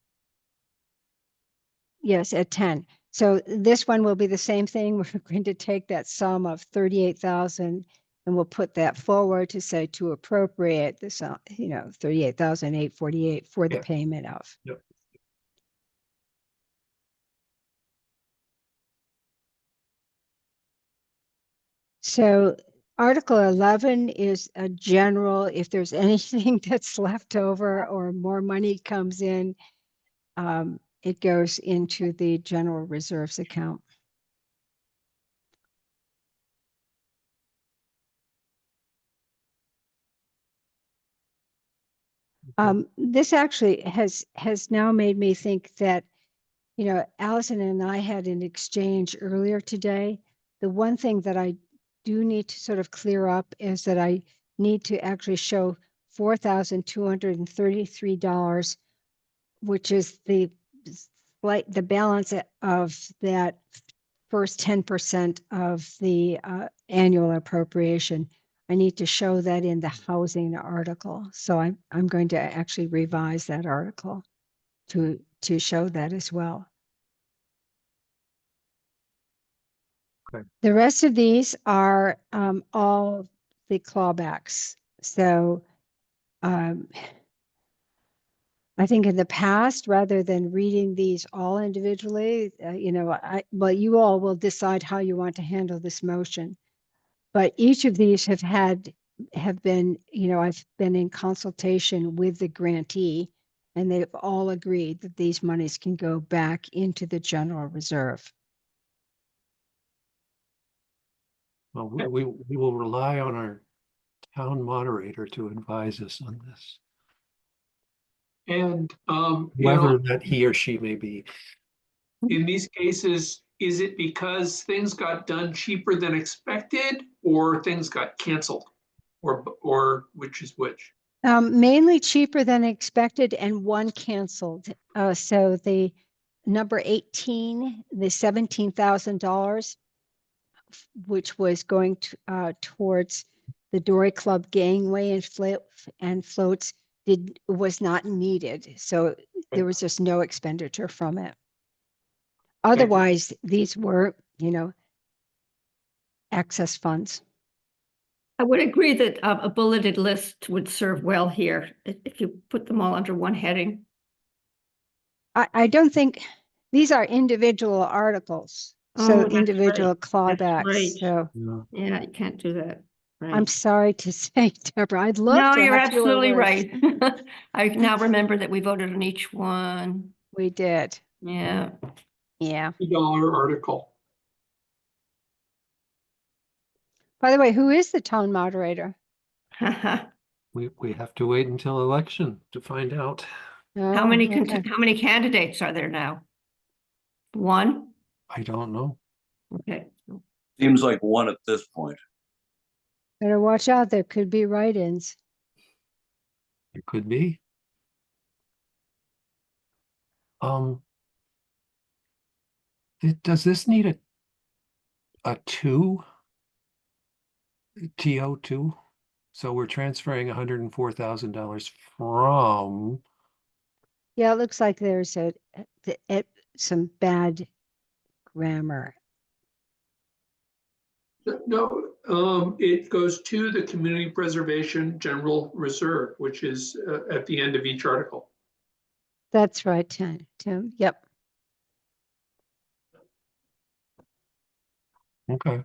Yes, at 10. So this one will be the same thing. We're going to take that sum of 38,000 and we'll put that forward to say to appropriate the sum, 38,848 for the Yeah. payment of. Yep. So Article 11 is a general, if there's anything that's left over or more money comes in, it goes into the general reserves account. This actually has now made me think that, Allison and I had an exchange earlier today. The one thing that I do need to sort of clear up is that I need to actually show $4,233, which is the balance of that first 10% of the annual appropriation. I need to show that in the housing article. So I'm going to actually revise that article to show that as well. Okay. The rest of these are all the clawbacks. So I think in the past, rather than reading these all individually, you all will decide how you want to handle this motion. But each of these have been, I've been in consultation with the grantee, and they've all agreed that these monies can go back into the general reserve. Well, we will rely on our town moderator to advise us on this. And, whoever that he or she may be. in these cases, is it because things got done cheaper than expected or things got canceled? Or which is which? Mainly cheaper than expected and one canceled. So the number 18, the $17,000, which was going towards the Dory Club gangway and floats, was not needed. So there was just no expenditure from it. Otherwise, these were, excess funds. I would agree that a bulleted list would serve well here if you put them all under one heading. I don't think these are individual articles, so Oh, that's individual right. clawbacks. right. So Yeah, you can't do that. I'm Right. sorry to say, Deborah, I'd love No, to you're have fewer absolutely words. right. I now remember that we voted on each one. We did. Yeah. Yeah. $2 article. By the way, who is the town moderator? We have to wait until election to find out. Oh, How many okay. how many candidates are there now? One? I don't know. Okay. Seems like one at this point. Better watch out. There could be write-ins. It could be. Does this need a two? TO2? So we're transferring $104,000 from, Yeah, it looks like there's some bad grammar. No, it goes to the Community Preservation General Reserve, which is at the end of each article. That's right, Tim. Yep. okay.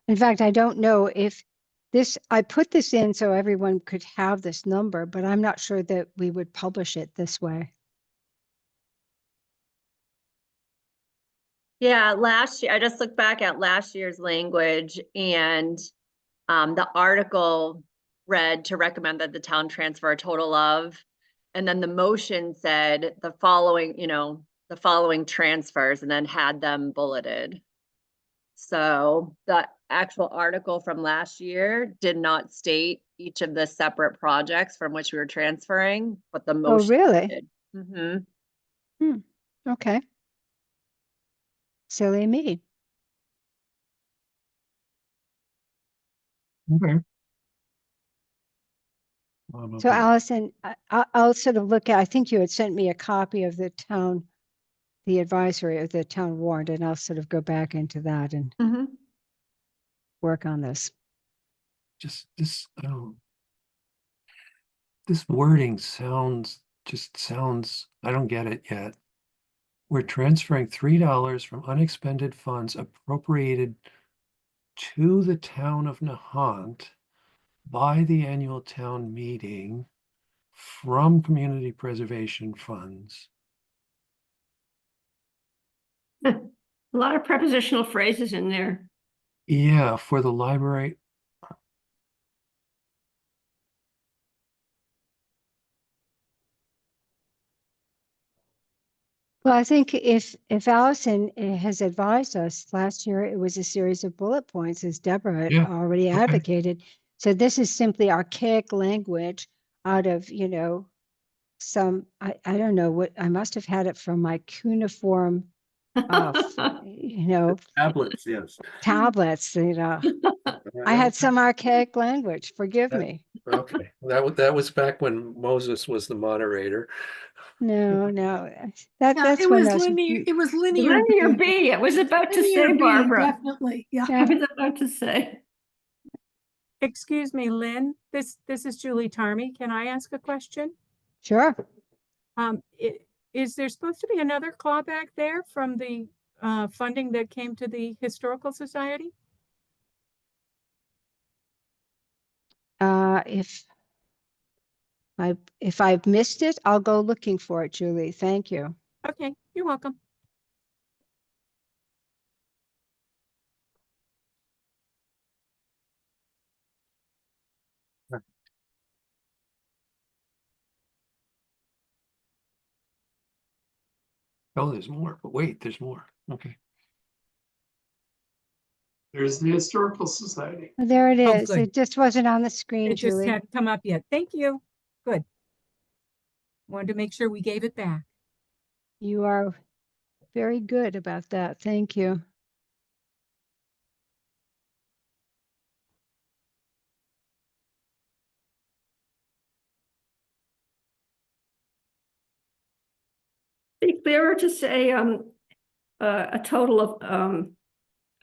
In fact, I don't know if I put this in so everyone could have this number, but I'm not sure that we would publish it this way. Yeah, last year, I just looked back at last year's language and the article read to recommend that the town transfer a total of, and then the motion said the following, the following transfers and then had them bulleted. So the actual article from last year did not state each of the separate projects from which we were transferring, but the Oh, motion really? did. Mm-hmm. Okay. Silly me. Okay. So Allison, I'll sort of look at, I think you had sent me a copy of the advisory of the town warrant, and I'll sort of go back into that and work on this. Just this wording just sounds, I don't get it yet. We're transferring $3 from unexpended funds appropriated to the town of Nahant by the annual town meeting from community preservation funds. A lot of prepositional phrases in there. Yeah, for the library. Well, I think if Allison has advised us last year, it was a series of bullet points, as Deborah Yeah, already okay. advocated. So this is simply archaic language out of, some, I don't know what, I must have had it from my cuneiform, Tablets, yes. tablets, I had some archaic language, forgive me. Okay, that was back when Moses was the moderator. No, Yeah, that's it when was those, linear. It was linear. Linear B. I was about to Linear say, B, Barbara. definitely. Yeah. I was about to say. Excuse me, Lynn, this is Julie Tarmy. Can I ask a question? sure. Is there supposed to be another clawback there from the funding that came to the Historical Society? If I've missed it, I'll go looking for it, Julie. Thank you. Okay, you're welcome. Oh, there's more, but wait, there's more. Okay. There's the Historical Society. There it Oh, is. good. It just wasn't on the screen, It just Julie. hadn't come up yet. Thank you. Good. Wanted to make sure we gave it back. You are very good about that. Thank you. Be clearer to say a total of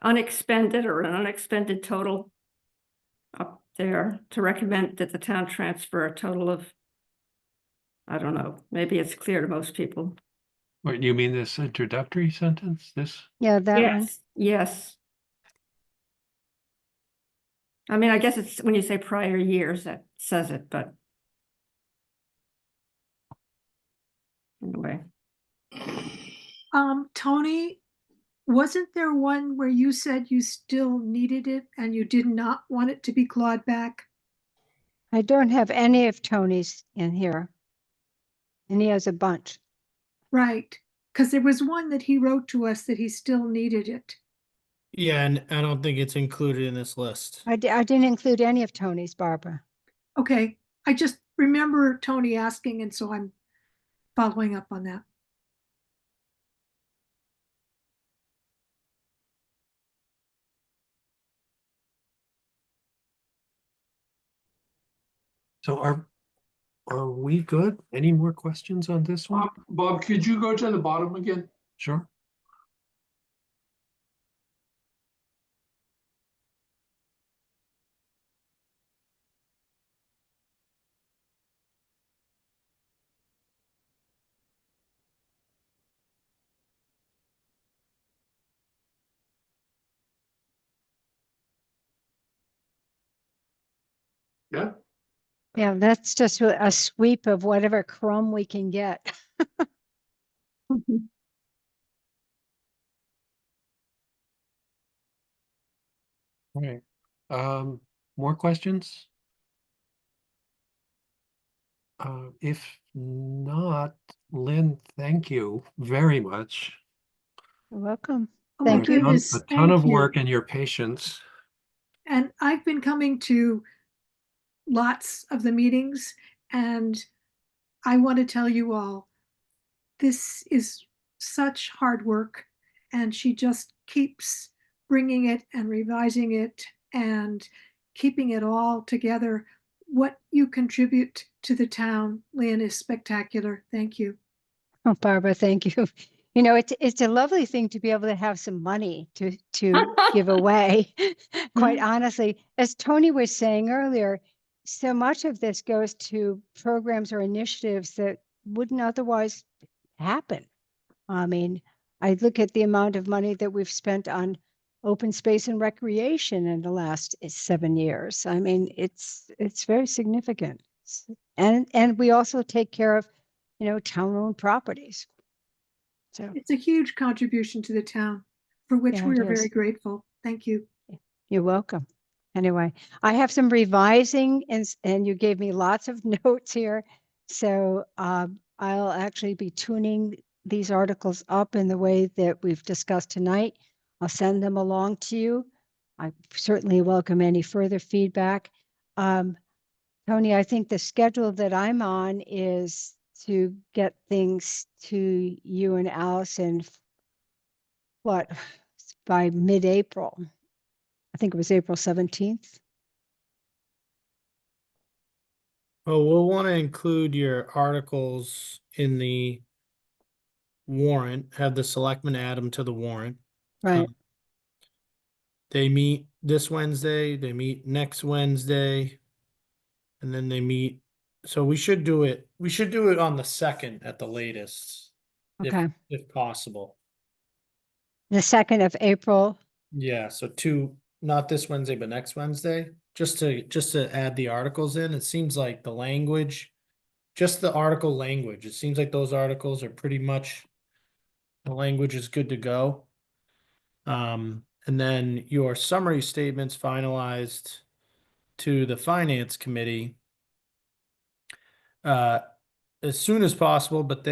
unexpended or an unexpended total up there to recommend that the town transfer a total of, I don't know, maybe it's clear to most people. Wait, you mean this introductory sentence? This? Yeah, that one. Yes, yes. I mean, I guess it's when you say prior years that says it, but anyway. Tony, wasn't there one where you said you still needed it and you did not want it to be clawed back? I don't have any of Tony's in here. And he has a bunch. Right, because there was one that he wrote to us that he still needed it. Yeah, and I don't think it's included in this list. I didn't include any of Tony's, Barbara. Okay, I just remember Tony asking, and so I'm following up on that. So are we good? Any more questions on this one? Bob, could you go to the bottom again? Sure. Yeah. Yeah, that's just a sweep of whatever crumb we can get. All right. More questions? If not, Lynn, thank you very much. You're welcome. Oh Thank my you. goodness, A ton thank of you. work and your patience. And I've been coming to lots of the meetings, and I want to tell you all, this is such hard work, and she just keeps bringing it and revising it and keeping it all together. What you contribute to the town, Lynn, is spectacular. Thank you. Oh, Barbara, thank you. You know, it's a lovely thing to be able to have some money to give away. Quite honestly, as Tony was saying earlier, so much of this goes to programs or initiatives that wouldn't otherwise happen. I mean, I look at the amount of money that we've spent on open space and recreation in the last 7 years. I mean, it's very significant. And we also take care of, you know, town-owned properties. So It's a huge contribution to the town, for which yeah, we it are very is. grateful. Thank you. You're welcome. Anyway, I have some revising and you gave me lots of notes here. So I'll actually be tuning these articles up in the way that we've discussed tonight. I'll send them along to you. I certainly welcome any further feedback. Tony, I think the schedule that I'm on is to get things to you and Allison, what, by mid-April. I think it was April 17th. Well, we'll want to include your articles in the warrant, have the selectmen add them to the warrant. Right. They meet this Wednesday, they meet next Wednesday, and then they meet. So we should do it on the 2nd at the latest. Okay. If possible. The 2nd of April. Yeah, so not this Wednesday, but next Wednesday, just to add the articles in. It seems like the language, just the article language, it seems like those articles are pretty much, the language is good to go. And then your summary statements finalized to the finance committee as soon as possible, but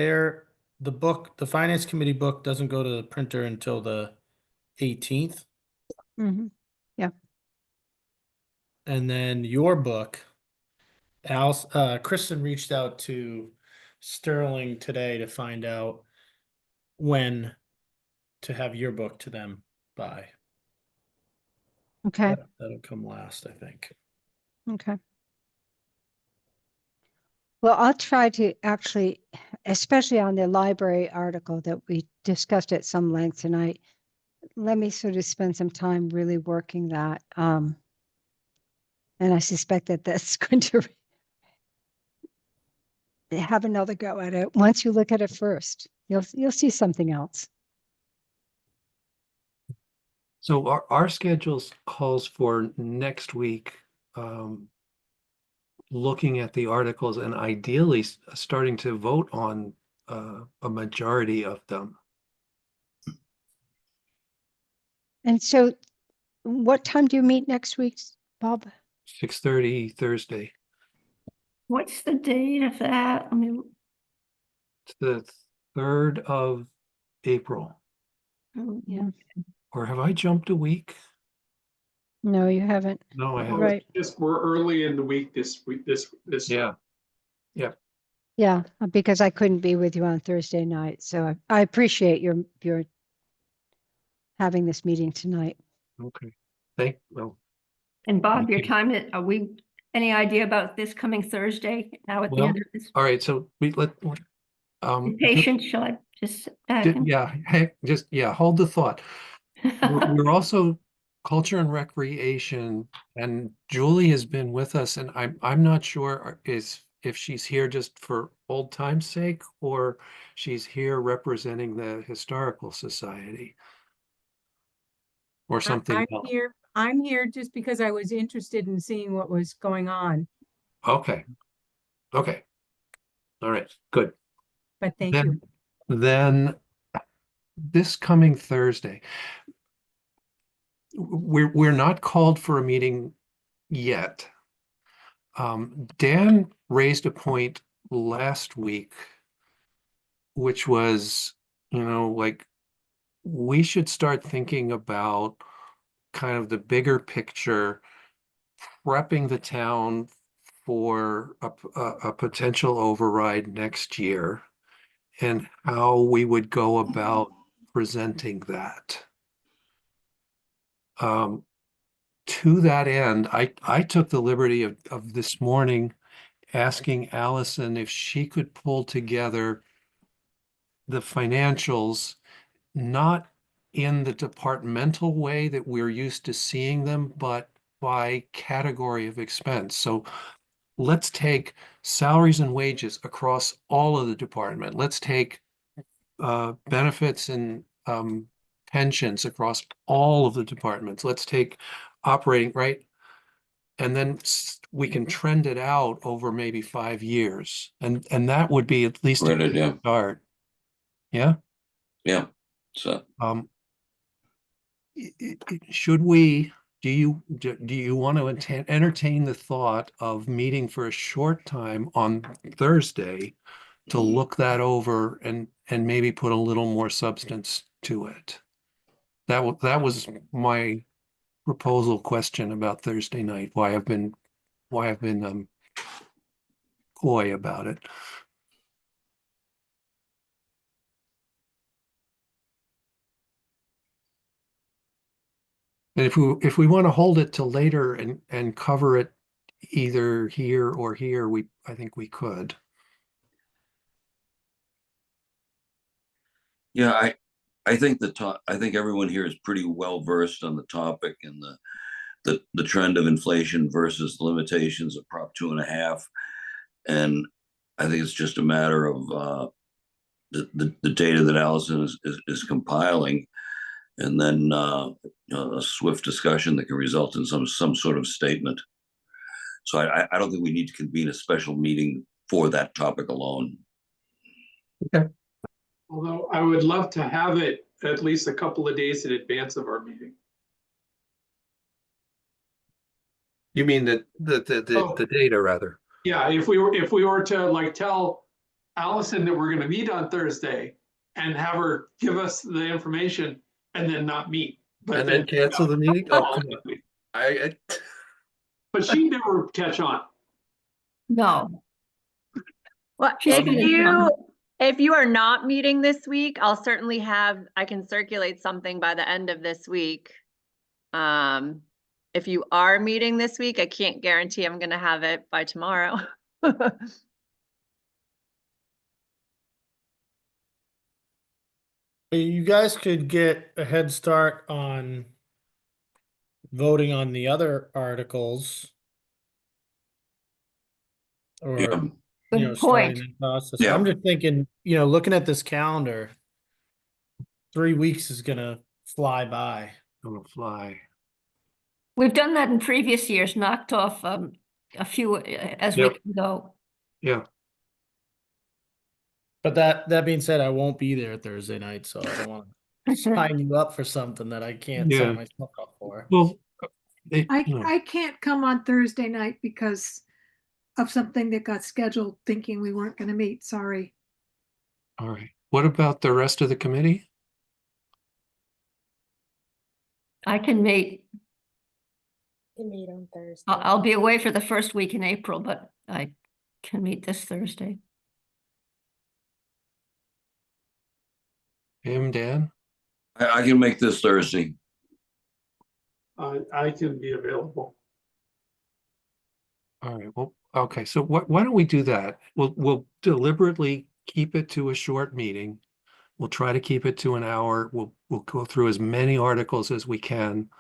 the finance committee book doesn't go to the printer until the 18th. Mhm. And then your book, Kristen reached out to Sterling today to find out when to have your book to them by. Okay, That'll come last, I think. okay. Well, I'll try to actually, especially on the library article that we discussed at some length tonight, let me sort of spend some time really working that. And I suspect that that's going to have another go at it. Once you look at it first, you'll see something else. So our schedules calls for next week, looking at the articles and ideally starting to vote on a majority of them. And so what time do you meet next week, Bob? 6:30 Thursday. What's the date of that? I mean, It's the 3rd of April. Yeah. Or have I jumped a week? No, you haven't. No, I Oh, haven't. Right. Just we're early in the week this week, this. Yeah. Yep. Yeah, because I couldn't be with you on Thursday night. So I appreciate your having this meeting tonight. Okay. Well, and Bob, your Okay. time, any idea about this coming Thursday now at the well, end of this? all right. So Be patient, shall I just? yeah, heck, hold the thought. We're also culture and recreation, and Julie has been with us, and I'm not sure if she's here just for old time's sake or she's here representing the Historical Society or something else. I'm here just because I was interested in seeing what was going on, Okay. Okay. All right. Good. but thank you. Then this coming Thursday, we're not called for a meeting yet. Dan raised a point last week, which was, like we should start thinking about kind of the bigger picture, prepping the town for a potential override next year and how we would go about presenting that. To that end, I took the liberty of this morning asking Allison if she could pull together the financials, not in the departmental way that we're used to seeing them, but by category of expense. So let's take salaries and wages across all of the department. Let's take benefits and pensions across all of the departments. Let's take operating, right? And then we can trend it out over maybe 5 years. And that would be at least a Great good idea. start. Yeah. Yeah. So Should we, do you want to entertain the thought of meeting for a short time on Thursday to look that over and maybe put a little more substance to it? That was my proposal question about Thursday night, why I've been coy about it. And if we want to hold it till later and cover it either here or here, I think we could. yeah, I think I think everyone here is pretty well versed on the topic and the trend of inflation versus the limitations of Prop 2.5. And I think it's just a matter of the data that Allison is compiling, and then a swift discussion that can result in some sort of statement. So I don't think we need to convene a special meeting for that topic alone. Okay. Although I would love to have it at least a couple of days in advance of our meeting. You mean the data rather? Yeah, if we were to like tell Allison that we're going to meet on Thursday and have her give us the information and then not meet. But And then cancel the meeting? Oh, come on. I But she never catch on. No. Well, She's if you are not meeting this week, I'll certainly I can circulate something by the end of this week. If you are meeting this week, I can't guarantee I'm gonna have it by tomorrow. You guys could get a head start on voting on the other articles. Or, Yeah. Good starting point. the process. Yeah. I'm just thinking, looking at this calendar, 3 weeks is gonna fly by. gonna fly. We've done that in previous years, knocked off a few as we Yep. can go. Yeah. But that being said, I won't be there Thursday night, so I don't want to sign you up for something that I can't Yeah. sign myself up for. Well, I can't come on Thursday night because of something that got scheduled thinking we weren't going to meet. Sorry. all right. What about the rest of the committee? I can meet. Can meet on Thursday. I'll be away for the first week in April, but I can meet this Thursday. Tim, Dan? I can make this Thursday. I can be available. All right. Well, okay. So why don't we do that? We'll deliberately keep it to a short meeting. We'll try to keep it to an hour. We'll go through as many articles as we can,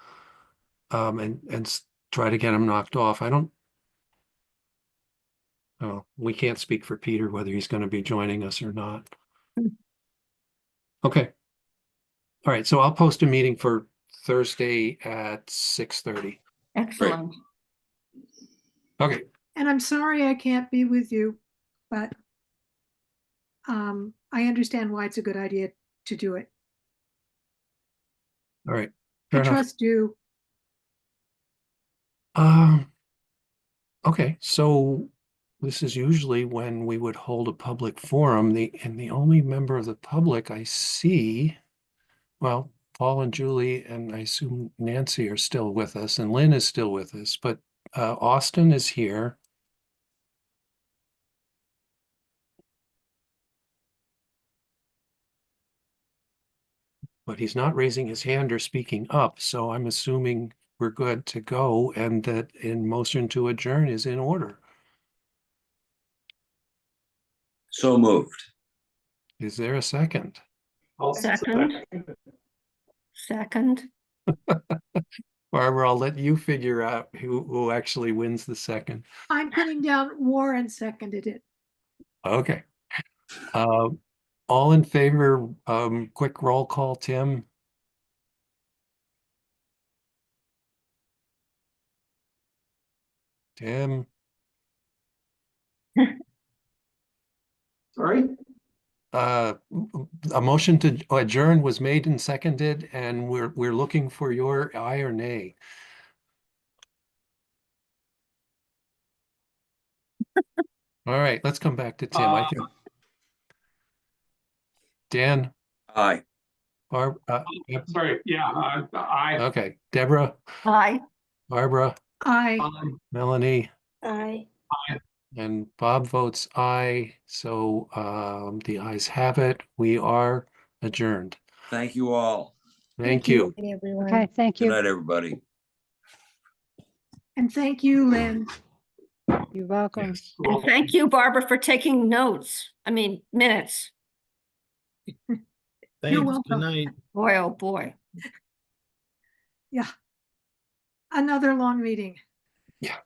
and try to get them knocked off. We can't speak for Peter whether he's going to be joining us or not. Okay. All right. So I'll post a meeting for Thursday at 6:30. Excellent. Okay. And I'm sorry I can't be with you, but I understand why it's a good idea to do it. All right. I Fair enough. trust you. Okay. So this is usually when we would hold a public forum. The only member of the public I see, well, Paul and Julie, and I assume Nancy are still with us, and Lynn is still with us, but Austin is here. But he's not raising his hand or speaking up, so I'm assuming we're good to go and that in motion to adjourn is in order. So moved. Is there a second? Second. Second. Barbara, I'll let you figure out who actually wins the second. I'm putting down Warren seconded it. Okay. All in favor, quick roll call, Tim? Tim? Sorry? A motion to adjourn was made and seconded, and we're looking for your aye or nay. All right, let's come back to Tim. I think Dan, Aye. Barb, Sorry, yeah, okay, Deborah, Aye. Barbara, Aye. Melanie, Aye. and Bob votes aye. So the ayes have it. We are adjourned. Thank you all. Thank you. Hey, everyone. Okay, thank Good you. night, everybody. And thank you, Lynn. You're welcome. Yes. And thank you, Barbara, for taking notes. I mean, minutes. Thanks. welcome. Good night. Boy, oh boy. Yeah. Another long meeting. Yeah.